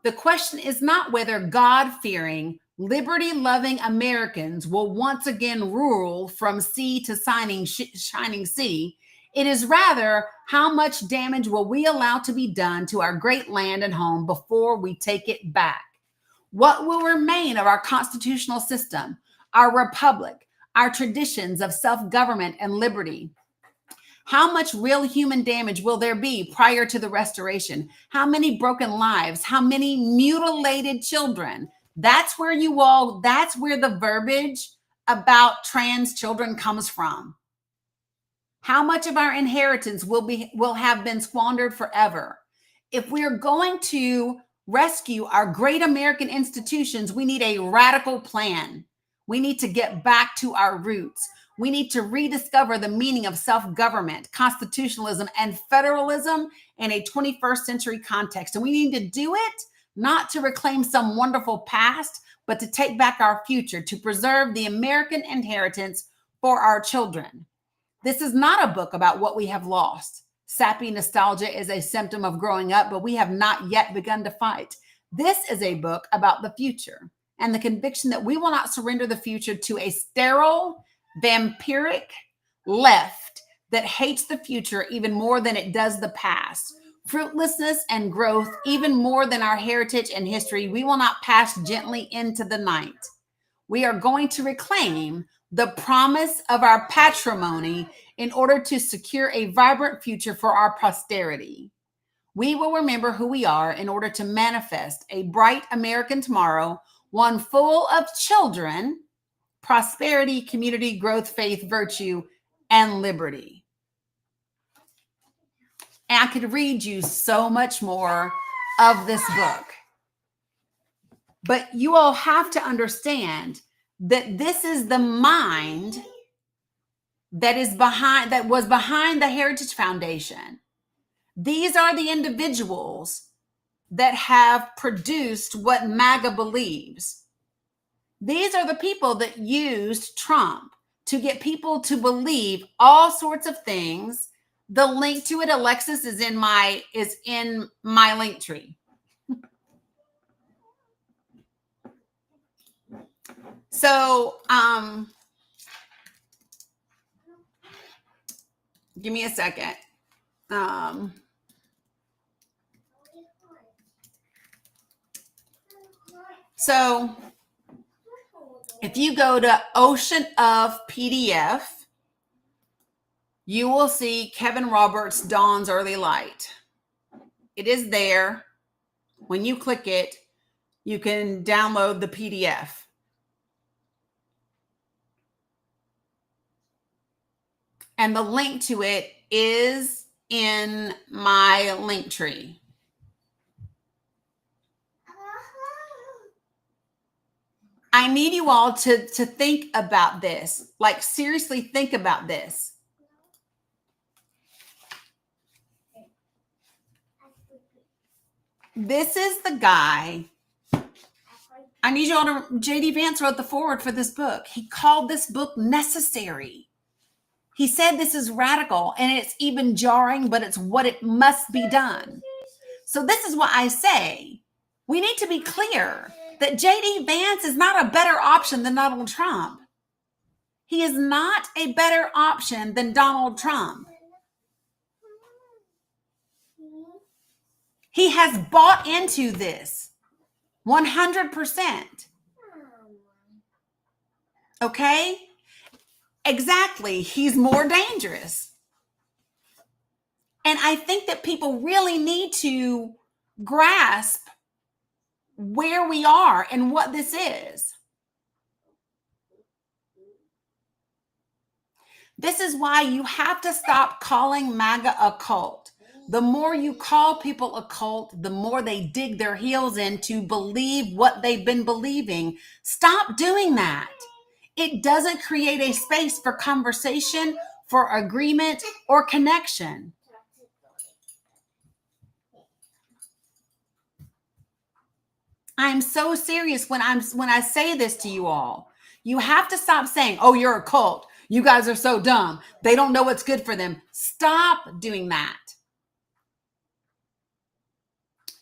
the question is not whether God-fearing, liberty-loving Americans will once again rule from sea to shining sea. It is rather, how much damage will we allow to be done to our great land and home before we take it back? What will remain of our constitutional system, our republic, our traditions of self-government and liberty? How much real human damage will there be prior to the restoration? How many broken lives? How many mutilated children? That's where the verbiage about trans children comes from? How much of our inheritance will have been squandered forever? If we're going to rescue our great American institutions, we need a radical plan. We need to get back to our roots. We need to rediscover the meaning of self-government, constitutionalism, and federalism in a 21st century context. And we need to do it not to reclaim some wonderful past, but to take back our future, to preserve the American inheritance for our children. This is not a book about what we have lost. Sappy nostalgia is a symptom of growing up, but we have not yet begun to fight. This is a book about the future and the conviction that we will not surrender the future to a sterile, vampiric left that hates the future even more than it does the past. Fruitlessness and growth, even more than our heritage and history, we will not pass gently into the night. We are going to reclaim the promise of our patrimony in order to secure a vibrant future for our posterity. We will remember who we are in order to manifest a bright American tomorrow, one full of children, prosperity, community, growth, faith, virtue, and liberty. And I could read you so much more of this book. But you all have to understand that this is the mind that was behind the Heritage Foundation. These are the individuals that have produced what MAGA believes. These are the people that used Trump to get people to believe all sorts of things. The link to it, Alexis, is in my link tree. So, give me a second. So if you go to Ocean of PDF, you will see Kevin Roberts' Dawn's Early Light. It is there. When you click it, you can download the PDF. And the link to it is in my link tree. I need you all to think about this. Like, seriously, think about this. This is the guy. I need you all to, J.D. Vance wrote the foreword for this book. He called this book necessary. He said this is radical and it's even jarring, but it's what it must be done. So this is what I say. We need to be clear that J.D. Vance is not a better option than Donald Trump. He is not a better option than Donald Trump. He has bought into this 100%. Okay? Exactly. He's more dangerous. And I think that people really need to grasp where we are and what this is. This is why you have to stop calling MAGA a cult. The more you call people a cult, the more they dig their heels in to believe what they've been believing. Stop doing that. It doesn't create a space for conversation, for agreement, or connection. I'm so serious when I say this to you all. You have to stop saying, "Oh, you're a cult. You guys are so dumb. They don't know what's good for them." Stop doing that.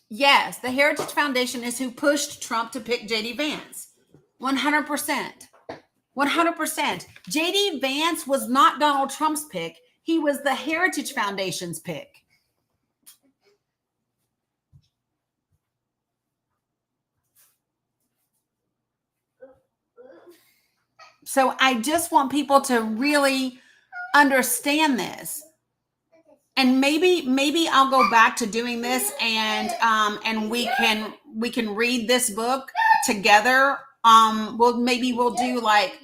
Yes, the Heritage Foundation is who pushed Trump to pick J.D. Vance. 100%. 100%. J.D. Vance was not Donald Trump's pick. He was the Heritage Foundation's pick. So I just want people to really understand this. And maybe I'll go back to doing this and we can read this book together. We'll do like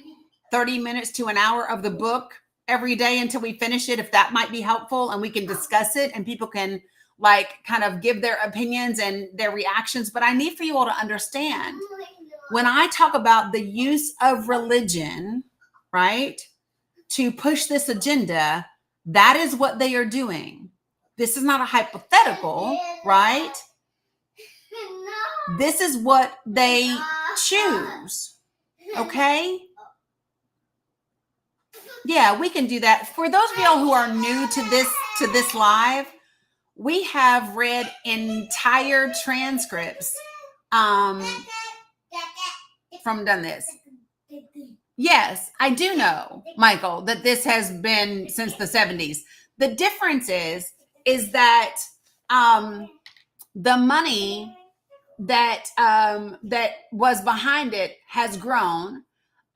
30 minutes to an hour of the book every day until we finish it, if that might be helpful, and we can discuss it and people can like kind of give their opinions and their reactions. But I need for you all to understand, when I talk about the use of religion, right, to push this agenda, that is what they are doing. This is not a hypothetical, right? This is what they choose. Okay? Yeah, we can do that. For those of y'all who are new to this live, we have read entire transcripts from done this. Yes, I do know, Michael, that this has been since the 70s. The difference is that the money that was behind it has grown.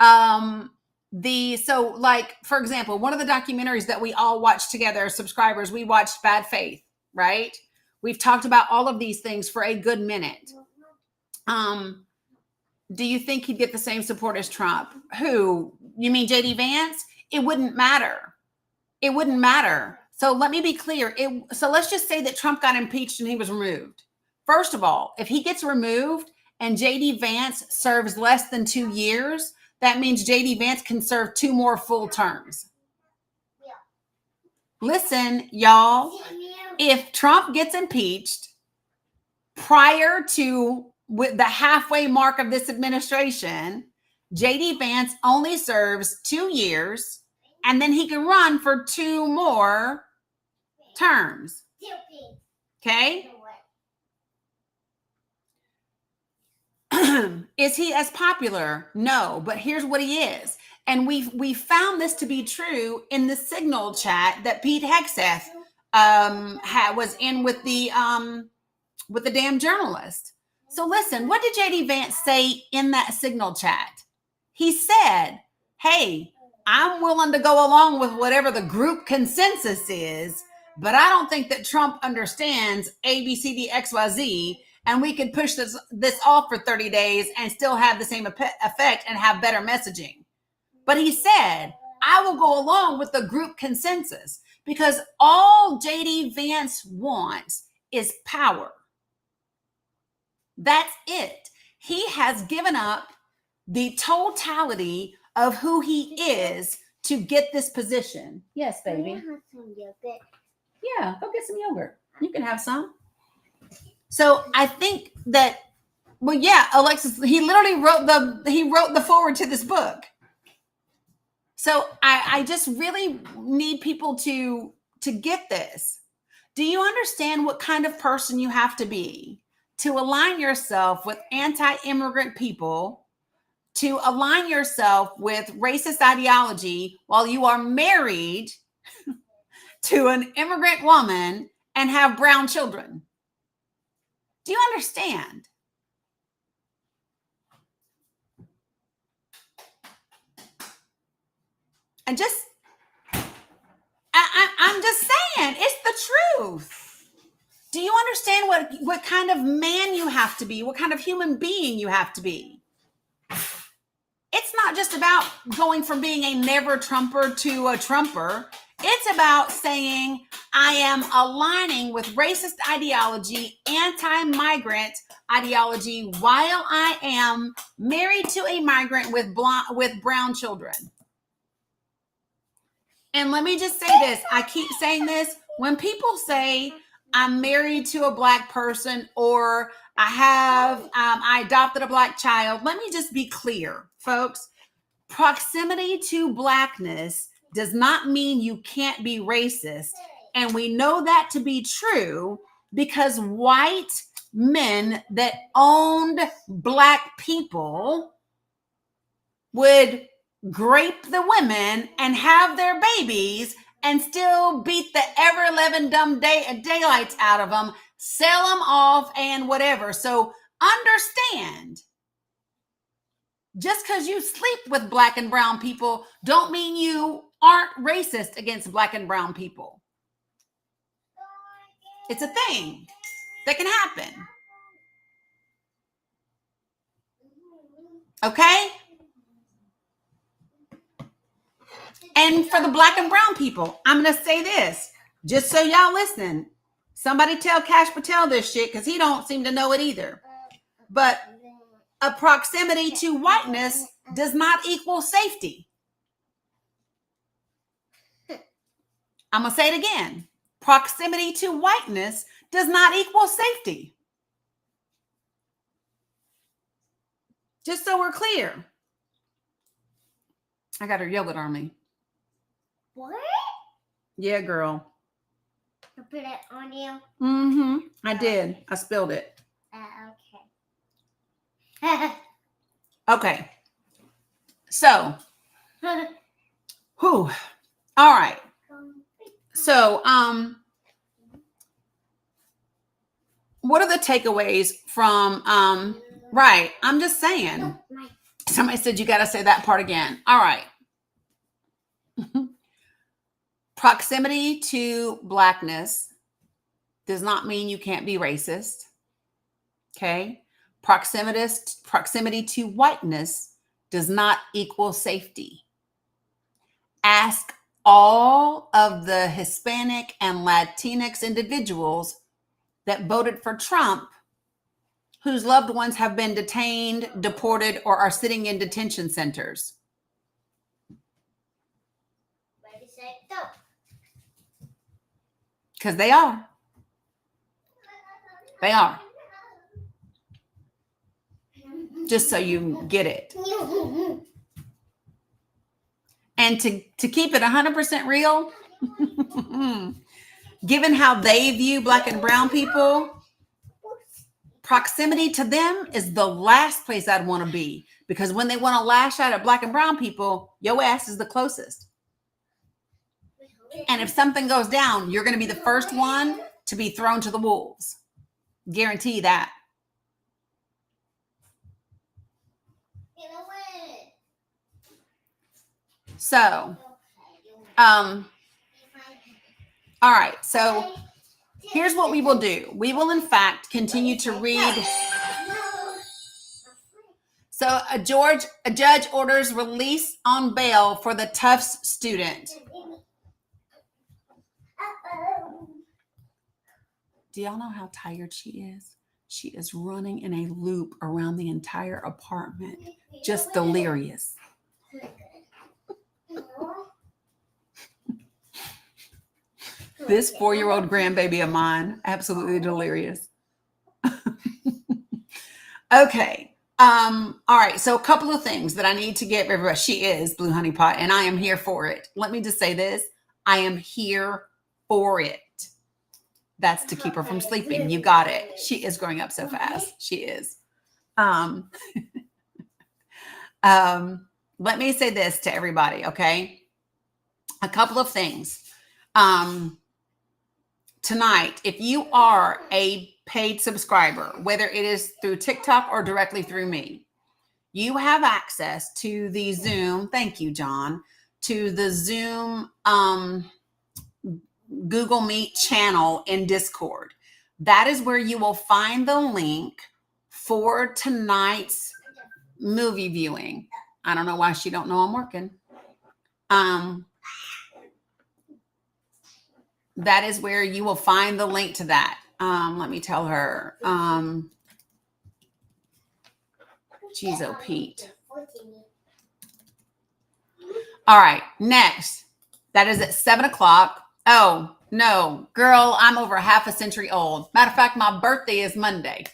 So like, for example, one of the documentaries that we all watched together, subscribers, we watched Bad Faith, right? We've talked about all of these things for a good minute. Do you think he'd get the same support as Trump? Who? You mean JD Vance? It wouldn't matter. It wouldn't matter. So let me be clear. So let's just say that Trump got impeached and he was removed. First of all, if he gets removed and JD Vance serves less than 2 years, that means JD Vance can serve 2 more full terms. Listen, y'all, if Trump gets impeached prior to with the halfway mark of this administration, JD Vance only serves 2 years, and then he can run for 2 more terms. Okay? Is he as popular? No, but here's what he is. And we found this to be true in the Signal chat that Pete Hegseth was in with the damn journalist. So listen, what did JD Vance say in that Signal chat? He said, hey, I'm willing to go along with whatever the group consensus is, but I don't think that Trump understands A, B, C, D, X, Y, Z, and we could push this off for 30 days and still have the same effect and have better messaging. But he said, I will go along with the group consensus because all JD Vance wants is power. That's it. He has given up the totality of who he is to get this position. Yes, baby. Yeah, go get some yogurt. You can have some. So I think that, well, yeah, Alexis, he literally wrote the foreword to this book. So I just really need people to get this. Do you understand what kind of person you have to be to align yourself with anti-immigrant people, to align yourself with racist ideology while you are married to an immigrant woman and have brown children? Do you understand? And just, I'm just saying, it's the truth. Do you understand what kind of man you have to be? What kind of human being you have to be? It's not just about going from being a never Trumper to a Trumper. It's about saying, I am aligning with racist ideology, anti-migrant ideology, while I am married to a migrant with brown children. And let me just say this. I keep saying this. When people say, I'm married to a black person, or I adopted a black child, let me just be clear, folks. Proximity to blackness does not mean you can't be racist. And we know that to be true because white men that owned black people would grape the women and have their babies and still beat the ever-living dumb daylights out of them, sell them off and whatever. So understand, just because you sleep with black and brown people don't mean you aren't racist against black and brown people. It's a thing that can happen. Okay? And for the black and brown people, I'm going to say this, just so y'all listen. Somebody tell Cash Patel this shit because he don't seem to know it either. But a proximity to whiteness does not equal safety. I'm going to say it again. Proximity to whiteness does not equal safety. Just so we're clear. I got her yogurt on me. What? Yeah, girl. I put it on you. Mm-hmm. I did. I spilled it. Okay. Okay. So, whew. All right. So, what are the takeaways from, right. I'm just saying. Somebody said you got to say that part again. All right. Proximity to blackness does not mean you can't be racist. Okay. Proximity to whiteness does not equal safety. Ask all of the Hispanic and Latinx individuals that voted for Trump whose loved ones have been detained, deported, or are sitting in detention centers. Ready, set, go. Because they are. They are. Just so you get it. And to keep it 100% real, given how they view black and brown people, proximity to them is the last place I'd want to be. Because when they want to lash out at black and brown people, your ass is the closest. And if something goes down, you're going to be the first one to be thrown to the wolves. Guarantee that. So, all right. So here's what we will do. We will, in fact, continue to read. So a judge orders release on bail for the Tufts student. Do y'all know how tired she is? She is running in a loop around the entire apartment, just delirious. This 4-year-old grandbaby of mine, absolutely delirious. Okay. All right. So a couple of things that I need to get everybody. She is Blue Honey Pot, and I am here for it. Let me just say this. I am here for it. That's to keep her from sleeping. You got it. She is growing up so fast. She is. Let me say this to everybody. Okay. A couple of things. Tonight, if you are a paid subscriber, whether it is through TikTok or directly through me, you have access to the Zoom. Thank you, John. To the Zoom Google Meet channel in Discord. That is where you will find the link for tonight's movie viewing. I don't know why she don't know I'm working. That is where you will find the link to that. Let me tell her. Geez, oh, Pete. All right, next. That is at 7:00. Oh, no, girl, I'm over half a century old. Matter of fact, my birthday is Monday.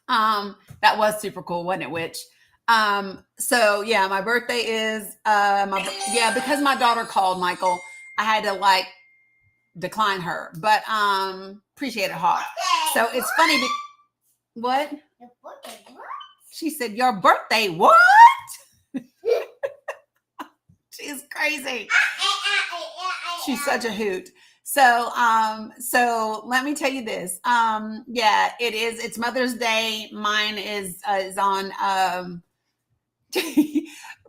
That was super cool, wasn't it, Witch? So yeah, my birthday is, because my daughter called, Michael, I had to decline her, but appreciate it, Hawk. So it's funny. What? She said, your birthday, what? She's crazy. She's such a hoot. So let me tell you this. Yeah, it is. It's Mother's Day. Mine is on,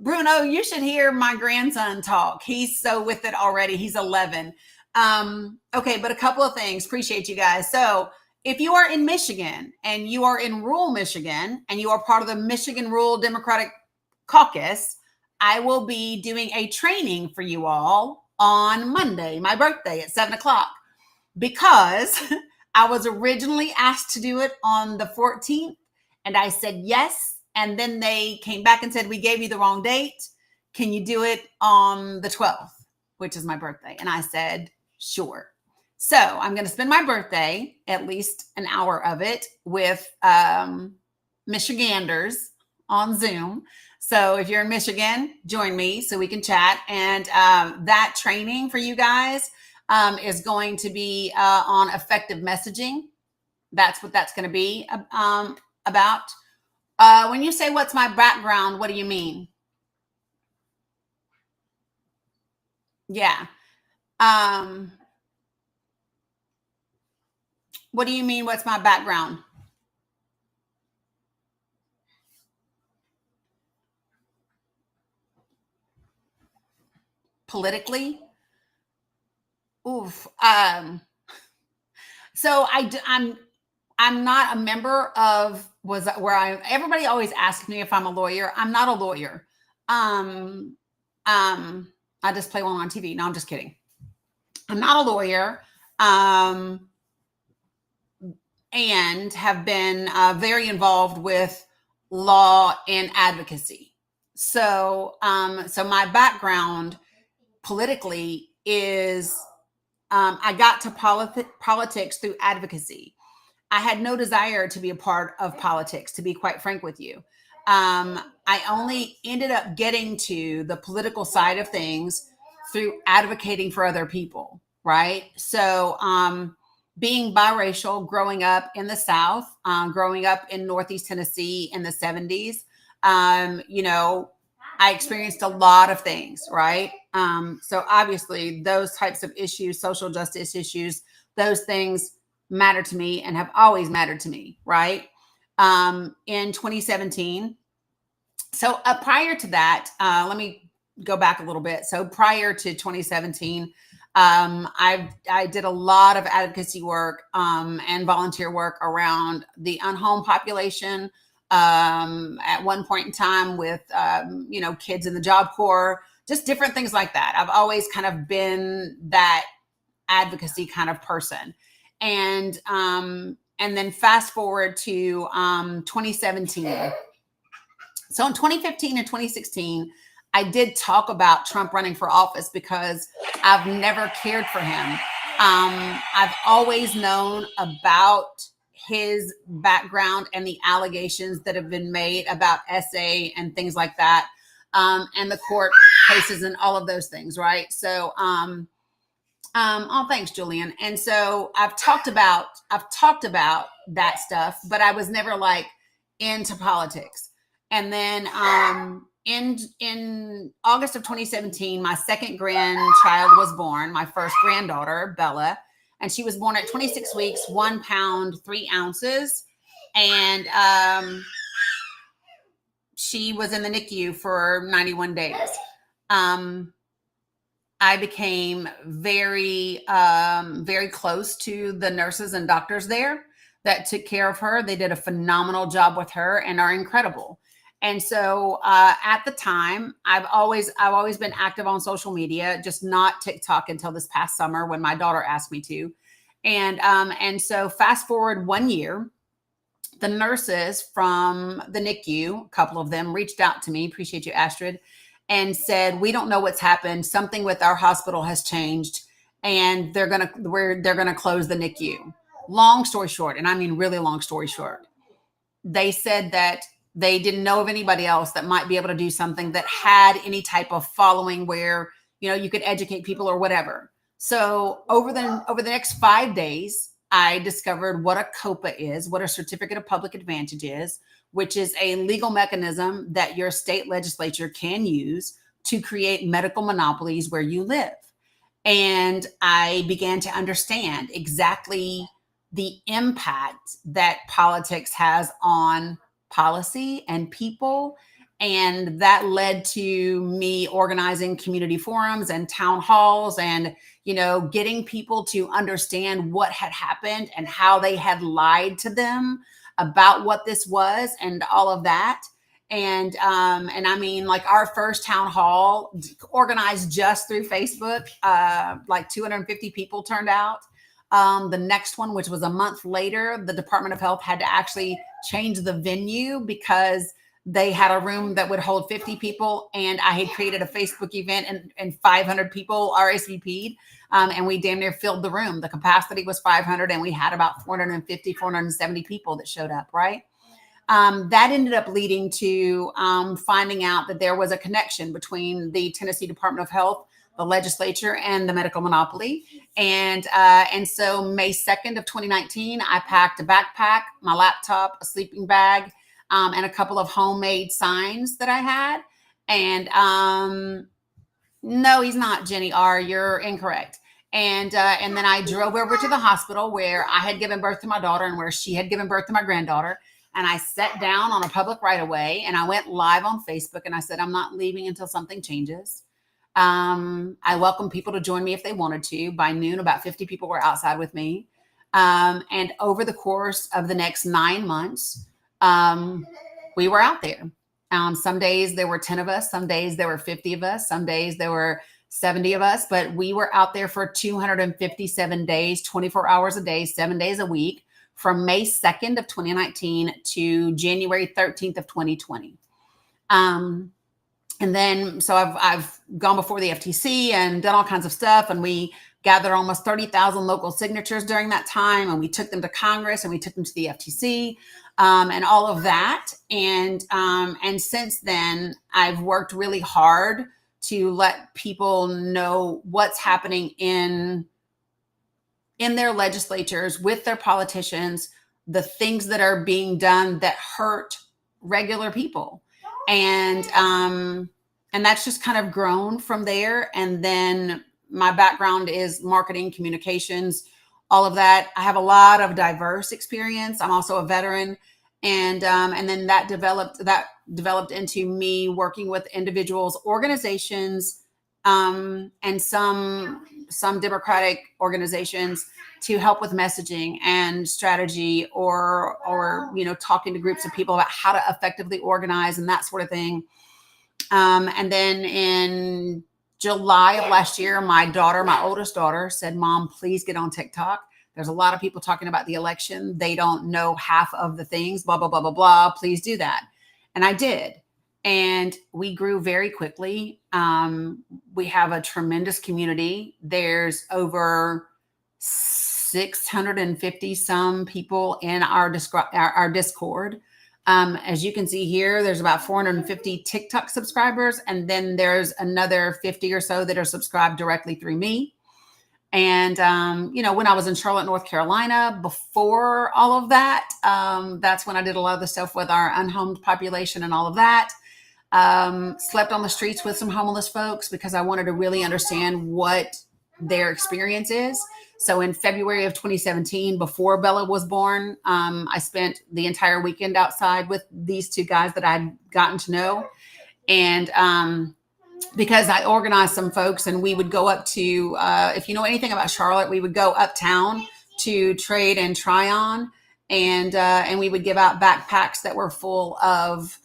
Bruno, you should hear my grandson talk. He's so with it already. He's 11. Okay, but a couple of things. Appreciate you guys. So if you are in Michigan and you are in rural Michigan and you are part of the Michigan Rural Democratic Caucus, I will be doing a training for you all on Monday, my birthday at 7:00, because I was originally asked to do it on the 14th and I said yes. And then they came back and said, we gave you the wrong date. Can you do it on the 12th, which is my birthday? And I said, sure. So I'm going to spend my birthday, at least an hour of it, with Michiganders on Zoom. So if you're in Michigan, join me so we can chat. And that training for you guys is going to be on effective messaging. That's what that's going to be about. When you say, what's my background, what do you mean? Yeah. What do you mean, what's my background? Politically? Oof. So I'm not a member of everybody always asks me if I'm a lawyer. I'm not a lawyer. I just play one on TV. No, I'm just kidding. I'm not a lawyer. And have been very involved with law and advocacy. So my background politically is I got to politics through advocacy. I had no desire to be a part of politics, to be quite frank with you. I only ended up getting to the political side of things through advocating for other people, right? So being biracial, growing up in the South, growing up in Northeast Tennessee in the 70s, I experienced a lot of things, right? So obviously those types of issues, social justice issues, those things matter to me and have always mattered to me, right? In 2017. So prior to that, let me go back a little bit. So prior to 2017, I did a lot of advocacy work and volunteer work around the unhomed population. At one point in time with, kids in the Job Corps, just different things like that. I've always kind of been that advocacy kind of person. And then fast forward to 2017. So in 2015 and 2016, I did talk about Trump running for office because I've never cared for him. I've always known about his background and the allegations that have been made about SA and things like that, and the court cases and all of those things, right? So, thanks, Julian. And so I've talked about that stuff, but I was never like into politics. And then in August of 2017, my second grandchild was born, my first granddaughter, Bella. And she was born at 26 weeks, 1 pound, 3 ounces. And she was in the NICU for 91 days. I became very, very close to the nurses and doctors there that took care of her. They did a phenomenal job with her and are incredible. And so at the time, I've always been active on social media, just not TikTok until this past summer when my daughter asked me to. And so fast forward 1 year, the nurses from the NICU, a couple of them reached out to me, appreciate you, Astrid, and said, we don't know what's happened. Something with our hospital has changed and they're going to close the NICU. Long story short, and I mean really long story short, they said that they didn't know of anybody else that might be able to do something that had any type of following where, you could educate people or whatever. So over the next 5 days, I discovered what a COPA is, what a certificate of public advantage is, which is a legal mechanism that your state legislature can use to create medical monopolies where you live. And I began to understand exactly the impact that politics has on policy and people. And that led to me organizing community forums and town halls and, getting people to understand what had happened and how they had lied to them about what this was and all of that. And I mean, like our first town hall organized just through Facebook, like 250 people turned out. The next one, which was a month later, the Department of Health had to actually change the venue because they had a room that would hold 50 people. And I had created a Facebook event and 500 people RSVP'd. And we damn near filled the room. The capacity was 500 and we had about 450, 470 people that showed up, right? That ended up leading to finding out that there was a connection between the Tennessee Department of Health, the legislature, and the medical monopoly. And so May 2nd of 2019, I packed a backpack, my laptop, a sleeping bag, and a couple of homemade signs that I had. And no, he's not, Jenny R. You're incorrect. And then I drove over to the hospital where I had given birth to my daughter and where she had given birth to my granddaughter. And I sat down on a public right of way and I went live on Facebook and I said, I'm not leaving until something changes. I welcome people to join me if they wanted to. By noon, about 50 people were outside with me. And over the course of the next 9 months, we were out there. Some days there were 10 of us. Some days there were 50 of us. Some days there were 70 of us. But we were out there for 257 days, 24 hours a day, 7 days a week, from May 2nd of 2019 to January 13th of 2020. And then, so I've gone before the FTC and done all kinds of stuff. And we gathered almost 30,000 local signatures during that time. And we took them to Congress and we took them to the FTC, and all of that. And since then, I've worked really hard to let people know what's happening in their legislatures with their politicians, the things that are being done that hurt regular people. And that's just kind of grown from there. And then my background is marketing, communications, all of that. I have a lot of diverse experience. I'm also a veteran. And then that developed into me working with individuals, organizations, and some Democratic organizations to help with messaging and strategy or talking to groups of people about how to effectively organize and that sort of thing. And then in July of last year, my oldest daughter said, Mom, please get on TikTok. There's a lot of people talking about the election. They don't know half of the things, blah, blah, blah, blah, blah. Please do that. And I did. And we grew very quickly. We have a tremendous community. There's over 650 some people in our Discord. As you can see here, there's about 450 TikTok subscribers. And then there's another 50 or so that are subscribed directly through me. And, when I was in Charlotte, North Carolina, before all of that, that's when I did a lot of the stuff with our unhomed population and all of that. Slept on the streets with some homeless folks because I wanted to really understand what their experience is. So in February of 2017, before Bella was born, I spent the entire weekend outside with these two guys that I'd gotten to know. And because I organized some folks and we would go up to, if you know anything about Charlotte, we would go uptown to Trade and Try On. And we would give out backpacks that were full of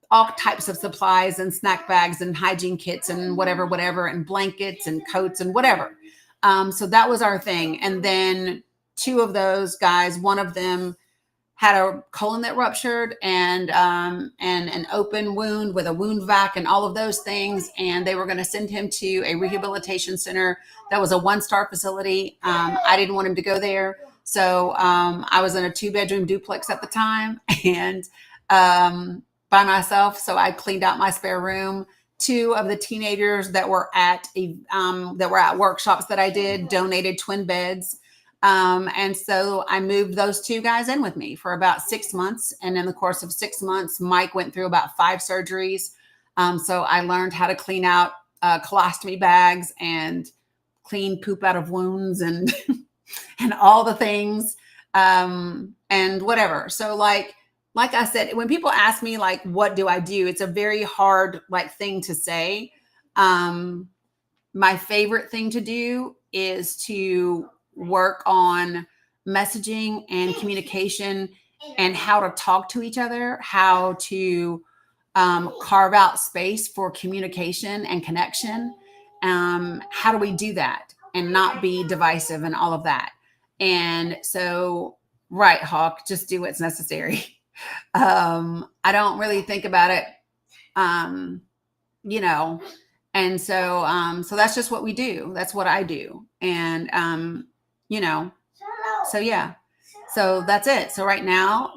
all types of supplies and snack bags and hygiene kits and whatever, and blankets and coats and whatever. So that was our thing. And then two of those guys, one of them had a colon that ruptured and an open wound with a wound vac and all of those things. And they were going to send him to a rehabilitation center that was a 1-star facility. I didn't want him to go there. So I was in a 2-bedroom duplex at the time and by myself. So I cleaned out my spare room. 2 of the teenagers that were at workshops that I did donated twin beds. And so I moved those 2 guys in with me for about 6 months. And in the course of 6 months, Mike went through about 5 surgeries. So I learned how to clean out colostomy bags and clean poop out of wounds and and all the things and whatever. So like I said, when people ask me, like, what do I do? It's a very hard, thing to say. My favorite thing to do is to work on messaging and communication and how to talk to each other, how to carve out space for communication and connection. How do we do that and not be divisive and all of that? And so, right, Hawk, just do what's necessary. I don't really think about it, you know, and so, so that's just what we do. That's what I do. And, you know, so yeah, so that's it. So right now,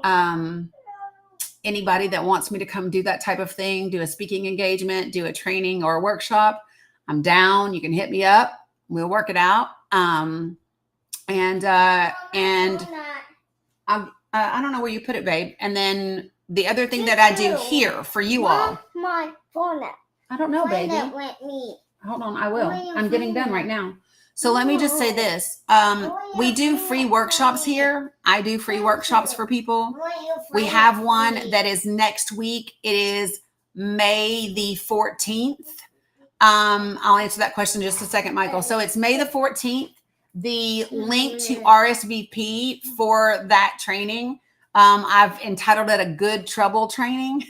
anybody that wants me to come do that type of thing, do a speaking engagement, do a training or a workshop, I'm down. You can hit me up. We'll work it out. And I don't know where you put it, babe. And then the other thing that I do here for you all. My phone. I don't know, baby. Hold on, I will. I'm getting done right now. So let me just say this. We do free workshops here. I do free workshops for people. We have one that is next week. It is May the 14th. I'll answer that question in just a second, Michael. So it's May the 14th. The link to RSVP for that training, I've entitled it a Good Trouble Training.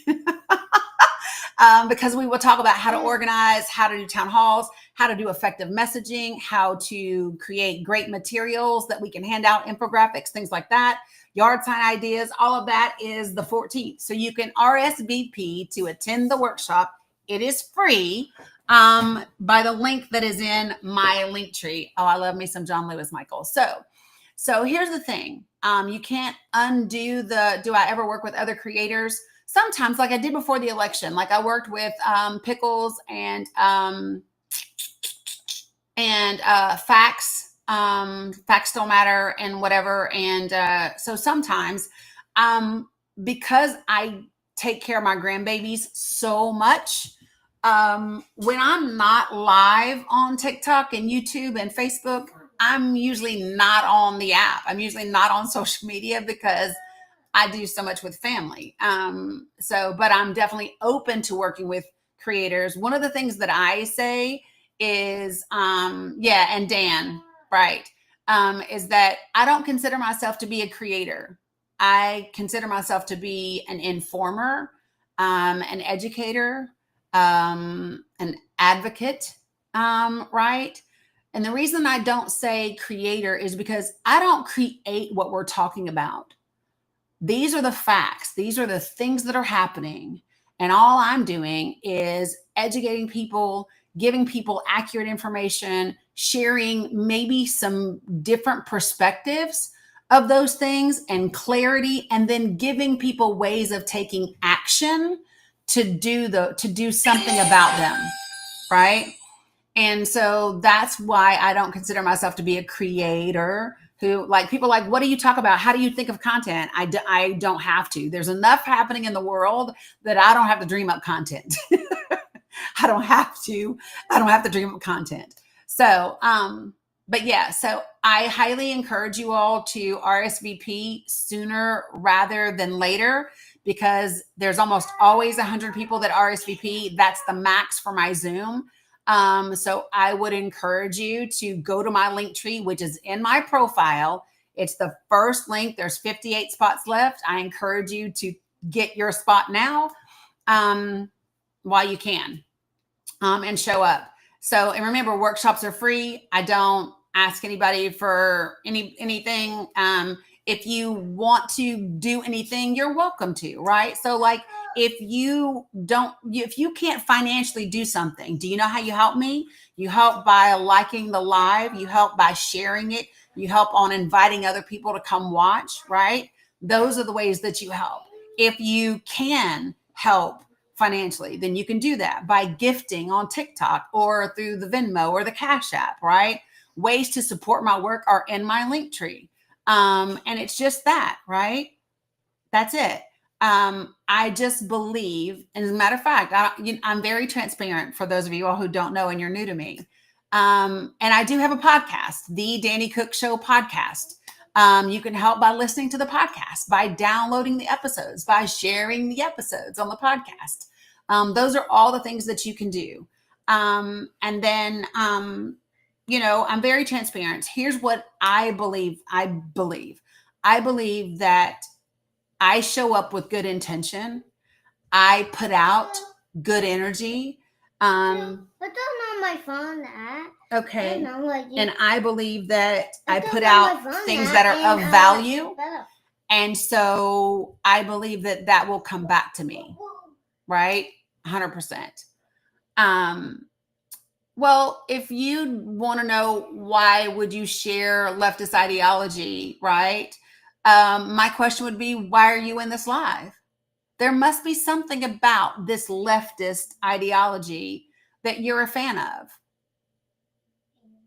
Because we will talk about how to organize, how to do town halls, how to do effective messaging, how to create great materials that we can hand out, infographics, things like that, yard sign ideas. All of that is the 14th. So you can RSVP to attend the workshop. It is free by the link that is in my link tree. Oh, I love me some John Lewis, Michael. So here's the thing. You can't undo do I ever work with other creators? Sometimes, like I did before the election, like I worked with Pickles and Facts, Facts Don't Matter and whatever. And so sometimes because I take care of my grandbabies so much, when I'm not live on TikTok and YouTube and Facebook, I'm usually not on the app. I'm usually not on social media because I do so much with family. But I'm definitely open to working with creators. One of the things that I say is, and Dan, right, is that I don't consider myself to be a creator. I consider myself to be an informer, an educator, an advocate, right? And the reason I don't say creator is because I don't create what we're talking about. These are the facts. These are the things that are happening. And all I'm doing is educating people, giving people accurate information, sharing maybe some different perspectives of those things and clarity, and then giving people ways of taking action to do something about them, right? And so that's why I don't consider myself to be a creator. Who, like, people like, what do you talk about? How do you think of content? I don't have to. There's enough happening in the world that I don't have to dream up content. I don't have to dream up content. So, but yeah, so I highly encourage you all to RSVP sooner rather than later, because there's almost always 100 people that RSVP. That's the max for my Zoom. So I would encourage you to go to my link tree, which is in my profile. It's the first link. There's 58 spots left. I encourage you to get your spot now, while you can, and show up. So, and remember, workshops are free. I don't ask anybody for anything. If you want to do anything, you're welcome to, right? So like, if you can't financially do something, do you know how you help me? You help by liking the live. You help by sharing it. You help on inviting other people to come watch, right? Those are the ways that you help. If you can help financially, then you can do that by gifting on TikTok or through the Venmo or the Cash App, right? Ways to support my work are in my link tree. And it's just that, right? That's it. I just believe, and as a matter of fact, I'm very transparent for those of you all who don't know and you're new to me. And I do have a podcast, the Danny Cook Show podcast. You can help by listening to the podcast, by downloading the episodes, by sharing the episodes on the podcast. Those are all the things that you can do. And then, I'm very transparent. Here's what I believe. I believe that I show up with good intention. I put out good energy. But that's not my phone at. Okay. I know what you. And I believe that I That's put not out my phone things at, that are of and, value. better. And so I believe that that will come back to me, right? 100%. Well, if you want to know why would you share leftist ideology, right? My question would be, why are you in this live? There must be something about this leftist ideology that you're a fan of,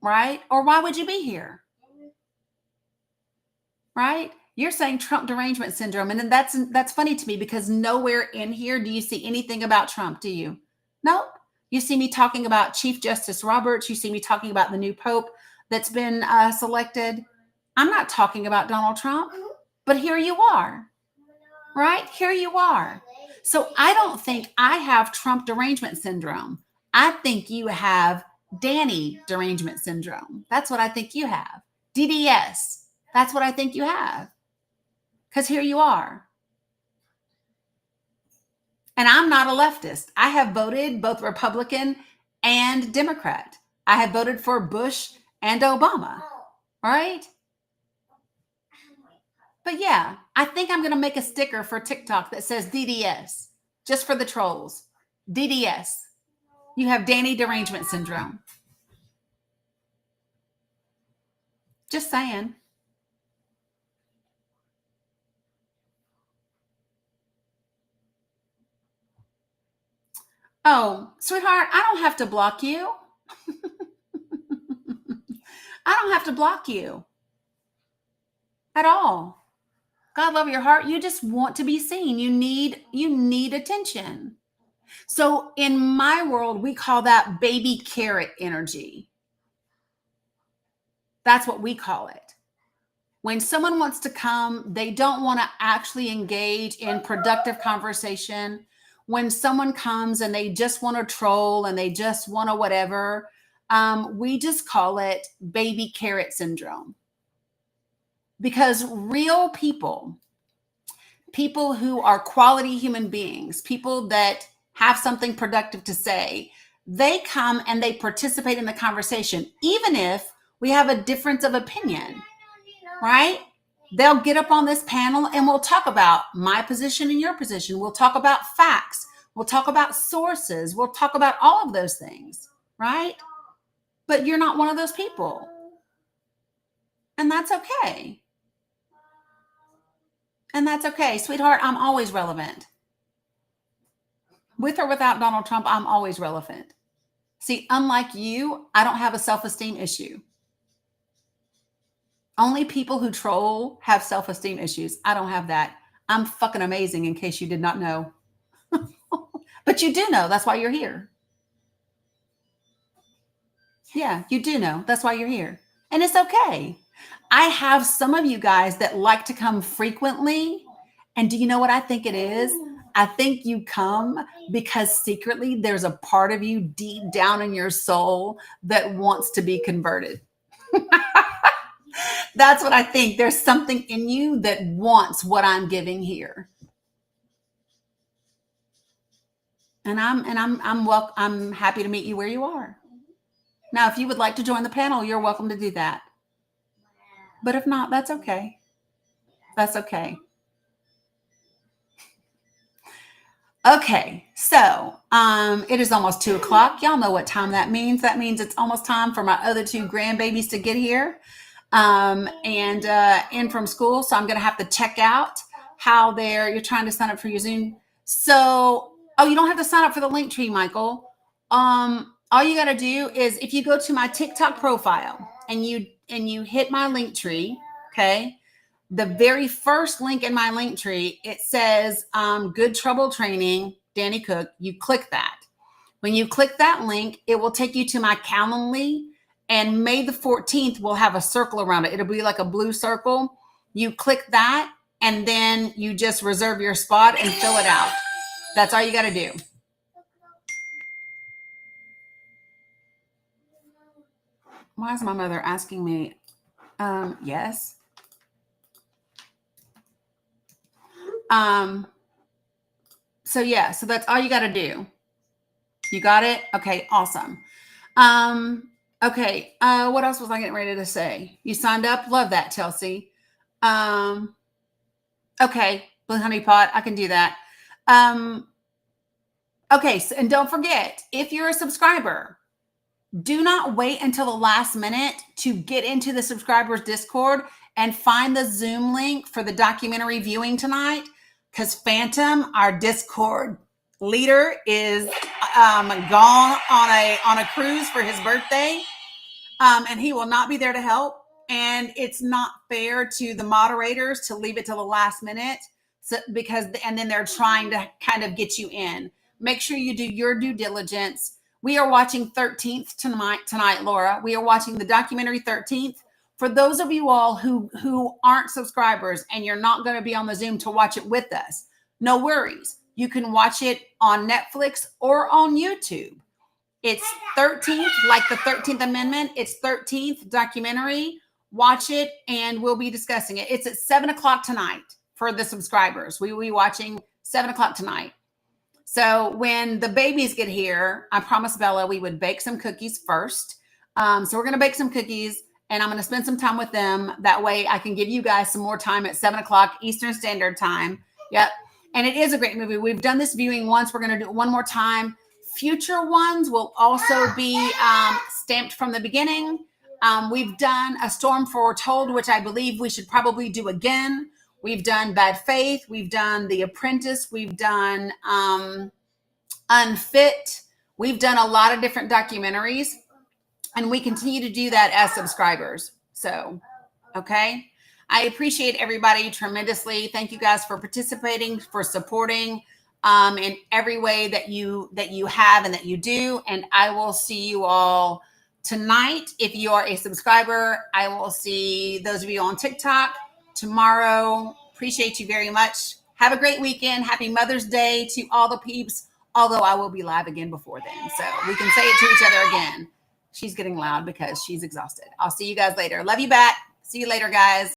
right? Or why would you be here? Right? You're saying Trump derangement syndrome. And then that's funny to me because nowhere in here do you see anything about Trump, do you? Nope. You see me talking about Chief Justice Roberts. You see me talking about the new Pope that's been selected. I'm not talking about Donald Trump, but here you are, right? Here you are. So I don't think I have Trump derangement syndrome. I think you have Danny derangement syndrome. That's what I think you have. DDS. That's what I think you have. Because here you are. And I'm not a leftist. I have voted both Republican and Democrat. I have voted for Bush and Obama, right? But yeah, I think I'm going to make a sticker for TikTok that says DDS, just for the trolls. DDS. You have Danny derangement syndrome. Just saying. Oh, sweetheart, I don't have to block you. I don't have to block you at all. God love your heart. You just want to be seen. You need attention. So in my world, we call that baby carrot energy. That's what we call it. When someone wants to come, they don't want to actually engage in productive conversation. When someone comes and they just want to troll and they just want to whatever, we just call it baby carrot syndrome. Because real people who are quality human beings, people that have something productive to say, they come and they participate in the conversation, even if we have a difference of opinion, right? They'll get up on this panel and we'll talk about my position and your position. We'll talk about facts. We'll talk about sources. We'll talk about all of those things, right? But you're not one of those people. And that's okay. And that's okay. Sweetheart, I'm always relevant. With or without Donald Trump, I'm always relevant. See, unlike you, I don't have a self-esteem issue. Only people who troll have self-esteem issues. I don't have that. I'm fucking amazing, in case you did not know. But you do know. That's why you're here. Yeah, you do know. That's why you're here. And it's okay. I have some of you guys that like to come frequently. And do you know what I think it is? I think you come because secretly there's a part of you deep down in your soul that wants to be converted. That's what I think. There's something in you that wants what I'm giving here. And I'm happy to meet you where you are. Now, if you would like to join the panel, you're welcome to do that. But if not, that's okay. That's okay. Okay, so it is almost 2:00. Y'all know what time that means. That means it's almost time for my other two grandbabies to get here and in from school. So I'm going to have to check out how you're trying to sign up for your Zoom. So, you don't have to sign up for the Linktree, Michael. All you got to do is if you go to my TikTok profile and you hit my Linktree, okay? The very first link in my Linktree, it says Good Trouble Training, Danny Cook. You click that. When you click that link, it will take you to my Calendly, and May the 14th will have a circle around it. It'll be like a blue circle. You click that, and then you just reserve your spot and fill it out. That's all you got to do. Why is my mother asking me? Yes. So yeah, so that's all you got to do. You got it? Okay, awesome. Okay, what else was I getting ready to say? You signed up? Love that, Chelsea. Okay, Blue Honey Pot, I can do that. Okay, so, and don't forget, if you're a subscriber, do not wait until the last minute to get into the subscribers Discord and find the Zoom link for the documentary viewing tonight, because Phantom, our Discord leader, is gone on a cruise for his birthday, and he will not be there to help. And it's not fair to the moderators to leave it till the last minute, and then they're trying to kind of get you in. Make sure you do your due diligence. We are watching 13th tonight, Laura. We are watching the documentary 13th. For those of you all who aren't subscribers and you're not going to be on the Zoom to watch it with us, no worries. You can watch it on Netflix or on YouTube. It's 13th, like the 13th Amendment. It's 13th documentary. Watch it, and we'll be discussing it. It's at 7 o'clock tonight for the subscribers. We will be watching 7 o'clock tonight. So when the babies get here, I promised Bella we would bake some cookies first. So we're going to bake some cookies, and I'm going to spend some time with them. That way I can give you guys some more time at 7 o'clock Eastern Standard Time. Yep. And it is a great movie. We've done this viewing once. We're going to do it one more time. Future ones will also be stamped from the beginning. We've done A Storm Foretold, which I believe we should probably do again. We've done Bad Faith. We've done The Apprentice. We've done Unfit. We've done a lot of different documentaries, and we continue to do that as subscribers. So, okay. I appreciate everybody tremendously. Thank you guys for participating, for supporting in every way that you have and that you do. And I will see you all tonight. If you are a subscriber, I will see those of you on TikTok tomorrow. Appreciate you very much. Have a great weekend. Happy Mother's Day to all the peeps, although I will be live again before then. So we can say it to each other again. She's getting loud because she's exhausted. I'll see you guys later. Love you back. See you later, guys.